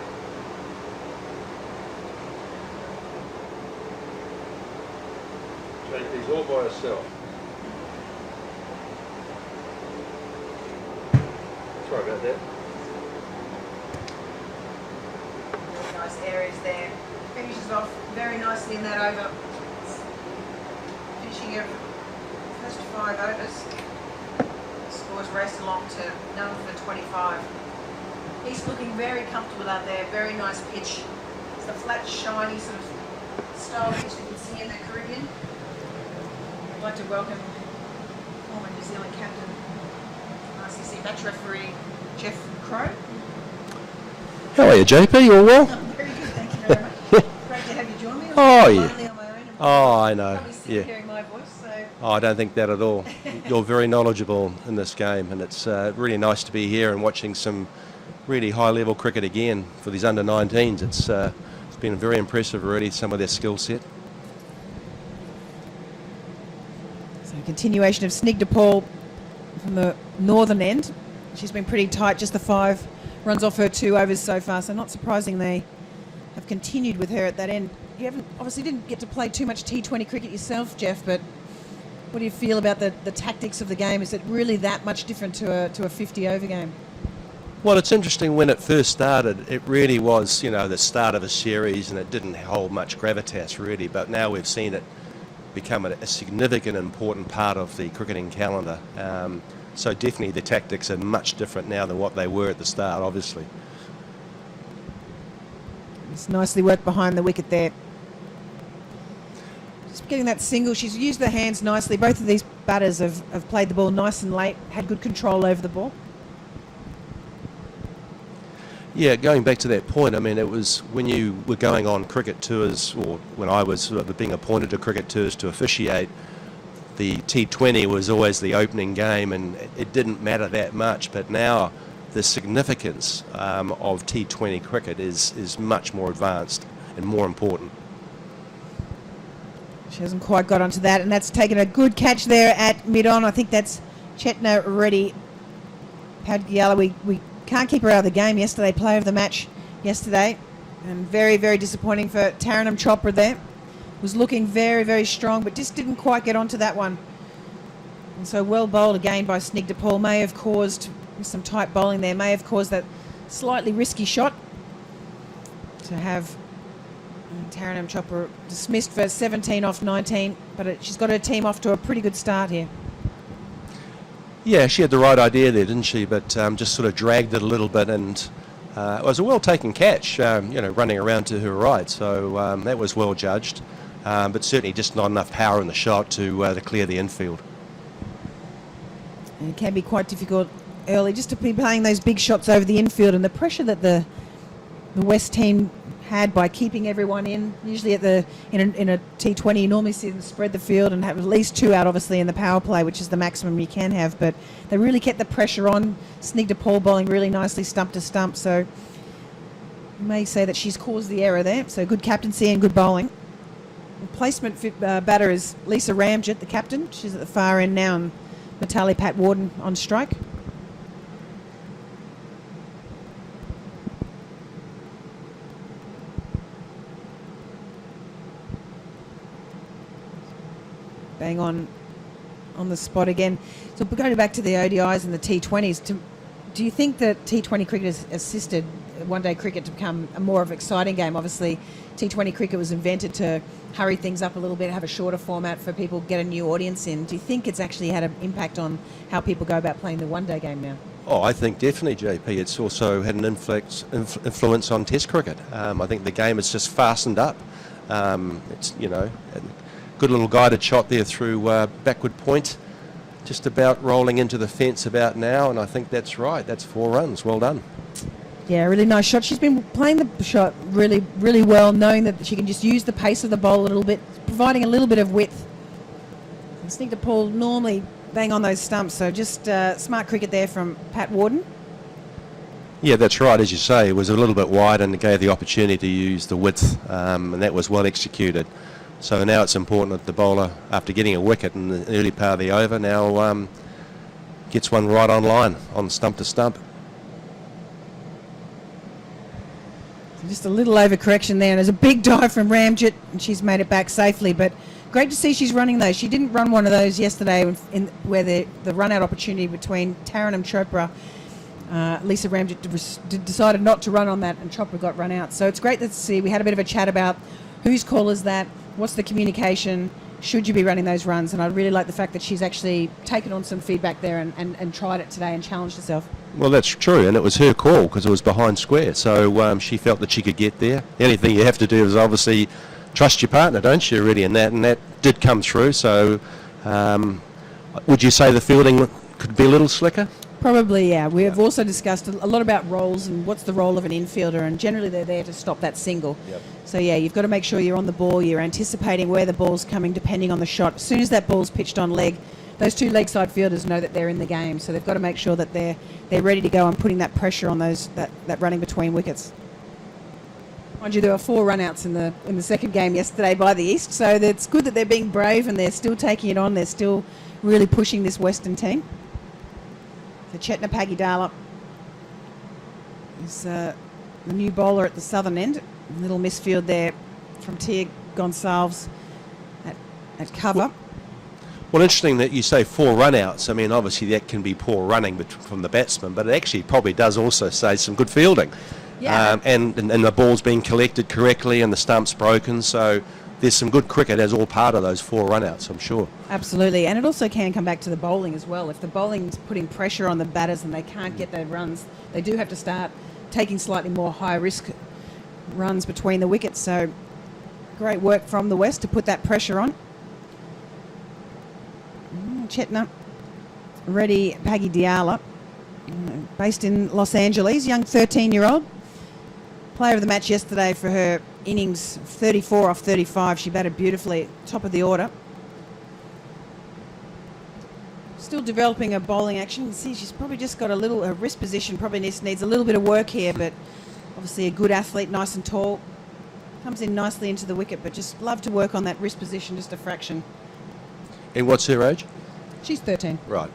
JP's all by herself. Sorry about that. Nice areas there. Finishes off very nicely in that over. Finishing her first 5 overs. Scores raced along to none for 25. He's looking very comfortable out there. Very nice pitch. It's the flat, shiny sort of style pitch that you can see in the Caribbean. I'd like to welcome former New Zealand captain, RCC match referee Jeff Crow. How are you, JP? All well? Very good, thank you very much. Great to have you join me. I'm Oh, yeah. lonely on my own. Oh, I know. Probably sick Yeah. hearing my voice, so Oh, I don't think that at all. You're very knowledgeable in this game, and it's really nice to be here and watching some really high-level cricket again for these under-19s. It's been very impressive already, some of their skill set. So continuation of Snigdha Paul from the northern end. She's been pretty tight, just the 5 runs off her 2 overs so far, so not surprising they have continued with her at that end. You obviously didn't get to play too much T20 cricket yourself, Jeff, but what do you feel about the tactics of the game? Is it really that much different to a 50-over game? Well, it's interesting, when it first started, it really was, the start of a series, and it didn't hold much gravitas really, but now we've seen it become a significant, important part of the cricketing calendar. So definitely the tactics are much different now than what they were at the start, obviously. It's nicely worked behind the wicket there. Just getting that single. She's used the hands nicely. Both of these batters have played the ball nice and late, had good control over the ball. Yeah, going back to that point, I mean, it was when you were going on cricket tours, or when I was being appointed to cricket tours to officiate, the T20 was always the opening game and it didn't matter that much, but now the significance of T20 cricket is much more advanced and more important. She hasn't quite got onto that, and that's taken a good catch there at mid-on. I think that's Chetna ready. Padgiala, we can't keep her out of the game yesterday, player of the match yesterday, and very, very disappointing for Taranum Chopra there. Was looking very, very strong, but just didn't quite get onto that one. And so well bowled again by Snigdha Paul. May have caused some tight bowling there, may have caused that slightly risky shot to have Taranum Chopra dismissed for 17 off 19, but she's got her team off to a pretty good start here. Yeah, she had the right idea there, didn't she? But just sort of dragged it a little bit, and it was a well-taken catch, running around to her right. So that was well judged, but certainly just not enough power in the shot to clear the infield. And it can be quite difficult early just to be playing those big shots over the infield, and the pressure that the West team had by keeping everyone in. Usually in a T20 you normally see them spread the field and have at least 2 out obviously in the power play, which is the maximum you can have, but they really kept the pressure on. Snigdha Paul bowling really nicely stump to stump, so you may say that she's caused the error there. So good captaincy and good bowling. Replacement batter is Lisa Ramjet, the captain. She's at the far end now, and Mitali Pat Warden on strike. Bang on the spot again. So going back to the ODIs and the T20s, do you think that T20 cricket has assisted one-day cricket to become a more of an exciting game? Obviously, T20 cricket was invented to hurry things up a little bit, have a shorter format for people to get a new audience in. Do you think it's actually had an impact on how people go about playing the one-day game now? Oh, I think definitely, JP. It's also had an influence on Test cricket. I think the game has just fastened up. It's, good little guided shot there through backward point, just about rolling into the fence about now, and I think that's right. That's 4 runs. Well done. Yeah, really nice shot. She's been playing the shot really, really well, knowing that she can just use the pace of the bowl a little bit, providing a little bit of width. And Snigdha Paul normally bang on those stumps, so just smart cricket there from Pat Warden. Yeah, that's right. As you say, it was a little bit wide and it gave the opportunity to use the width, and that was well executed. So now it's important that the bowler, after getting a wicket in the early part of the over, now gets one right on line, on stump to stump. So just a little overcorrection there, and there's a big dive from Ramjet, and she's made it back safely. But great to see she's running those. She didn't run one of those yesterday where the run-out opportunity between Taranum Chopra, Lisa Ramjet decided not to run on that, and Chopra got run out. So it's great to see. We had a bit of a chat about whose call is that, what's the communication, should you be running those runs, and I really like the fact that she's actually taken on some feedback there and tried it today and challenged herself. Well, that's true, and it was her call because it was behind square, so she felt that she could get there. The only thing you have to do is obviously trust your partner, don't you, really, and that did come through. So would you say the fielding could be a little slicker? Probably, yeah. We have also discussed a lot about roles and what's the role of an infielder, and generally they're there to stop that single. Yep. So, yeah, you've got to make sure you're on the ball, you're anticipating where the ball's coming depending on the shot. As soon as that ball's pitched on leg, those 2 leg side fielders know that they're in the game, so they've got to make sure that they're ready to go and putting that pressure on that running between wickets. Mind you, there were 4 run-outs in the second game yesterday by the East, so it's good that they're being brave and they're still taking it on. They're still really pushing this Western team. So Chetna Padgiala is the new bowler at the southern end. A little misfield there from Tia Gonsalves at cover. Well, interesting that you say 4 run-outs. I mean, obviously that can be poor running from the batsman, but it actually probably does also say some good fielding. Yeah. And the ball's being collected correctly and the stump's broken, so there's some good cricket as all part of those 4 run-outs, I'm sure. Absolutely, and it also can come back to the bowling as well. If the bowling's putting pressure on the batters and they can't get their runs, they do have to start taking slightly more high-risk runs between the wickets. So great work from the West to put that pressure on. Chetna ready Padgiala, based in Los Angeles, young 13-year-old. Player of the match yesterday for her innings, 34 off 35. She batted beautifully, top of the order. Still developing her bowling action. You can see she's probably just got her wrist position probably needs a little bit of work here, but obviously a good athlete, nice and tall. Comes in nicely into the wicket, but just love to work on that wrist position just a fraction. And what's her age? She's 13. Right.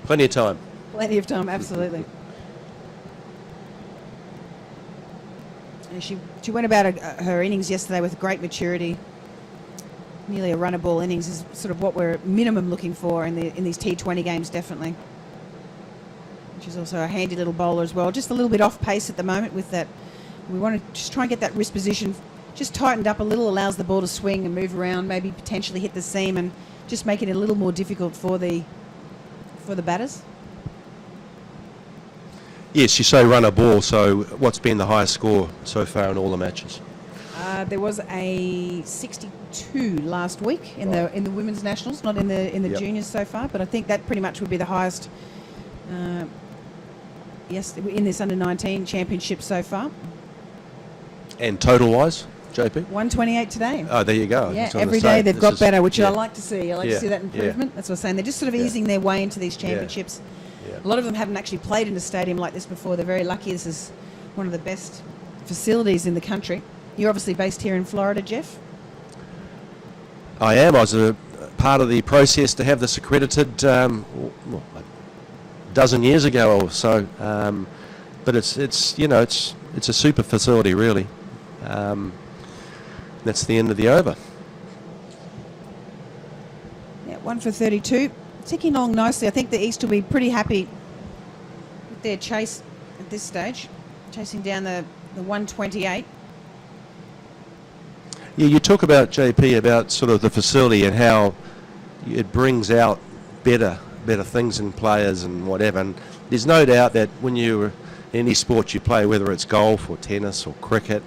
Plenty of time. Plenty of time, absolutely. And she went about her innings yesterday with great maturity. Nearly a runner ball innings is sort of what we're minimum looking for in these T20 games, definitely. She's also a handy little bowler as well. Just a little bit off pace at the moment with that. We want to just try and get that wrist position just tightened up a little, allows the ball to swing and move around, maybe potentially hit the seam and just make it a little more difficult for the batters. Yes, you say run a ball, so what's been the highest score so far in all the matches? There was a 62 last week in the women's nationals, not in the juniors so far, but I think that pretty much would be the highest in this under-19 championship so far. And total-wise, JP? 128 today. Oh, there you go. Yeah, every day they've got better, which I like to see. I like to see that improvement. Yeah. That's what I'm saying. They're just sort of easing their way into these championships. Yeah. A lot of them haven't actually played in a stadium like this before. They're very lucky. This is one of the best facilities in the country. You're obviously based here in Florida, Jeff? I am. I was a part of the process to have this accredited a dozen years ago or so. But it's a super facility, really. That's the end of the over. Yeah, 1 for 32. Ticking along nicely. I think the East will be pretty happy with their chase at this stage, chasing down the 128. Yeah, you talk about, JP, about sort of the facility and how it brings out better things in players and whatever. And there's no doubt that when you're in any sport you play, whether it's golf or tennis or cricket,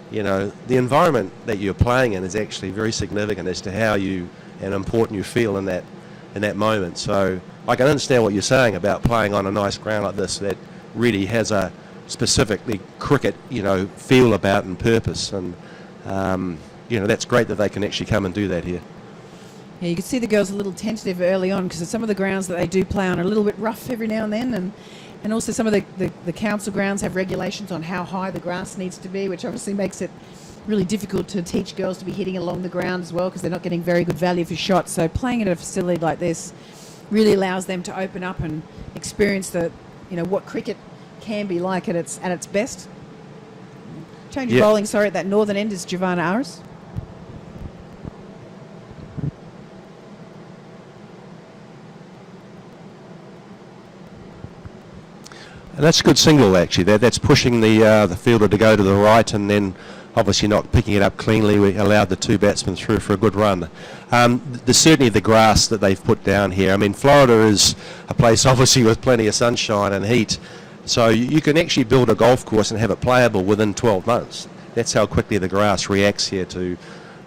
the environment that you're playing in is actually very significant as to how and important you feel in that moment. So I can understand what you're saying about playing on a nice ground like this that really has a specifically cricket, feel about and purpose. And that's great that they can actually come and do that here. Yeah, you can see the girls a little tentative early on because some of the grounds that they do play on are a little bit rough every now and then, and also some of the council grounds have regulations on how high the grass needs to be, which obviously makes it really difficult to teach girls to be hitting along the ground as well because they're not getting very good value for shots. So playing at a facility like this really allows them to open up and experience what cricket can be like at its best. Change of bowling, at that northern end is Giovanna Aris. And that's a good single, actually. That's pushing the fielder to go to the right and then obviously not picking it up cleanly. We allowed the two batsmen through for a good run. There's certainly the grass that they've put down here. I mean, Florida is a place obviously with plenty of sunshine and heat. So you can actually build a golf course and have it playable within 12 months. That's how quickly the grass reacts here to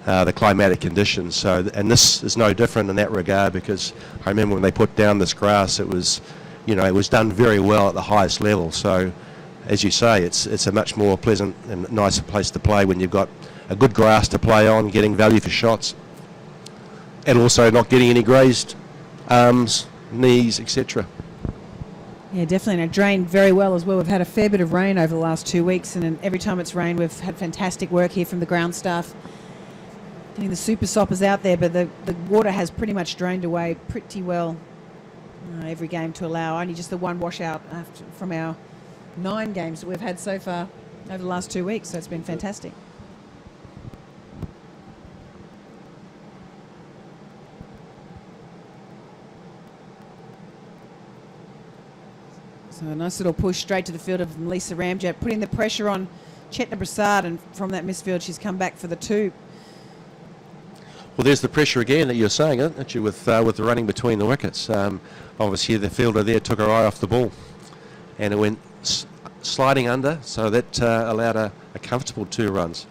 the climatic conditions. So, and this is no different in that regard because I remember when they put down this grass, it was done very well at the highest level. So, as you say, it's a much more pleasant and nicer place to play when you've got a good grass to play on, getting value for shots, and also not getting any grazed arms, knees, etc. Yeah, definitely, and it drained very well as well. We've had a fair bit of rain over the last 2 weeks, and every time it's rained, we've had fantastic work here from the ground staff. Getting the super soppers out there, but the water has pretty much drained away pretty well every game to allow only just the one washout from our 9 games that we've had so far over the last 2 weeks, so it's been fantastic. So a nice little push straight to the fielder from Lisa Ramjet, putting the pressure on Chetna Prasad, and from that misfield she's come back for the 2. Well, there's the pressure again that you're saying, aren't you, with the running between the wickets. Obviously the fielder there took her eye off the ball and it went sliding under, so that allowed a comfortable 2 runs.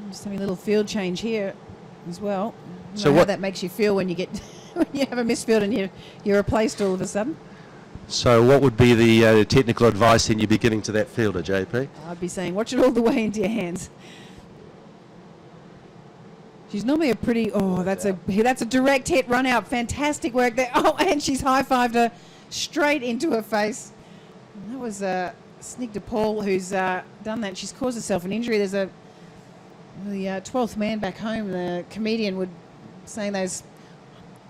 Just having a little field change here as well. So how that makes you feel when you get when you have a misfield and you're replaced all of a sudden? So what would be the technical advice then you'd be giving to that fielder, JP? I'd be saying watch it all the way into your hands. She's normally a pretty, that's a direct hit, run out. Fantastic work there. Oh, and she's high-fived her straight into her face. And that was Snigdha Paul who's done that. She's caused herself an injury. There's the 12th man back home, the comedian, would saying those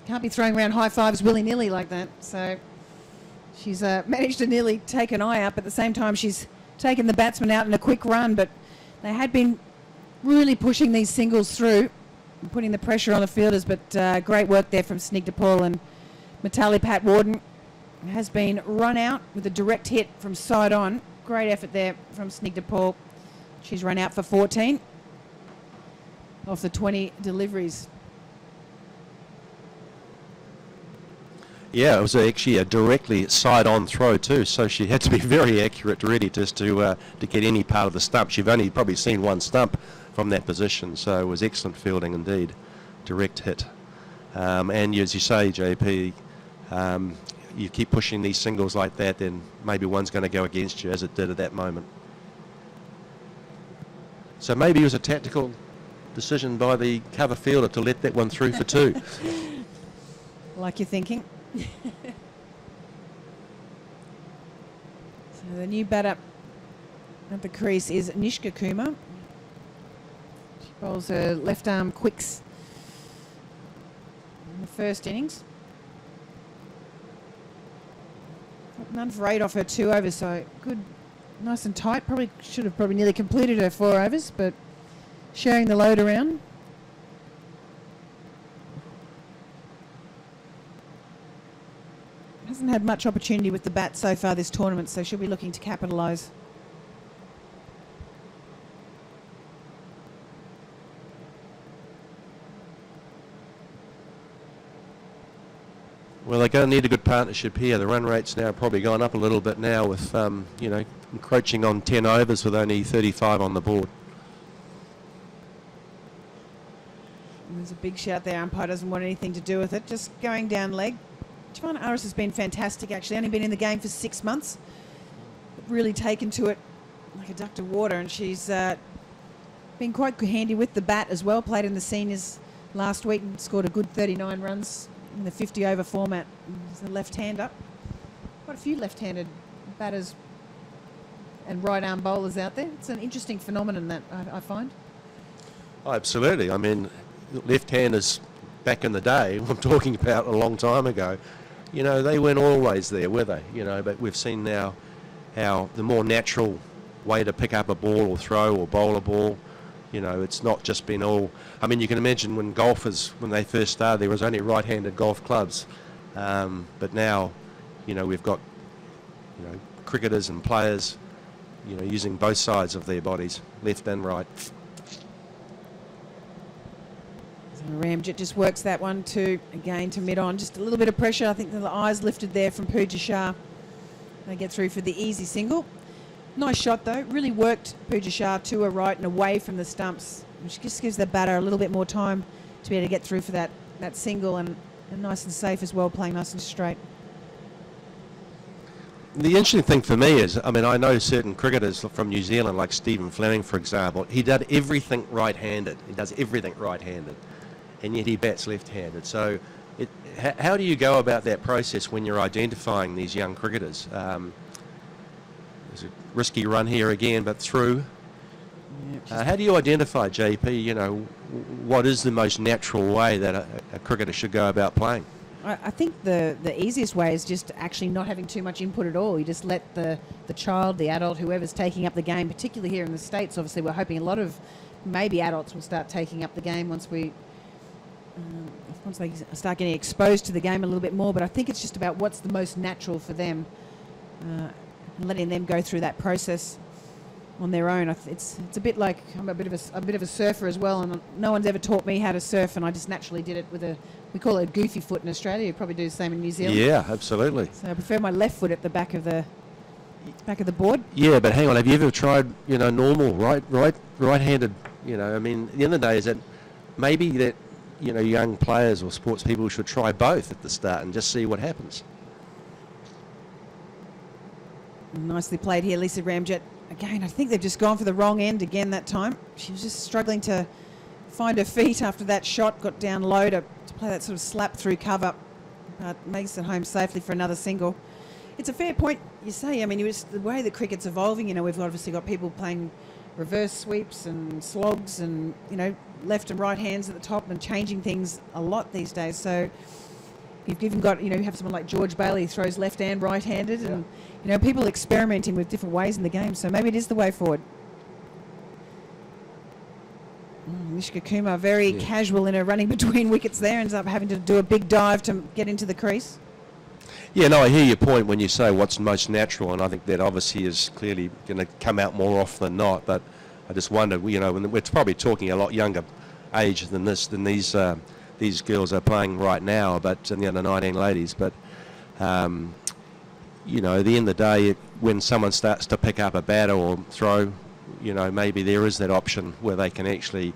can't be throwing around high fives willy-nilly like that. So she's managed to nearly take an eye up. At the same time, she's taken the batsman out in a quick run, but they had been really pushing these singles through and putting the pressure on the fielders, but great work there from Snigdha Paul. And Mitali Pat Warden has been run out with a direct hit from side on. Great effort there from Snigdha Paul. She's run out for 14 off the 20 deliveries. Yeah, it was actually a directly side-on throw too, so she had to be very accurate really just to get any part of the stump. You've only probably seen one stump from that position, so it was excellent fielding indeed. Direct hit. And as you say, JP, you keep pushing these singles like that, then maybe one's going to go against you, as it did at that moment. So maybe it was a tactical decision by the cover fielder to let that one through for two. Like you're thinking. So the new batter at the crease is Nishka Kumar. She bowls her left arm quicks in the first innings. None for 8 off her 2 overs, so good, nice and tight. Probably should have nearly completed her 4 overs, but sharing the load around. Hasn't had much opportunity with the bat so far this tournament, so she'll be looking to capitalise. Well, they're going to need a good partnership here. The run rate's now probably gone up a little bit now with, encroaching on 10 overs with only 35 on the board. There's a big shout there. Umpire doesn't want anything to do with it. Just going down leg. Javana Aris has been fantastic, actually. Only been in the game for 6 months. Really taken to it like a duck to water, and she's been quite handy with the bat as well. Played in the seniors last week and scored a good 39 runs in the 50-over format. There's a left-hander. Quite a few left-handed batters and right-arm bowlers out there. It's an interesting phenomenon that I find. Oh, absolutely. I mean, left-handers back in the day, I'm talking about a long time ago, they weren't always there, were they? But we've seen now how the more natural way to pick up a ball or throw or bowl a ball, it's not just been all... I mean, you can imagine when golfers, when they first started, there was only right-handed golf clubs. But now, we've got, cricketers and players, using both sides of their bodies, left and right. Ramjet just works that one to mid-on. Just a little bit of pressure. I think the eyes lifted there from Pooja Shah. They get through for the easy single. Nice shot, though. Really worked Pooja Shah to her right and away from the stumps, which just gives the batter a little bit more time to be able to get through for that single, and nice and safe as well, playing nice and straight. The interesting thing for me is, I know certain cricketers from New Zealand, like Stephen Fleming, for example, he did everything right-handed. He does everything right-handed, and yet he bats left-handed. So how do you go about that process when you're identifying these young cricketers? There's a risky run here again, but through. Yeah, how do you identify, JP, what is the most natural way that a cricketer should go about playing? I think the easiest way is just actually not having too much input at all. You just let the child, the adult, whoever's taking up the game, particularly here in the States, obviously we're hoping a lot of maybe adults will start taking up the game once they start getting exposed to the game a little bit more. But I think it's just about what's the most natural for them, and letting them go through that process on their own. It's a bit like I'm a bit of a surfer as well, and no one's ever taught me how to surf, and I just naturally did it with we call it a goofy foot in Australia. You probably do the same in New Zealand. Yeah, absolutely. So I prefer my left foot at the back of the board. Yeah, but hang on, have you ever tried normal right-handed? At the end of the day, is that maybe that young players or sports people should try both at the start and just see what happens. Nicely played here, Lisa Ramjet. Again, I think they've just gone for the wrong end again that time. She was just struggling to find her feet after that shot, got down low to play that sort of slap through cover, but makes it home safely for another single. It's a fair point you say. I mean, it was the way the cricket's evolving. You know, we've obviously got people playing reverse sweeps and slogs and, you know, left and right hands at the top and changing things a lot these days. So you've even got, you know, you have someone like George Bailey throws left and right-handed, and, you know, people experimenting with different ways in the game. So maybe it is the way forward. Mishka Kumar, very casual in her running between wickets there, ends up having to do a big dive to get into the crease. Yeah, no, I hear your point when you say what's most natural, and I think that obviously is clearly going to come out more often than not. But I just wonder, you know, when we're probably talking a lot younger age than these girls are playing right now, but the under 19 ladies. But you know, at the end of the day, when someone starts to pick up a batter or throw, you know, maybe there is that option where they can actually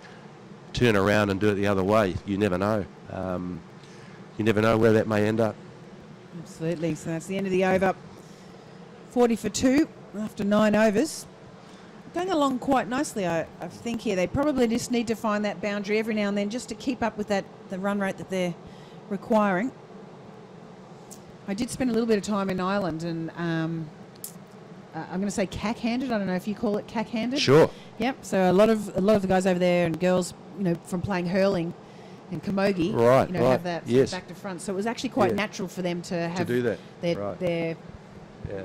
turn around and do it the other way. You never know. You never know where that may end up. Absolutely. So that's the end of the over. 40 for 2 after 9 overs. Going along quite nicely, I think here. They probably just need to find that boundary every now and then just to keep up with the run rate that they're requiring. I did spend a little bit of time in Ireland, and I'm going to say cack-handed. I don't know if you call it cack-handed. Sure. Yep. So a lot of the guys over there and girls, you know, from playing hurling and camogie, right, you know, have that yes. back to front. So it was actually quite natural for them to have do that. their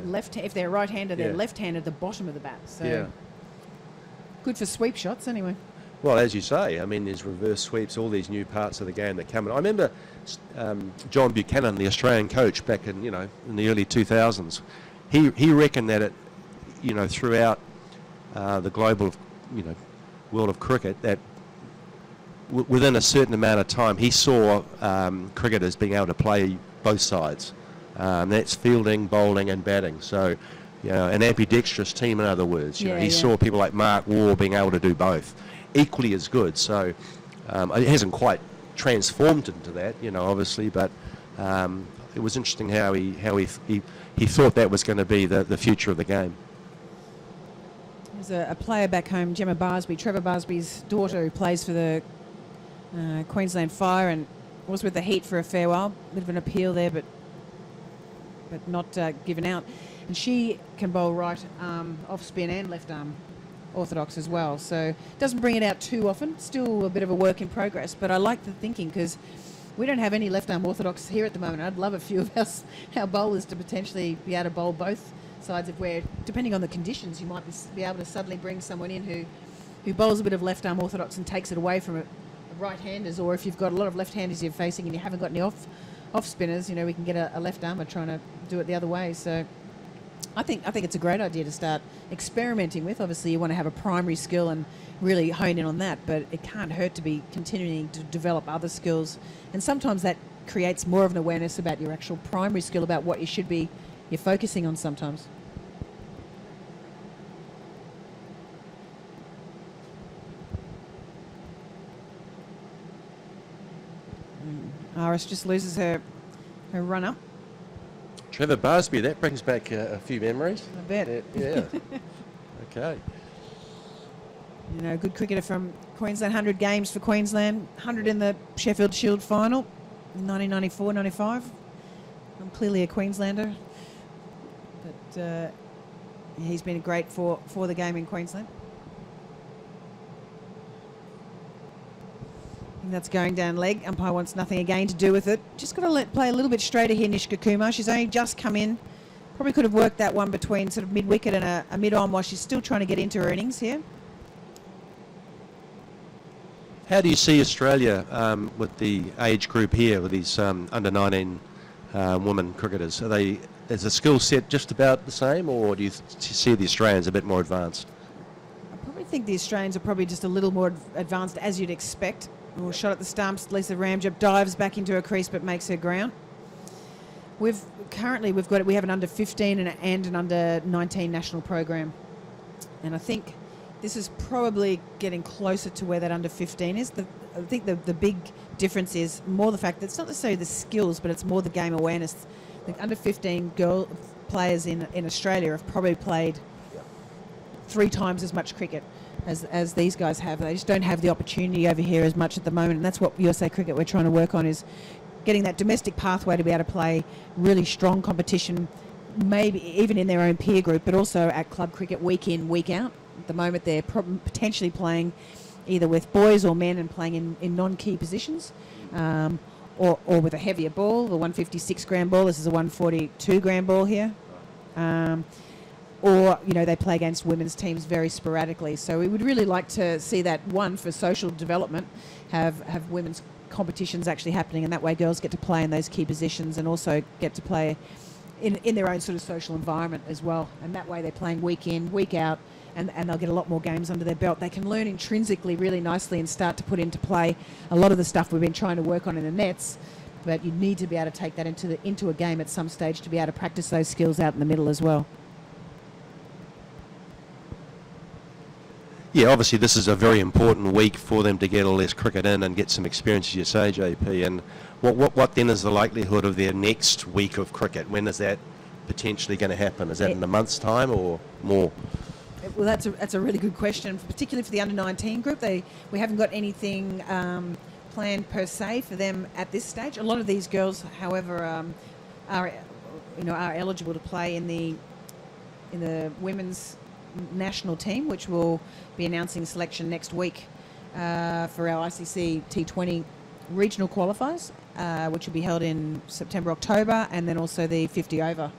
left. If they're right-handed, they're Yeah. left-handed at the bottom of the bat. So Yeah. good for sweep shots, anyway. Well, as you say, I mean, there's reverse sweeps, all these new parts of the game that come in. I remember John Buchanan, the Australian coach, back in, you know, in the early 2000s. He reckoned that it, you know, throughout the global, you know, world of cricket, that within a certain amount of time, he saw cricketers being able to play both sides. That's fielding, bowling, and batting. So, you know, an ambidextrous team, in other words. You know, he saw people like Mark Waugh being able to do both, equally as good. So, it hasn't quite transformed into that, you know, obviously, but it was interesting how he thought that was going to be the future of the game. There's a player back home, Gemma Barsby, Trevor Barsby's daughter, who plays for the Queensland Fire and was with the Heat for a fair while. Bit of an appeal there, but not given out. And she can bowl right arm off spin and left arm orthodox as well. So doesn't bring it out too often. Still a bit of a work in progress. But I like the thinking, because we don't have any left arm orthodox here at the moment. I'd love a few of our bowlers to potentially be able to bowl both sides, of where, depending on the conditions, you might be able to suddenly bring someone in who bowls a bit of left arm orthodox and takes it away from right-handers, or if you've got a lot of left-handers you're facing and you haven't got any off spinners, you know, we can get a left armer trying to do it the other way. So I think it's a great idea to start experimenting with. Obviously, you want to have a primary skill and really hone in on that, but it can't hurt to be continuing to develop other skills. And sometimes that creates more of an awareness about your actual primary skill, about what you're focusing on sometimes. Iris just loses her run-up. Trevor Barsby, that brings back a few memories. I bet. Yeah. Okay. You know, good cricketer from Queensland, 100 games for Queensland, 100 in the Sheffield Shield final in 1994-95. I'm clearly a Queenslander, but he's been great for the game in Queensland. And that's going down leg. Umpire wants nothing again to do with it. Just got to play a little bit straighter here, Nishka Kumar. She's only just come in. Probably could have worked that one between sort of mid-wicket and a mid-on, while she's still trying to get into her innings here. How do you see Australia with the age group here, with these under 19 women cricketers? Is the skill set just about the same, or do you see the Australians a bit more advanced? I probably think the Australians are probably just a little more advanced, as you'd expect. Oh, shot at the stumps. Lisa Ramjap dives back into her crease but makes her ground. We have an under 15 and an under 19 national program, and I think this is probably getting closer to where that under 15 is. I think the big difference is more the fact that it's not necessarily the skills, but it's more the game awareness. The under 15 girl players in Australia have probably played 3 times as much cricket as these guys have. They just don't have the opportunity over here as much at the moment, and that's what USA Cricket we're trying to work on, is getting that domestic pathway to be able to play really strong competition, maybe even in their own peer group, but also at club cricket week in, week out. At the moment they're potentially playing either with boys or men and playing in non-key positions, or with a heavier ball, the 156 gram ball. This is a 142 gram ball here. Or, they play against women's teams very sporadically. So we would really like to see that, one, for social development, have women's competitions actually happening, and that way girls get to play in those key positions and also get to play in their own sort of social environment as well. And that way they're playing week in, week out, and they'll get a lot more games under their belt. They can learn intrinsically really nicely and start to put into play a lot of the stuff we've been trying to work on in the nets, but you need to be able to take that into a game at some stage to be able to practice those skills out in the middle as well. Yeah, obviously this is a very important week for them to get all this cricket in and get some experience, as you say, JP. And what then is the likelihood of their next week of cricket? When is that potentially going to happen? Is that in a month's time or more? Well, that's a really good question, particularly for the under-19 group. We haven't got anything planned per se for them at this stage. A lot of these girls, however, are eligible to play in the women's national team, which will be announcing selection next week for our ICC T20 regional qualifiers, which will be held in September, October, and then also the 50 over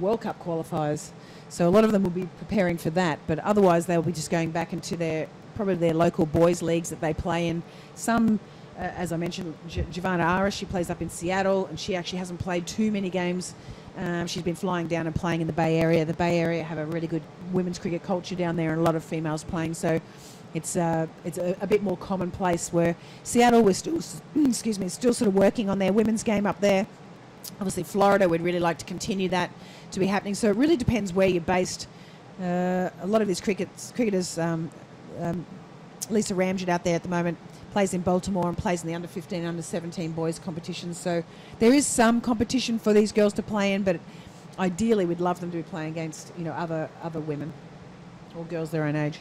World Cup qualifiers. So a lot of them will be preparing for that, but otherwise they'll be just going back into probably their local boys leagues that they play in. Some, as I mentioned, Giovanna Aris, she plays up in Seattle, and she actually hasn't played too many games. She's been flying down and playing in the Bay Area. The Bay Area have a really good women's cricket culture down there, and a lot of females playing. So it's a bit more commonplace. Where Seattle, we're still, still sort of working on their women's game up there. Obviously, Florida, we'd really like to continue that to be happening. So it really depends where you're based. A lot of these cricketers, Lisa Ramjet out there at the moment, plays in Baltimore and plays in the under-15, under-17 boys competitions. So there is some competition for these girls to play in, but ideally we'd love them to be playing against other women or girls their own age.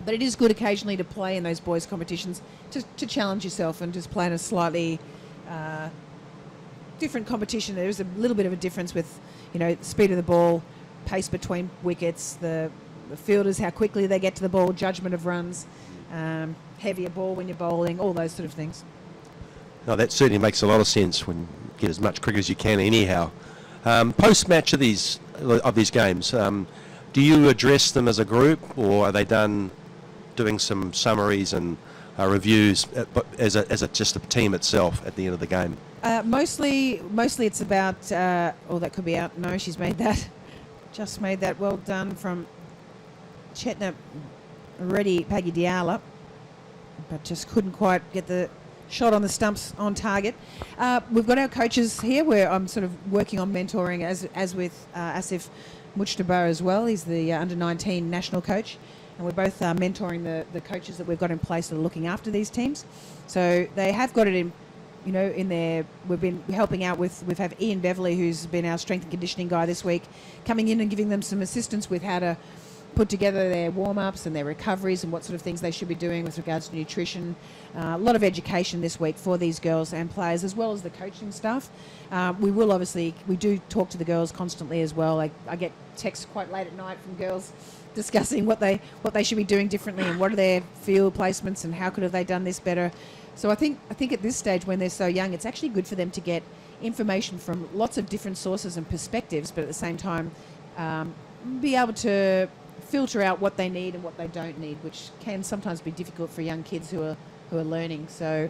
But it is good occasionally to play in those boys competitions to challenge yourself and just play in a slightly different competition. There is a little bit of a difference with speed of the ball, pace between wickets, the fielders, how quickly they get to the ball, judgment of runs, heavier ball when you're bowling, all those sort of things. No, that certainly makes a lot of sense when you get as much cricket as you can anyhow. Post-match of these games, do you address them as a group, or are they doing some summaries and reviews as just a team itself at the end of the game? Mostly it's about, that could be out. No, she's made that. Just made that. Well done from Chetna Reddy Paggy Diala, but just couldn't quite get the shot on the stumps on target. We've got our coaches here where I'm sort of working on mentoring as with Asif Mujtaba as well. He's the under-19 national coach, and we're both mentoring the coaches that we've got in place that are looking after these teams. So they have got it in their, we've been helping out with, we have Ian Beverley, who's been our strength and conditioning guy this week, coming in and giving them some assistance with how to put together their warm-ups and their recoveries and what sort of things they should be doing with regards to nutrition. A lot of education this week for these girls and players, as well as the coaching staff. We do talk to the girls constantly as well. I get texts quite late at night from girls discussing what they should be doing differently and what are their field placements and how could have they done this better. So I think at this stage, when they're so young, it's actually good for them to get information from lots of different sources and perspectives, but at the same time be able to filter out what they need and what they don't need, which can sometimes be difficult for young kids who are learning. So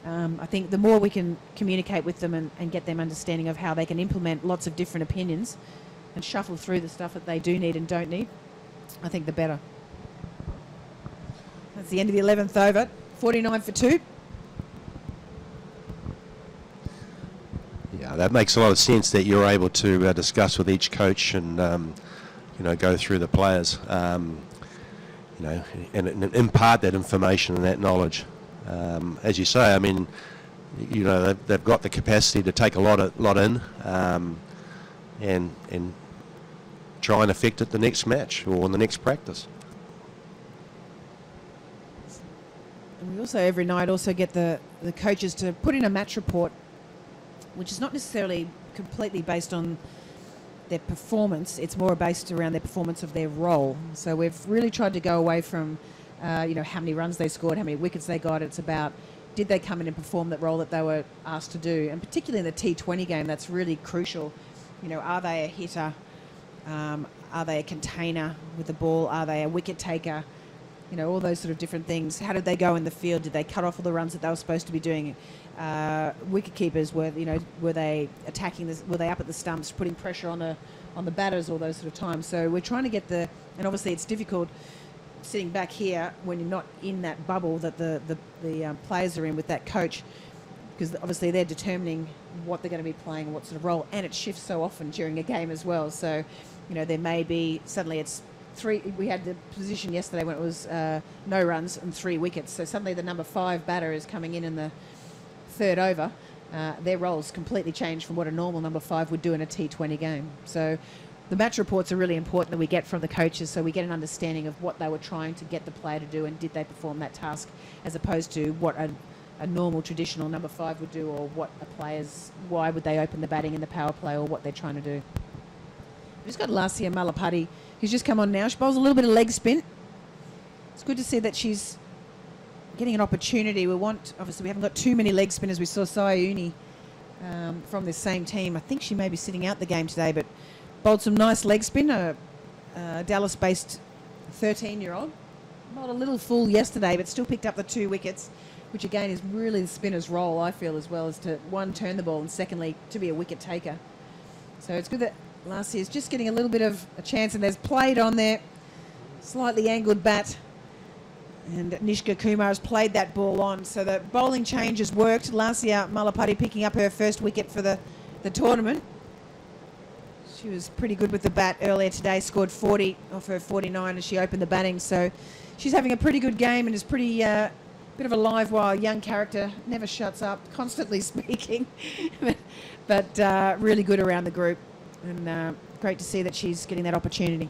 I think the more we can communicate with them and get them understanding of how they can implement lots of different opinions and shuffle through the stuff that they do need and don't need, I think the better. That's the end of the 11th over, 49 for 2. Yeah, that makes a lot of sense that you're able to discuss with each coach and go through the players, and impart that information and that knowledge. As you say, I mean, they've got the capacity to take a lot in, and try and affect it the next match or in the next practice. And we also every night also get the coaches to put in a match report, which is not necessarily completely based on their performance. It's more based around their performance of their role. So we've really tried to go away from, how many runs they scored, how many wickets they got. It's about did they come in and perform that role that they were asked to do. And particularly in the T20 game, that's really crucial. Are they a hitter? Are they a container with the ball? Are they a wicket taker? All those sort of different things. How did they go in the field? Did they cut off all the runs that they were supposed to be doing? Wicket keepers, were they attacking this? Were they up at the stumps, putting pressure on the batters all those sort of times? So we're trying to get and obviously it's difficult sitting back here when you're not in that bubble that the players are in with that coach, because obviously they're determining what they're going to be playing and what sort of role, and it shifts so often during a game as well. So, there may be suddenly it's 3. We had the position yesterday when it was no runs and 3 wickets. So suddenly the number 5 batter is coming in the third over. Their roles completely changed from what a normal number 5 would do in a T20 game. So the match reports are really important that we get from the coaches, so we get an understanding of what they were trying to get the player to do and did they perform that task, as opposed to what a normal traditional number 5 would do, or what why would they open the batting in the power play, or what they're trying to do. We've just got Lasia Malapati, who's just come on now. She bowls a little bit of leg spin. It's good to see that she's getting an opportunity. Obviously we haven't got too many leg spinners. We saw Sayuni from this same team. I think she may be sitting out the game today, but bowled some nice leg spin. A Dallas-based 13-year-old. Bowled a little full yesterday, but still picked up the 2 wickets, which again is really the spinner's role, I feel, as well, as to, one, turn the ball, and secondly, to be a wicket taker. So it's good that Lassie is just getting a little bit of a chance, and there's played on there, slightly angled bat, and Nishka Kumar has played that ball on. So the bowling change has worked. Lasia Malapati picking up her first wicket for the tournament. She was pretty good with the bat earlier today, scored 40 off her 49 as she opened the batting. So she's having a pretty good game and is pretty bit of a live wire, young character, never shuts up, constantly speaking, but really good around the group, and great to see that she's getting that opportunity.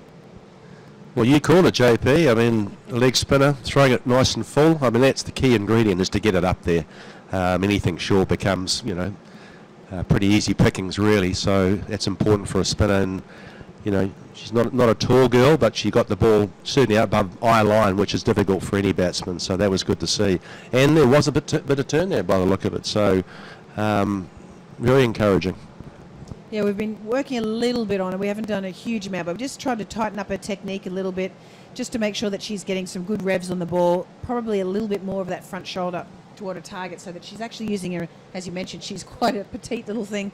Well, you call it, JP. I mean, leg spinner, throwing it nice and full. I mean, that's the key ingredient, is to get it up there. Anything short becomes, pretty easy pickings, really. So that's important for a spinner. And, she's not a tall girl, but she got the ball certainly out above eye line, which is difficult for any batsman. So that was good to see. And there was a bit of turn there by the look of it. So very encouraging. Yeah, we've been working a little bit on it. We haven't done a huge amount, but we've just tried to tighten up her technique a little bit, just to make sure that she's getting some good revs on the ball, probably a little bit more of that front shoulder toward a target, so that she's actually using her, as you mentioned, she's quite a petite little thing,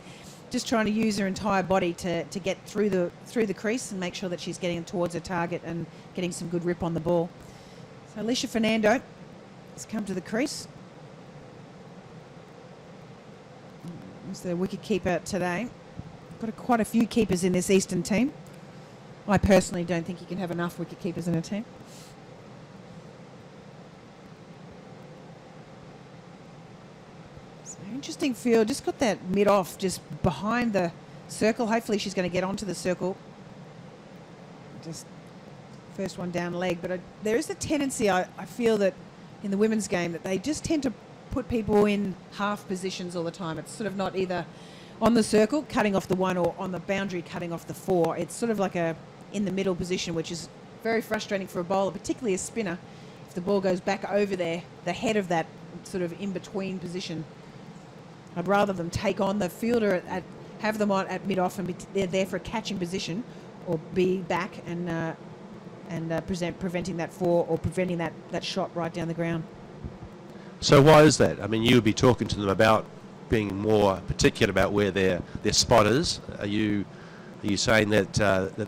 just trying to use her entire body to get through the crease and make sure that she's getting towards her target and getting some good rip on the ball. So Alicia Fernando has come to the crease. He's the wicket keeper today. Got quite a few keepers in this Eastern team. I personally don't think you can have enough wicket keepers in a team. So interesting field. Just got that mid off, just behind the circle. Hopefully she's going to get onto the circle. Just first one down leg. But there is a tendency, I feel, that in the women's game, that they just tend to put people in half positions all the time. It's sort of not either on the circle, cutting off the 1, or on the boundary, cutting off the 4. It's sort of like a in the middle position, which is very frustrating for a bowler, particularly a spinner. If the ball goes back over there, the head of that sort of in-between position, I'd rather them take on the fielder have them on at mid-off and they're there for a catching position, or be back and preventing that 4, or preventing that shot right down the ground. So why is that? I mean, you would be talking to them about being more particular about where their spot is. Are you saying that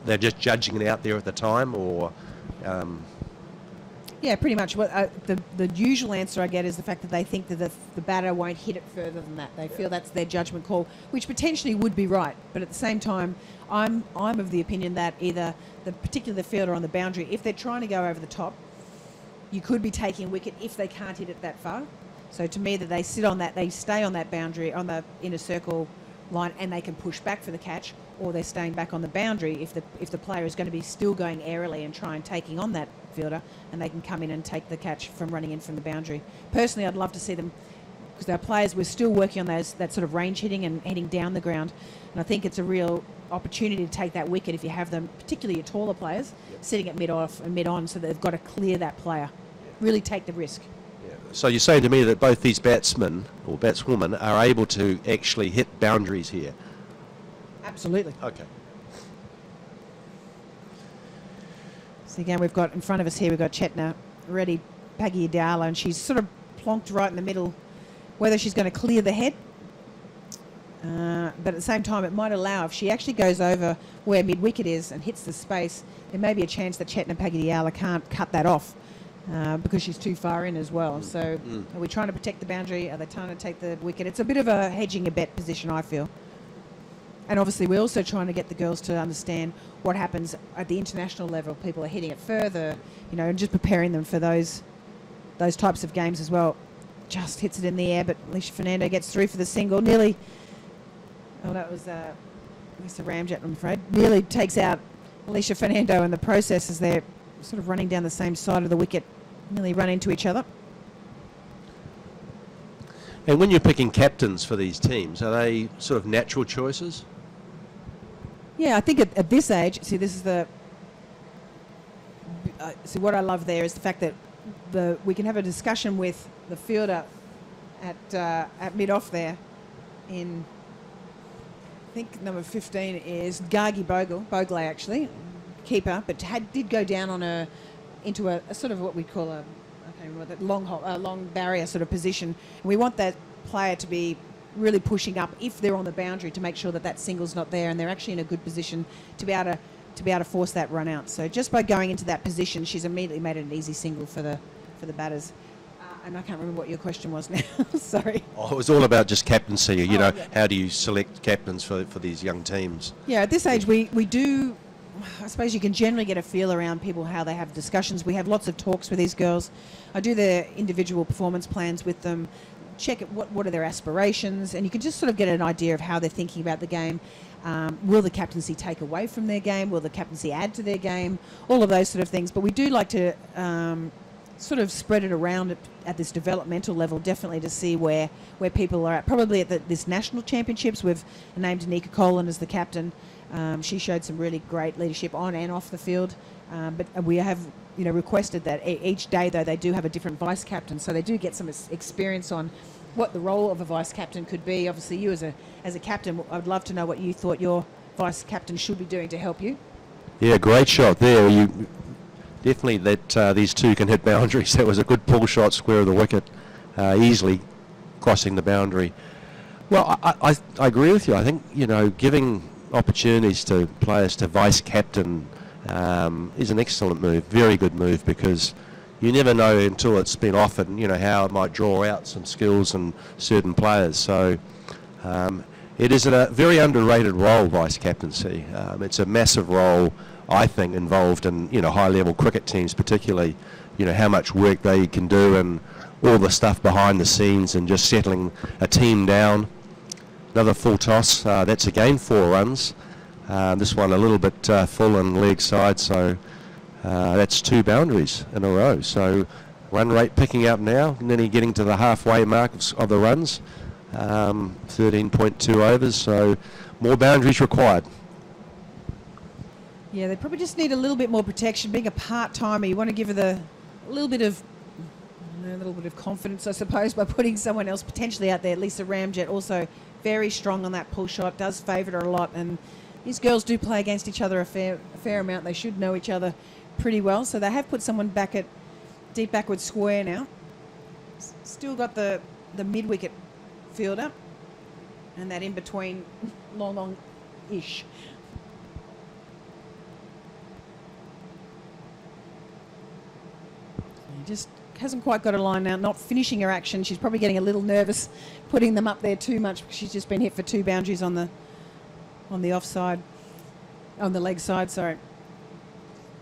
they're just judging it out there at the time, or? Yeah, pretty much. What the usual answer I get is the fact that they think that the batter won't hit it further than that. They feel that's their judgment call, which potentially would be right. But at the same time, I'm of the opinion that either the particular fielder on the boundary, if they're trying to go over the top, you could be taking a wicket if they can't hit it that far. So to me, that they sit on that, they stay on that boundary, on the inner circle line, and they can push back for the catch, or they're staying back on the boundary if the player is going to be still going airily and try and taking on that fielder, and they can come in and take the catch from running in from the boundary. Personally, I'd love to see them, because our players, we're still working on that sort of range hitting and heading down the ground, and I think it's a real opportunity to take that wicket if you have them, particularly your taller players, sitting at mid-off and mid-on, so they've got to clear that player. Really take the risk. So you're saying to me that both these batsmen or batswomen are able to actually hit boundaries here? Absolutely. Okay. So again, we've got in front of us here, we've got Chetna ready, Paggy Diallo, and she's sort of plonked right in the middle, whether she's going to clear the head. But at the same time, it might allow, if she actually goes over where mid-wicket is and hits the space, there may be a chance that Chetna Paggy Diallo can't cut that off because she's too far in as well. So are we trying to protect the boundary? Are they trying to take the wicket? It's a bit of a hedging a bet position, I feel. And obviously, we're also trying to get the girls to understand what happens at the international level. People are hitting it further, and just preparing them for those types of games as well. Just hits it in the air, but Alicia Fernando gets through for the single. Nearly, that was Lisa Ramjet, I'm afraid. Nearly takes out Alicia Fernando in the process as they're sort of running down the same side of the wicket, nearly run into each other. And when you're picking captains for these teams, are they sort of natural choices? Yeah, I think at this age, see, this is see, what I love there is the fact that we can have a discussion with the fielder at mid-off there in, I think number 15 is Gargi Bogle actually, keeper, but did go down on into a sort of what we call a long barrier sort of position. And we want that player to be really pushing up if they're on the boundary to make sure that single's not there and they're actually in a good position to be able to force that run out. So just by going into that position, she's immediately made it an easy single for the batters. And I can't remember what your question was now. Sorry. Oh, it was all about just captaincy. How do you select captains for these young teams? Yeah, at this age we do. I suppose you can generally get a feel around people, how they have discussions. We have lots of talks with these girls. I do their individual performance plans with them, check what are their aspirations, and you can just sort of get an idea of how they're thinking about the game. Will the captaincy take away from their game? Will the captaincy add to their game? All of those sort of things. But we do like to sort of spread it around at this developmental level, definitely to see where people are at. Probably at this national championships, we've named Anika Colan as the captain. She showed some really great leadership on and off the field, but we have requested that each day, though, they do have a different vice captain, so they do get some experience on what the role of a vice captain could be. Obviously, you as a captain, I'd love to know what you thought your vice captain should be doing to help you. Yeah, great shot there. You definitely that these two can hit boundaries. That was a good pull shot, square of the wicket, easily crossing the boundary. Well, I agree with you. I think giving opportunities to players to vice captain is an excellent move, very good move, because you never know until it's been offered, how it might draw out some skills in certain players. So it is a very underrated role, vice captaincy. It's a massive role, I think, involved in high-level cricket teams, particularly how much work they can do and all the stuff behind the scenes and just settling a team down. Another full toss, that's again 4 runs. This one a little bit full on leg side, so that's 2 boundaries in a row. So run rate picking up now, nearly getting to the halfway mark of the runs, 13.2 overs, so more boundaries required. Yeah, they probably just need a little bit more protection. Being a part-timer, you want to give her a little bit of confidence, I suppose, by putting someone else potentially out there. Lisa Ramjet also very strong on that pull shot, does favour her a lot, and these girls do play against each other a fair amount. They should know each other pretty well, so they have put someone back at deep backward square now. Still got the mid-wicket fielder and that in-between long-ish. Just hasn't quite got a line now, not finishing her action. She's probably getting a little nervous putting them up there too much because she's just been hit for 2 boundaries on the offside, on the leg side, sorry.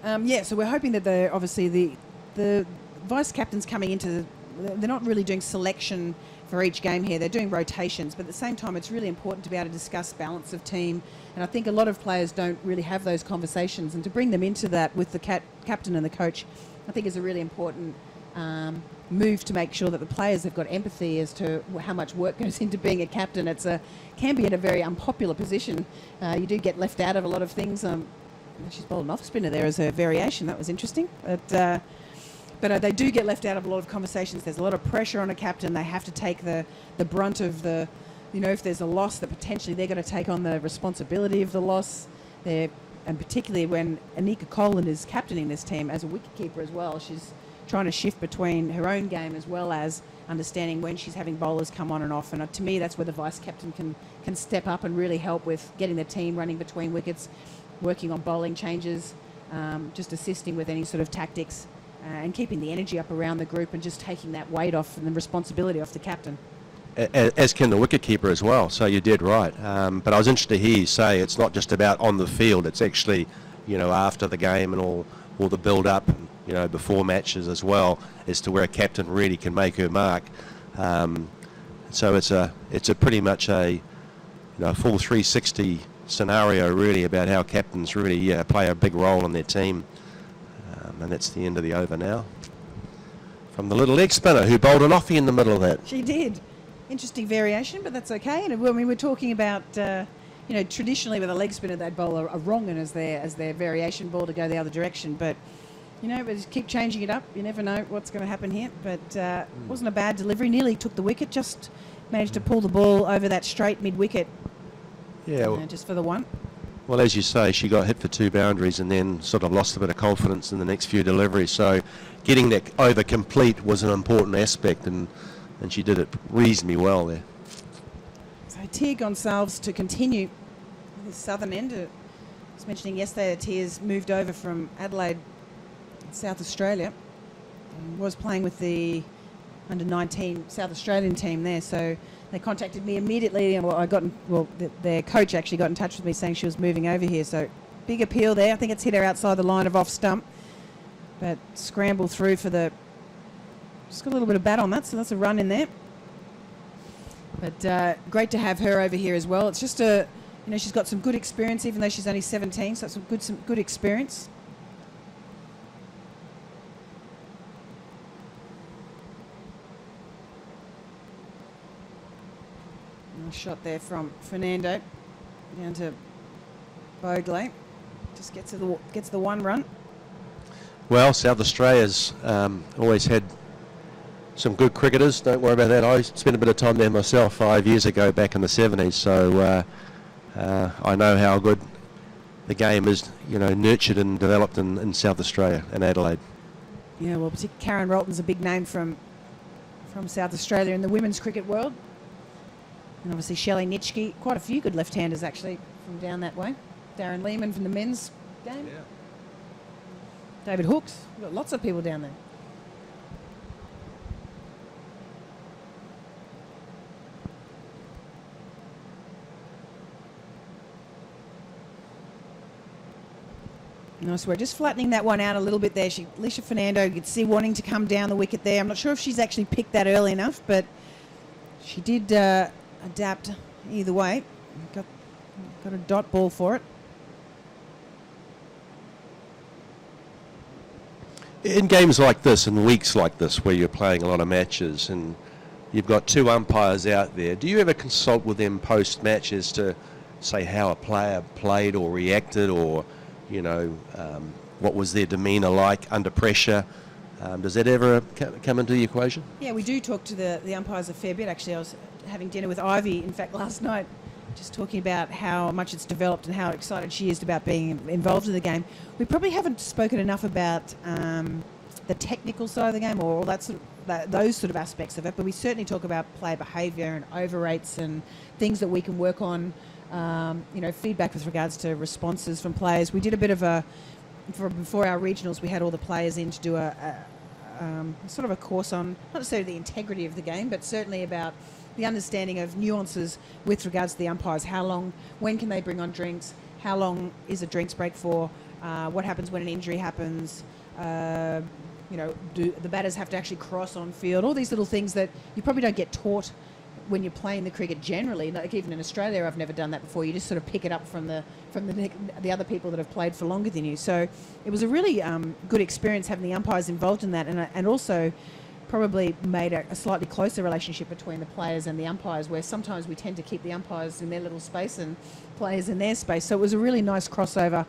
So we're hoping that the vice captains coming into they're not really doing selection for each game here. They're doing rotations, but at the same time, it's really important to be able to discuss balance of team. And I think a lot of players don't really have those conversations, and to bring them into that with the captain and the coach I think is a really important move to make sure that the players have got empathy as to how much work goes into being a captain. Can be in a very unpopular position. You do get left out of a lot of things. She's bowled an off spinner there as a variation. That was interesting. But they do get left out of a lot of conversations. There's a lot of pressure on a captain. They have to take the brunt of the, if there's a loss, that potentially they're going to take on the responsibility of the loss. And particularly when Anika Colan is captaining this team as a wicketkeeper as well, she's trying to shift between her own game as well as understanding when she's having bowlers come on and off. And to me, that's where the vice captain can step up and really help with getting the team running between wickets, working on bowling changes, just assisting with any sort of tactics. And keeping the energy up around the group and just taking that weight off and the responsibility off the captain. As can the wicketkeeper as well, so you did right. But I was interested to hear you say it's not just about on the field, it's actually, after the game and all the build-up, before matches as well, as to where a captain really can make her mark. So it's a pretty much a full 360 scenario really about how captains really play a big role in their team. And that's the end of the over now. From the little leg spinner who bowled an offie in the middle of that. She did. Interesting variation, but that's okay. And we're talking about, traditionally with a leg spinner, they'd bowl a wrong and as their variation ball to go the other direction. But, but just keep changing it up. You never know what's going to happen here. But it wasn't a bad delivery. Nearly took the wicket. Just managed to pull the ball over that straight mid-wicket. Yeah. Just for the one. Well, as you say, she got hit for 2 boundaries and then sort of lost a bit of confidence in the next few deliveries. So getting that over complete was an important aspect, and she did it reasonably well there. So Tia Gonsalves to continue the southern end. I was mentioning yesterday that Tia's moved over from Adelaide, South Australia, and was playing with the under-19 South Australian team there. So they contacted me immediately, and their coach actually got in touch with me saying she was moving over here. So big appeal there. I think it's hit her outside the line of off stump, but scramble through for just got a little bit of bat on that, so that's a run in there. But great to have her over here as well. It's just she's got some good experience, even though she's only 17, so that's some good experience. Nice shot there from Fernando down to Bogley. Just gets the one run. Well, South Australia's always had some good cricketers. Don't worry about that. I spent a bit of time there myself 5 years ago, back in the 70s. So I know how good the game is, nurtured and developed in South Australia and Adelaide. Yeah, well, particularly Karen Rolton's a big name from South Australia in the women's cricket world. And obviously Shelley Nitschke, quite a few good left-handers actually from down that way. Darren Lehman from the men's game. Yeah. David Hooks. We've got lots of people down there. Nice. We're just flattening that one out a little bit there. Alicia Fernando, you could see wanting to come down the wicket there. I'm not sure if she's actually picked that early enough, but she did adapt either way. Got a dot ball for it. In games like this, in weeks like this, where you're playing a lot of matches and you've got 2 umpires out there, do you ever consult with them post-matches to say how a player played or reacted, or what was their demeanour like under pressure? Does that ever come into the equation? Yeah, we do talk to the umpires a fair bit. Actually, I was having dinner with Ivy, in fact, last night, just talking about how much it's developed and how excited she is about being involved in the game. We probably haven't spoken enough about the technical side of the game or those sort of aspects of it, but we certainly talk about player behaviour and over rates and things that we can work on. Feedback with regards to responses from players. We did a bit of before our regionals, we had all the players in to do a sort of a course on not necessarily the integrity of the game, but certainly about the understanding of nuances with regards to the umpires. How long, when can they bring on drinks? How long is a drinks break for? What happens when an injury happens? Do the batters have to actually cross on field? All these little things that you probably don't get taught when you're playing the cricket generally, like even in Australia, I've never done that before. You just sort of pick it up from the other people that have played for longer than you. So it was a really good experience having the umpires involved in that, and also probably made a slightly closer relationship between the players and the umpires, where sometimes we tend to keep the umpires in their little space and players in their space. So it was a really nice crossover,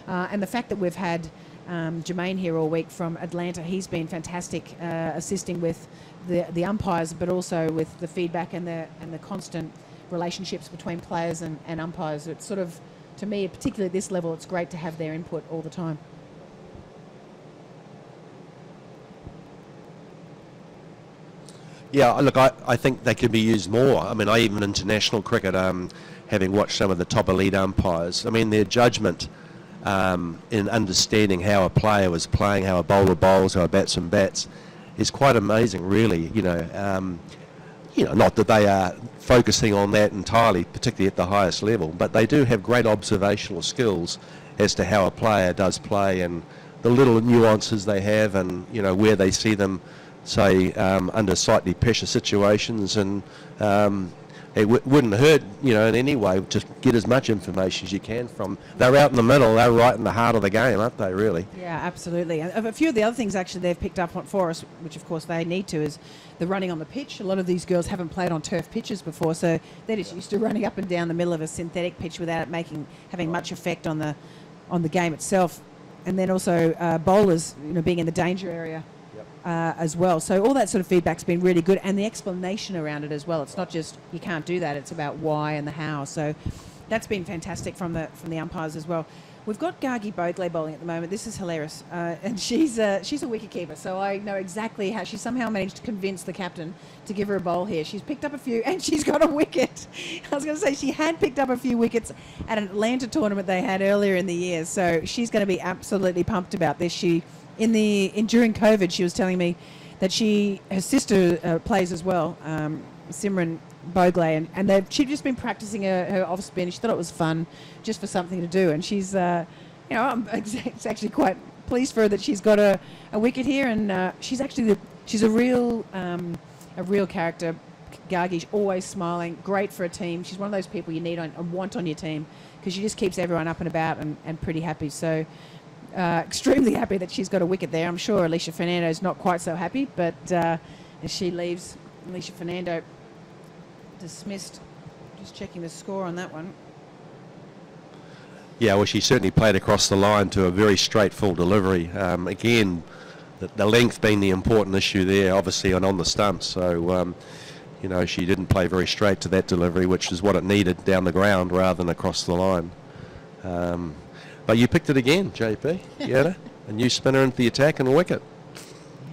and the fact that we've had Jermaine here all week from Atlanta, he's been fantastic, assisting with the umpires, but also with the feedback and the constant relationships between players and umpires. It's sort of, to me, particularly at this level, it's great to have their input all the time. Yeah, look, I think they could be used more. I mean, even international cricket, having watched some of the top elite umpires, I mean, their judgment in understanding how a player was playing, how a bowler bowls, how a batsman bats, is quite amazing, really. Not that they are focusing on that entirely, particularly at the highest level, but they do have great observational skills as to how a player does play and the little nuances they have, and where they see them, say, under slightly pressure situations, and it wouldn't hurt, in any way, to get as much information as you can from. They're out in the middle, they're right in the heart of the game, aren't they, really? Yeah, absolutely. And a few of the other things actually they've picked up on for us, which of course they need to, is the running on the pitch. A lot of these girls haven't played on turf pitches before, so they're just used to running up and down the middle of a synthetic pitch without it having much effect on the game itself. And then also bowlers, being in the danger area. As well. So all that sort of feedback's been really good, and the explanation around it as well. It's not just you can't do that, it's about why and the how. So that's been fantastic from the umpires as well. We've got Gargi Bogle bowling at the moment. This is hilarious. And she's a wicket keeper, so I know exactly how she somehow managed to convince the captain to give her a bowl here. She's picked up a few, and she's got a wicket. I was going to say she had picked up a few wickets at an Atlanta tournament they had earlier in the year, so she's going to be absolutely pumped about this. During COVID, she was telling me that her sister plays as well, Simran Bogle, and she'd just been practicing her off spin. She thought it was fun, just for something to do, and she's, I'm actually quite pleased for her that she's got a wicket here, and she's a real character. Gargi's always smiling, great for a team. She's one of those people you need and want on your team, because she just keeps everyone up and about and pretty happy. So. Extremely happy that she's got a wicket there. I'm sure Alicia Fernando's not quite so happy, but as she leaves, Alicia Fernando dismissed. Just checking the score on that one. Yeah, well, she certainly played across the line to a very straight full delivery. Again, the length being the important issue there, obviously, and on the stumps. So, she didn't play very straight to that delivery, which is what it needed down the ground rather than across the line. But you picked it again, JP. Yeah, a new spinner into the attack and a wicket.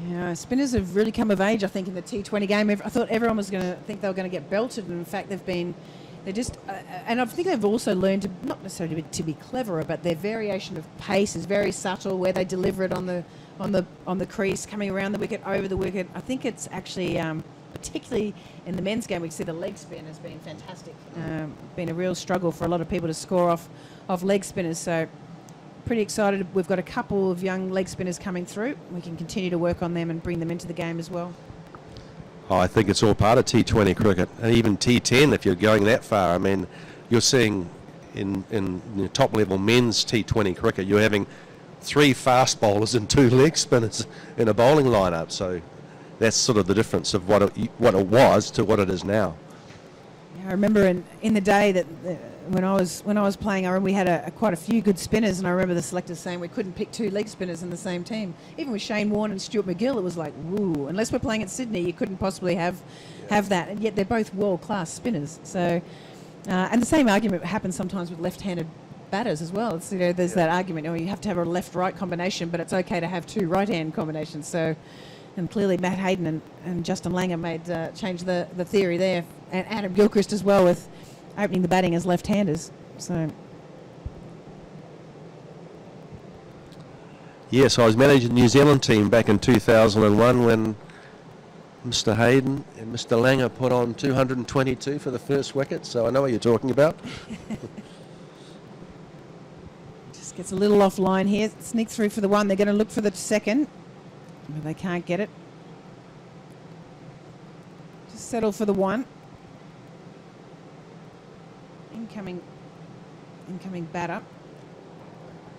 Yeah, spinners have really come of age, I think, in the T20 game. I thought everyone was going to think they were going to get belted, and in fact, and I think they've also learned to, not necessarily to be cleverer, but their variation of pace is very subtle. Where they deliver it on the crease, coming around the wicket, over the wicket. I think it's actually, particularly in the men's game, we see the leg spin has been fantastic. Been a real struggle for a lot of people to score off leg spinners. So. Pretty excited. We've got a couple of young leg spinners coming through. We can continue to work on them and bring them into the game as well. Oh, I think it's all part of T20 cricket, and even T10 if you're going that far. I mean, you're seeing in the top level men's T20 cricket, you're having 3 fast bowlers and 2 leg spinners in a bowling lineup. So that's sort of the difference of what it was to what it is now. Yeah, I remember in the day that. When I was playing, I remember we had quite a few good spinners, and I remember the selectors saying we couldn't pick 2 leg spinners in the same team. Even with Shane Warne and Stuart McGill, it was like, woo, unless we're playing at Sydney, you couldn't possibly have that, and yet they're both world-class spinners. So, and the same argument happens sometimes with left-handed batters as well. It's, there's that argument, you have to have a left-right combination, but it's okay to have 2 right-hand combinations. So, and clearly Matt Hayden and Justin Langer made change the theory there, and Adam Gilchrist as well with opening the batting as left-handers. So. Yes, I was managing the New Zealand team back in 2001 when Mr. Hayden and Mr. Langer put on 222 for the first wicket, so I know what you're talking about. Just gets a little offline here. Sneak through for the 1. They're going to look for the 2nd. But they can't get it. Just settle for the 1. incoming batter.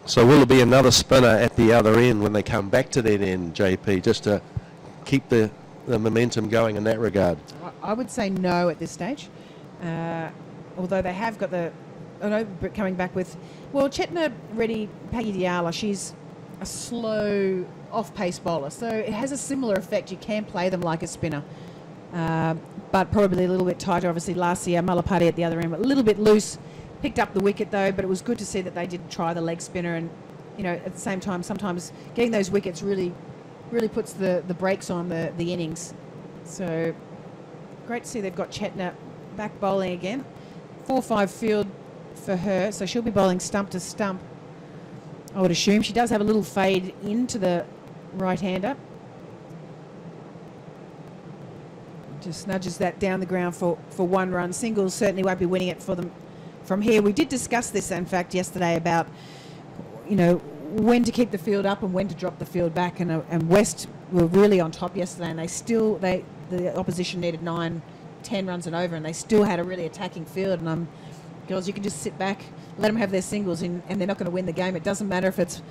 So will there be another spinner at the other end when they come back to that end, JP, just to keep the momentum going in that regard? I would say no at this stage. Although they have got but coming back with, well, Chetna Reddy Paggy Diala, she's a slow off-pace bowler, so it has a similar effect. You can play them like a spinner, but probably a little bit tighter. Obviously last year Malapati at the other end, a little bit loose, picked up the wicket though, but it was good to see that they did try the leg spinner, and at the same time sometimes getting those wickets really puts the brakes on the innings. So great to see they've got Chetna back bowling again. 4-5 field for her, so she'll be bowling stump to stump, I would assume. She does have a little fade into the right-hander. Just nudges that down the ground for 1 run. Singles certainly won't be winning it for them from here. We did discuss this, in fact, yesterday about, when to keep the field up and when to drop the field back. And West were really on top yesterday, and the opposition needed 9-10 runs and over, and they still had a really attacking field. And girls, you can just sit back, let them have their singles, and they're not going to win the game. It doesn't matter if it's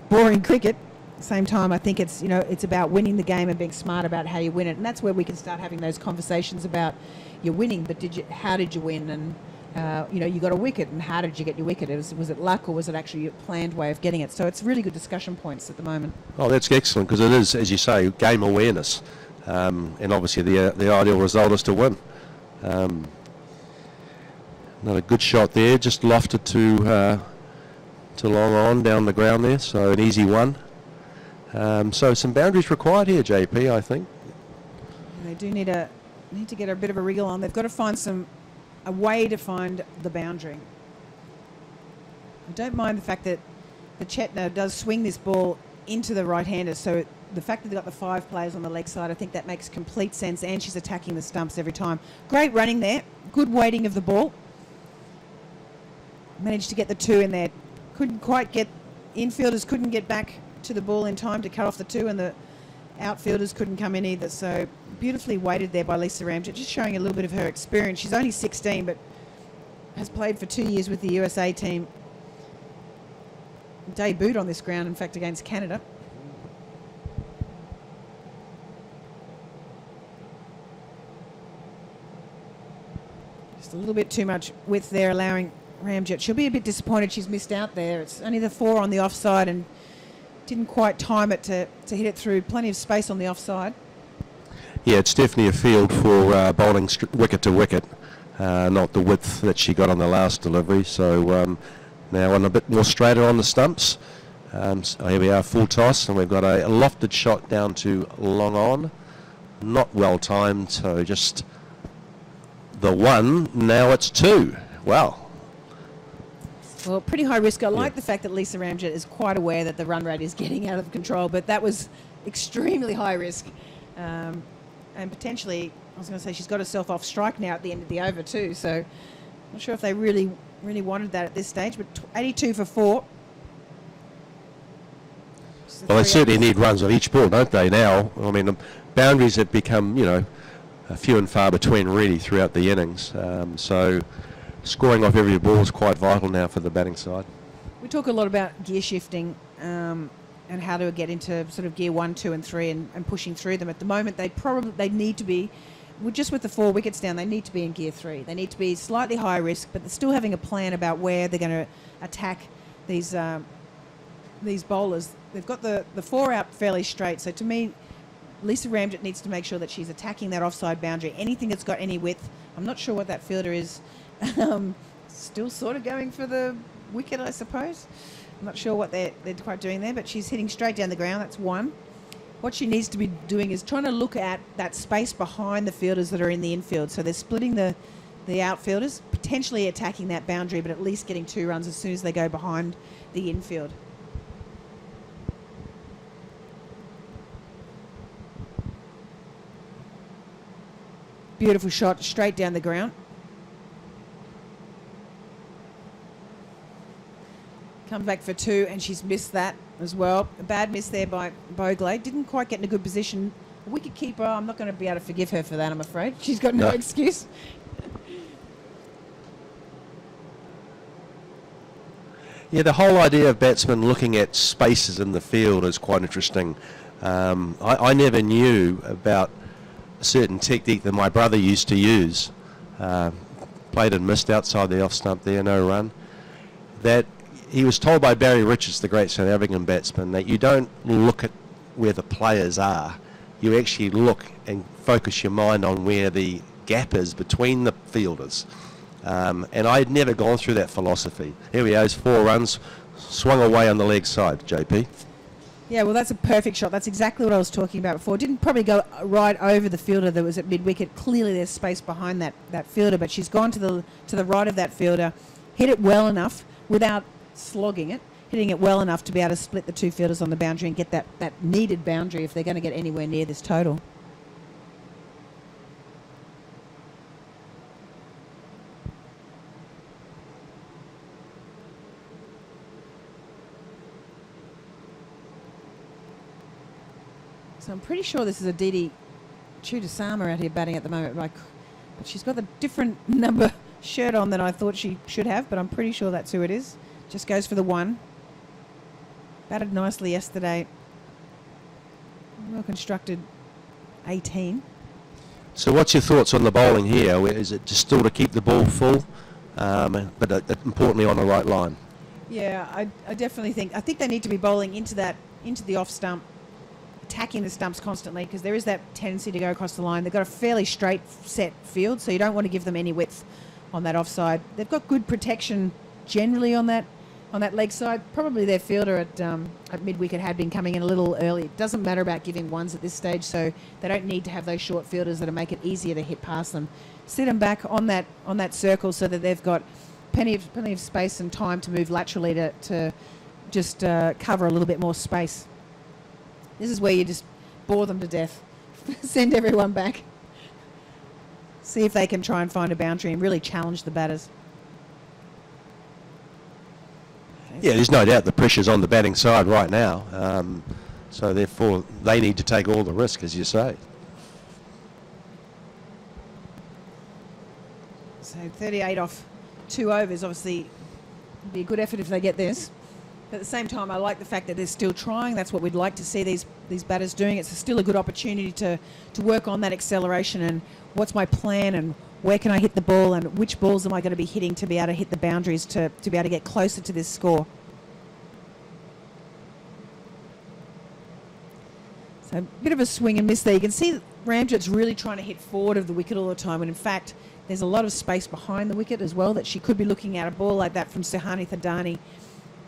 boring cricket. At the same time, I think it's it's about winning the game and being smart about how you win it, and that's where we can start having those conversations about you're winning, but how did you win? And you got a wicket, and how did you get your wicket? Was it luck, or was it actually your planned way of getting it? So it's really good discussion points at the moment. Oh, that's excellent, because it is, as you say, game awareness, and obviously the ideal result is to win. Another good shot there, just lofted to long on down the ground there, so an easy one. So some boundaries required here, JP, I think. They do need to get a bit of a wriggle on. They've got to find a way to find the boundary. I don't mind the fact that the Chetna does swing this ball into the right-hander, so the fact that they've got the 5 players on the leg side, I think that makes complete sense, and she's attacking the stumps every time. Great running there, good weighting of the ball. Managed to get the 2 in there. Couldn't quite get, infielders couldn't get back to the ball in time to cut off the 2, and the outfielders couldn't come in either. So beautifully weighted there by Lisa Ramjet, just showing a little bit of her experience. She's only 16, but has played for 2 years with the USA team. Debuted on this ground, in fact, against Canada. Just a little bit too much width there, allowing Ramjet. She'll be a bit disappointed she's missed out there. It's only the 4 on the offside, and didn't quite time it to hit it through. Plenty of space on the offside. Yeah, it's definitely a field for bowling wicket to wicket, not the width that she got on the last delivery. So now on a bit more straighter on the stumps. So here we are, full toss, and we've got a lofted shot down to long on. Not well timed, so just the 1. Now it's 2. Wow. Well, pretty high risk. I like the fact that Lisa Ramjet is quite aware that the run rate is getting out of control, but that was extremely high risk. And potentially, I was going to say, she's got herself off strike now at the end of the over too, so not sure if they really wanted that at this stage, but 82 for 4. Well, they certainly need runs on each ball, don't they, now? I mean, the boundaries have become, few and far between really throughout the innings. So scoring off every ball is quite vital now for the batting side. We talk a lot about gear shifting and how to get into sort of gear 1, 2 and 3 and pushing through them. At the moment, they need to be, just with the 4 wickets down, they need to be in gear 3. They need to be slightly high risk, but they're still having a plan about where they're going to attack these bowlers. They've got the 4 out fairly straight. So to me, Lisa Ramjet needs to make sure that she's attacking that offside boundary. Anything that's got any width, I'm not sure what that fielder is. Still sort of going for the wicket, I suppose. I'm not sure what they're quite doing there, but she's hitting straight down the ground. That's 1. What she needs to be doing is trying to look at that space behind the fielders that are in the infield. So they're splitting the outfielders, potentially attacking that boundary, but at least getting 2 runs as soon as they go behind the infield. Beautiful shot straight down the ground. Comes back for 2, and she's missed that as well. A bad miss there by Bogley. Didn't quite get in a good position. A wicket keeper, I'm not going to be able to forgive her for that, I'm afraid. She's got no excuse. Yeah, the whole idea of batsmen looking at spaces in the field is quite interesting. I never knew about a certain technique that my brother used to use. Played and missed outside the off stump there, no run. That he was told by Barry Richards, the great South African batsman, that you don't look at where the players are. You actually look and focus your mind on where the gap is between the fielders. And I had never gone through that philosophy. Here we go, 4 runs, swung away on the leg side, JP. Yeah, well, that's a perfect shot. That's exactly what I was talking about before. Didn't probably go right over the fielder that was at mid-wicket. Clearly there's space behind that fielder, but she's gone to the right of that fielder, hit it well enough without slogging it, hitting it well enough to be able to split the 2 fielders on the boundary and get that needed boundary if they're going to get anywhere near this total. So I'm pretty sure this is a Didi Chudasama out here batting at the moment, but she's got the different number shirt on than I thought she should have, but I'm pretty sure that's who it is. Just goes for the 1. Batted nicely yesterday. Well constructed 18. So what's your thoughts on the bowling here? Is it just still to keep the ball full, but importantly on the right line? Yeah, I definitely think they need to be bowling into the off stump, attacking the stumps constantly, because there is that tendency to go across the line. They've got a fairly straight set field, so you don't want to give them any width on that offside. They've got good protection generally on that leg side. Probably their fielder at mid-wicket had been coming in a little early. It doesn't matter about giving ones at this stage, so they don't need to have those short fielders that'll make it easier to hit past them. Sit them back on that circle so that they've got plenty of space and time to move laterally to just cover a little bit more space. This is where you just bore them to death. Send everyone back. See if they can try and find a boundary and really challenge the batters. Yeah, there's no doubt the pressure's on the batting side right now. So therefore, they need to take all the risk, as you say. So 38 off 2 overs, obviously, would be a good effort if they get this. But at the same time, I like the fact that they're still trying. That's what we'd like to see these batters doing. It's still a good opportunity to work on that acceleration and what's my plan and where can I hit the ball and which balls am I going to be hitting to be able to hit the boundaries to be able to get closer to this score. So a bit of a swing and miss there. You can see Ramjet's really trying to hit forward of the wicket all the time, when in fact there's a lot of space behind the wicket as well that she could be looking at. A ball like that from Sahani Thadani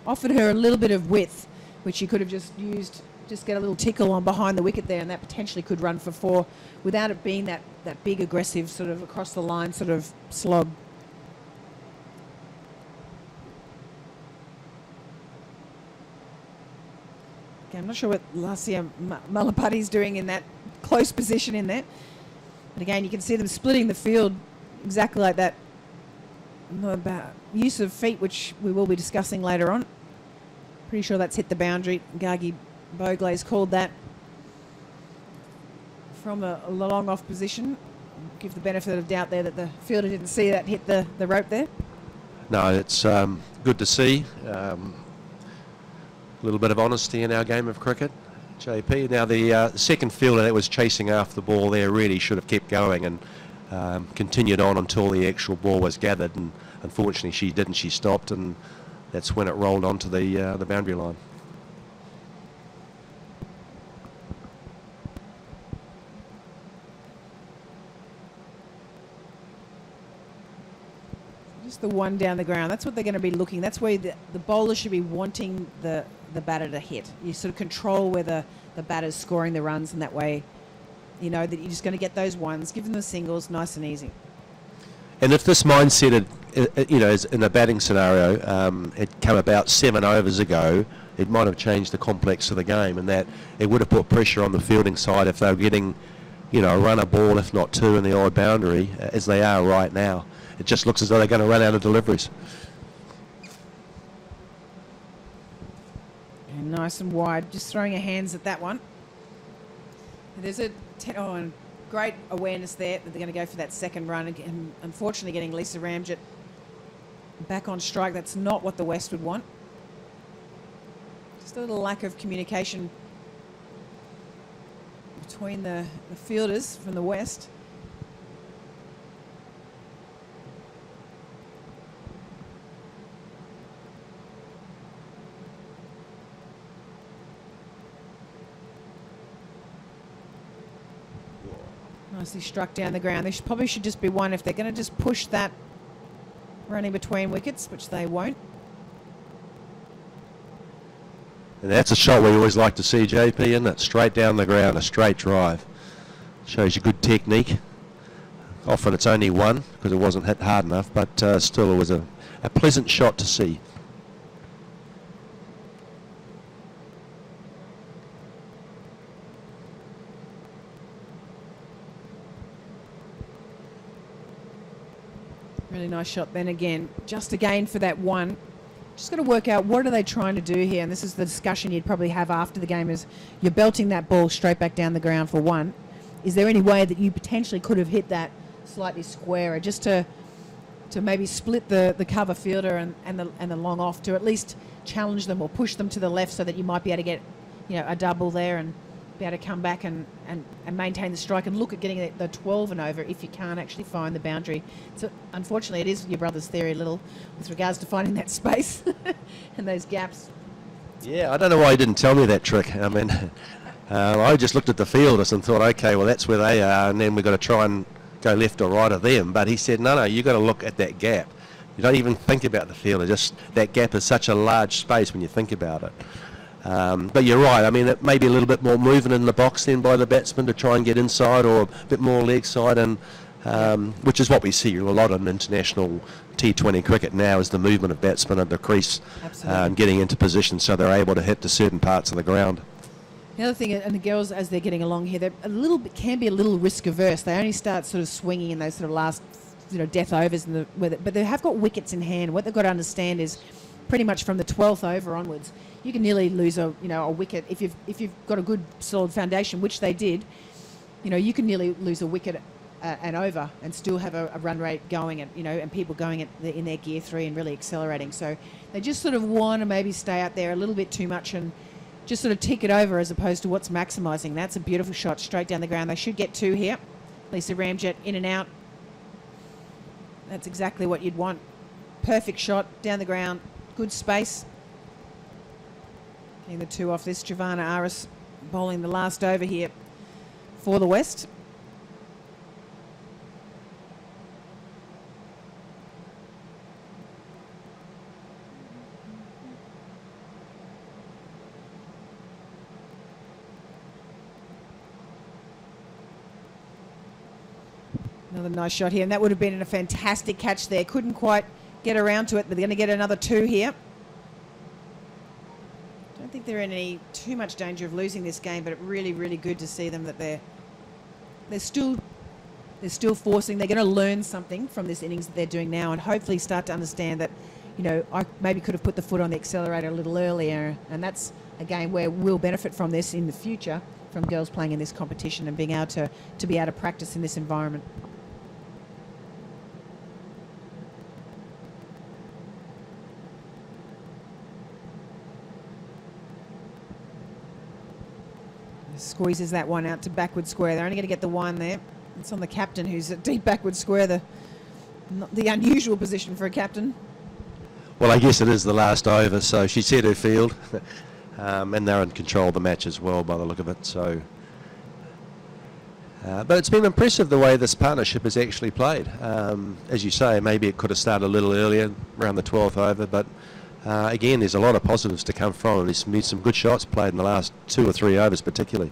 offered her a little bit of width, which she could have just used, just get a little tickle on behind the wicket there, and that potentially could run for 4 without it being that big aggressive sort of across the line sort of slog. Okay, I'm not sure what Lasia Malapati's doing in that close position in there. But again, you can see them splitting the field exactly like that. About use of feet, which we will be discussing later on. Pretty sure that's hit the boundary. Gargi Boglay's called that from a long off position. Give the benefit of doubt there that the fielder didn't see that hit the rope there. No, it's good to see. A little bit of honesty in our game of cricket, JP. Now the second fielder that was chasing after the ball there really should have kept going and continued on until the actual ball was gathered, and unfortunately she didn't. She stopped, and that's when it rolled onto the boundary line. Just the 1 down the ground. That's what they're going to be looking. That's where the bowler should be wanting the batter to hit. You sort of control where the batter's scoring the runs, and that way you know that you're just going to get those ones. Give them the singles, nice and easy. And if this mindset, is in a batting scenario, had come about 7 overs ago, it might have changed the complex of the game, and that it would have put pressure on the fielding side if they were getting, a runner ball, if not 2 in the odd boundary, as they are right now. It just looks as though they're going to run out of deliveries. And nice and wide, just throwing her hands at that one. There's a and great awareness there that they're going to go for that second run, and unfortunately getting Lisa Ramjet back on strike. That's not what the West would want. Just a little lack of communication between the fielders from the west. Nicely struck down the ground. There probably should just be one if they're going to just push that running between wickets, which they won't. And that's a shot we always like to see, JP, isn't it? Straight down the ground, a straight drive. Shows you good technique. Often it's only one because it wasn't hit hard enough, but still it was a pleasant shot to see. Really nice shot then again. Just again for that one. Just got to work out what are they trying to do here, and this is the discussion you'd probably have after the game. Is you're belting that ball straight back down the ground for one. Is there any way that you potentially could have hit that slightly squarer, just to maybe split the cover fielder and the long off, to at least challenge them or push them to the left, so that you might be able to get, you know, a double there and be able to come back and maintain the strike and look at getting the 12 and over if you can't actually find the boundary. So unfortunately, it is your brother's theory a little with regards to finding that space and those gaps. Yeah, I don't know why he didn't tell me that trick. I mean, I just looked at the fielders and thought, okay, well, that's where they are, and then we've got to try and go left or right of them. But he said, no, you've got to look at that gap. You don't even think about the fielder. Just that gap is such a large space when you think about it. But you're right. I mean, it may be a little bit more movement in the box then by the batsman to try and get inside, or a bit more leg side, and which is what we see a lot in international T20 cricket now, is the movement of batsmen at the crease, getting into position so they're able to hit to certain parts of the ground. The other thing, and the girls as they're getting along here, they're can be a little risk averse. They only start sort of swinging in those sort of last, death overs, but they have got wickets in hand. What they've got to understand is, pretty much from the 12th over onwards, you can nearly lose a wicket if you've got a good solid foundation, which they did. You can nearly lose a wicket and over and still have a run rate going at, and people going in their gear 3 and really accelerating. So they just sort of want to maybe stay out there a little bit too much and just sort of tick it over, as opposed to what's maximising. That's a beautiful shot straight down the ground. They should get 2 here. Lisa Ramjet in and out. That's exactly what you'd want. Perfect shot down the ground. Good space. Getting the 2 off this. Giovanna Aris bowling the last over here for the West. Another nice shot here, and that would have been a fantastic catch there. Couldn't quite get around to it, but they're going to get another 2 here. Don't think they're in any too much danger of losing this game, but it's really, really good to see them that they're still forcing. They're going to learn something from this innings that they're doing now, and hopefully start to understand that, I maybe could have put the foot on the accelerator a little earlier, and that's a game where we'll benefit from this in the future, from girls playing in this competition and being able to practice in this environment. Squeezes that one out to backward square. They're only going to get the 1 there. It's on the captain, who's at deep backward square, the unusual position for a captain. Well, I guess it is the last over, so she set her field, and they're in control of the match as well by the look of it. So, but it's been impressive the way this partnership has actually played. As you say, maybe it could have started a little earlier, around the 12th over, but again, there's a lot of positives to come from. There's been some good shots played in the last 2 or 3 overs particularly.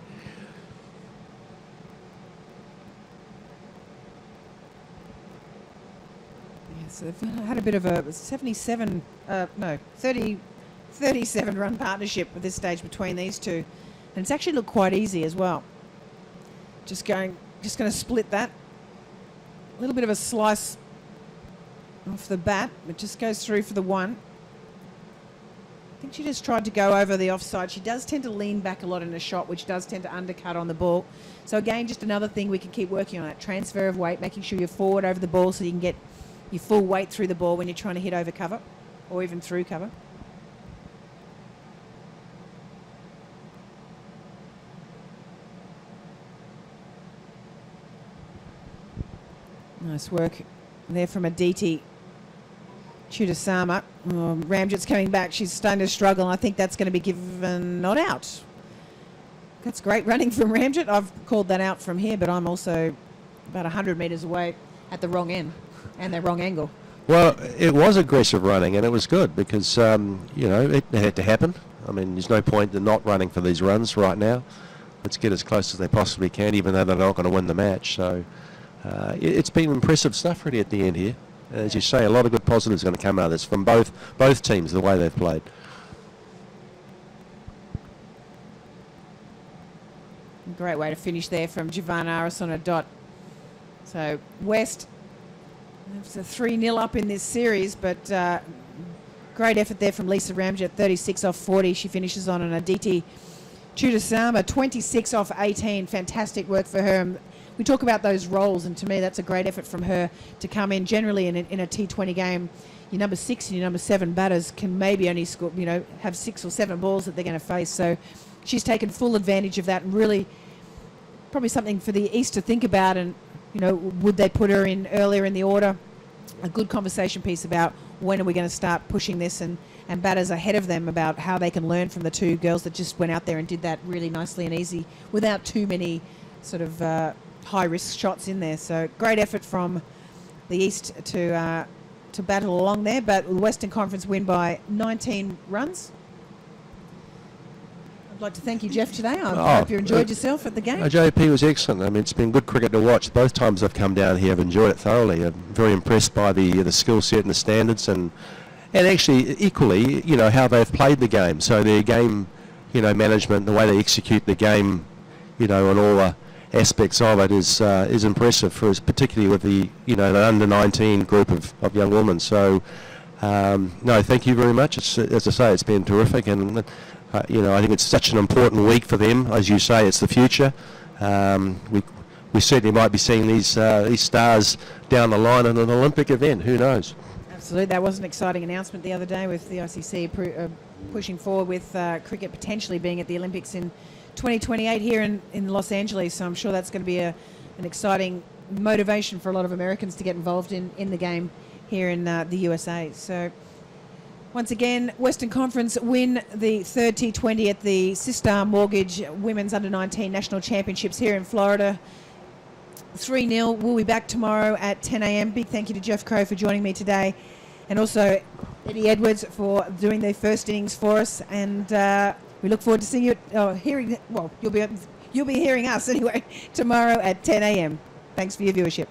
Yes, they've had a bit of a 37 run partnership at this stage between these two. And it's actually looked quite easy as well. Just going to split that. A little bit of a slice off the bat. It just goes through for the 1. I think she just tried to go over the offside. She does tend to lean back a lot in a shot, which does tend to undercut on the ball. So again, just another thing we can keep working on, that transfer of weight, making sure you're forward over the ball so you can get your full weight through the ball when you're trying to hit over cover or even through cover. Nice work there from Aditi Chudasama. Ramjet's coming back. She's starting to struggle, and I think that's going to be given not out. That's great running from Ramjet. I've called that out from here, but I'm also about 100 metres away at the wrong end and the wrong angle. Well, it was aggressive running, and it was good because, it had to happen. I mean, there's no point in not running for these runs right now. Let's get as close as they possibly can, even though they're not going to win the match. So it's been impressive stuff really at the end here. As you say, a lot of good positives going to come out of this from both teams, the way they've played. Great way to finish there from Javan Aris on a dot. So West, it's a 3-0 up in this series, but great effort there from Lisa Ramjet, 36 off 40. She finishes on an Aditi Chudasama, 26 off 18. Fantastic work for her. We talk about those roles, and to me that's a great effort from her to come in. Generally in a T20 game, your number 6 and your number 7 batters can maybe only score, have 6 or 7 balls that they're going to face. So she's taken full advantage of that, and really probably something for the East to think about. And would they put her in earlier in the order? A good conversation piece about when are we going to start pushing this, and batters ahead of them about how they can learn from the 2 girls that just went out there and did that really nicely and easy without too many sort of high-risk shots in there. So great effort from the East to battle along there, but the Western Conference win by 19 runs. I'd like to thank you, Jeff, today. I hope you enjoyed yourself at the game. JP was excellent. I mean, it's been good cricket to watch. Both times I've come down here, I've enjoyed it thoroughly. I'm very impressed by the skill set and the standards, and actually equally, how they've played the game. So their game, management, the way they execute the game, on all the aspects of it is impressive for us, particularly with the the under-19 group of young women. So no, thank you very much. It's, as I say, it's been terrific, and I think it's such an important week for them. As you say, it's the future. We certainly might be seeing these stars down the line in an Olympic event. Who knows? Absolutely. That was an exciting announcement the other day with the ICC pushing forward with cricket potentially being at the Olympics in 2028 here in Los Angeles. So I'm sure that's going to be an exciting motivation for a lot of Americans to get involved in the game here in the USA. So once again, Western Conference win the third T20 at the Sistar Mortgage Women's Under-19 National Championships here in Florida. 3-0. We'll be back tomorrow at 10 a.m. Big thank you to Jeff Crow for joining me today, and also Eddie Edwards for doing the first innings for us. And we look forward to seeing you, hearing. Well, you'll be hearing us anyway tomorrow at 10 a.m. Thanks for your viewership.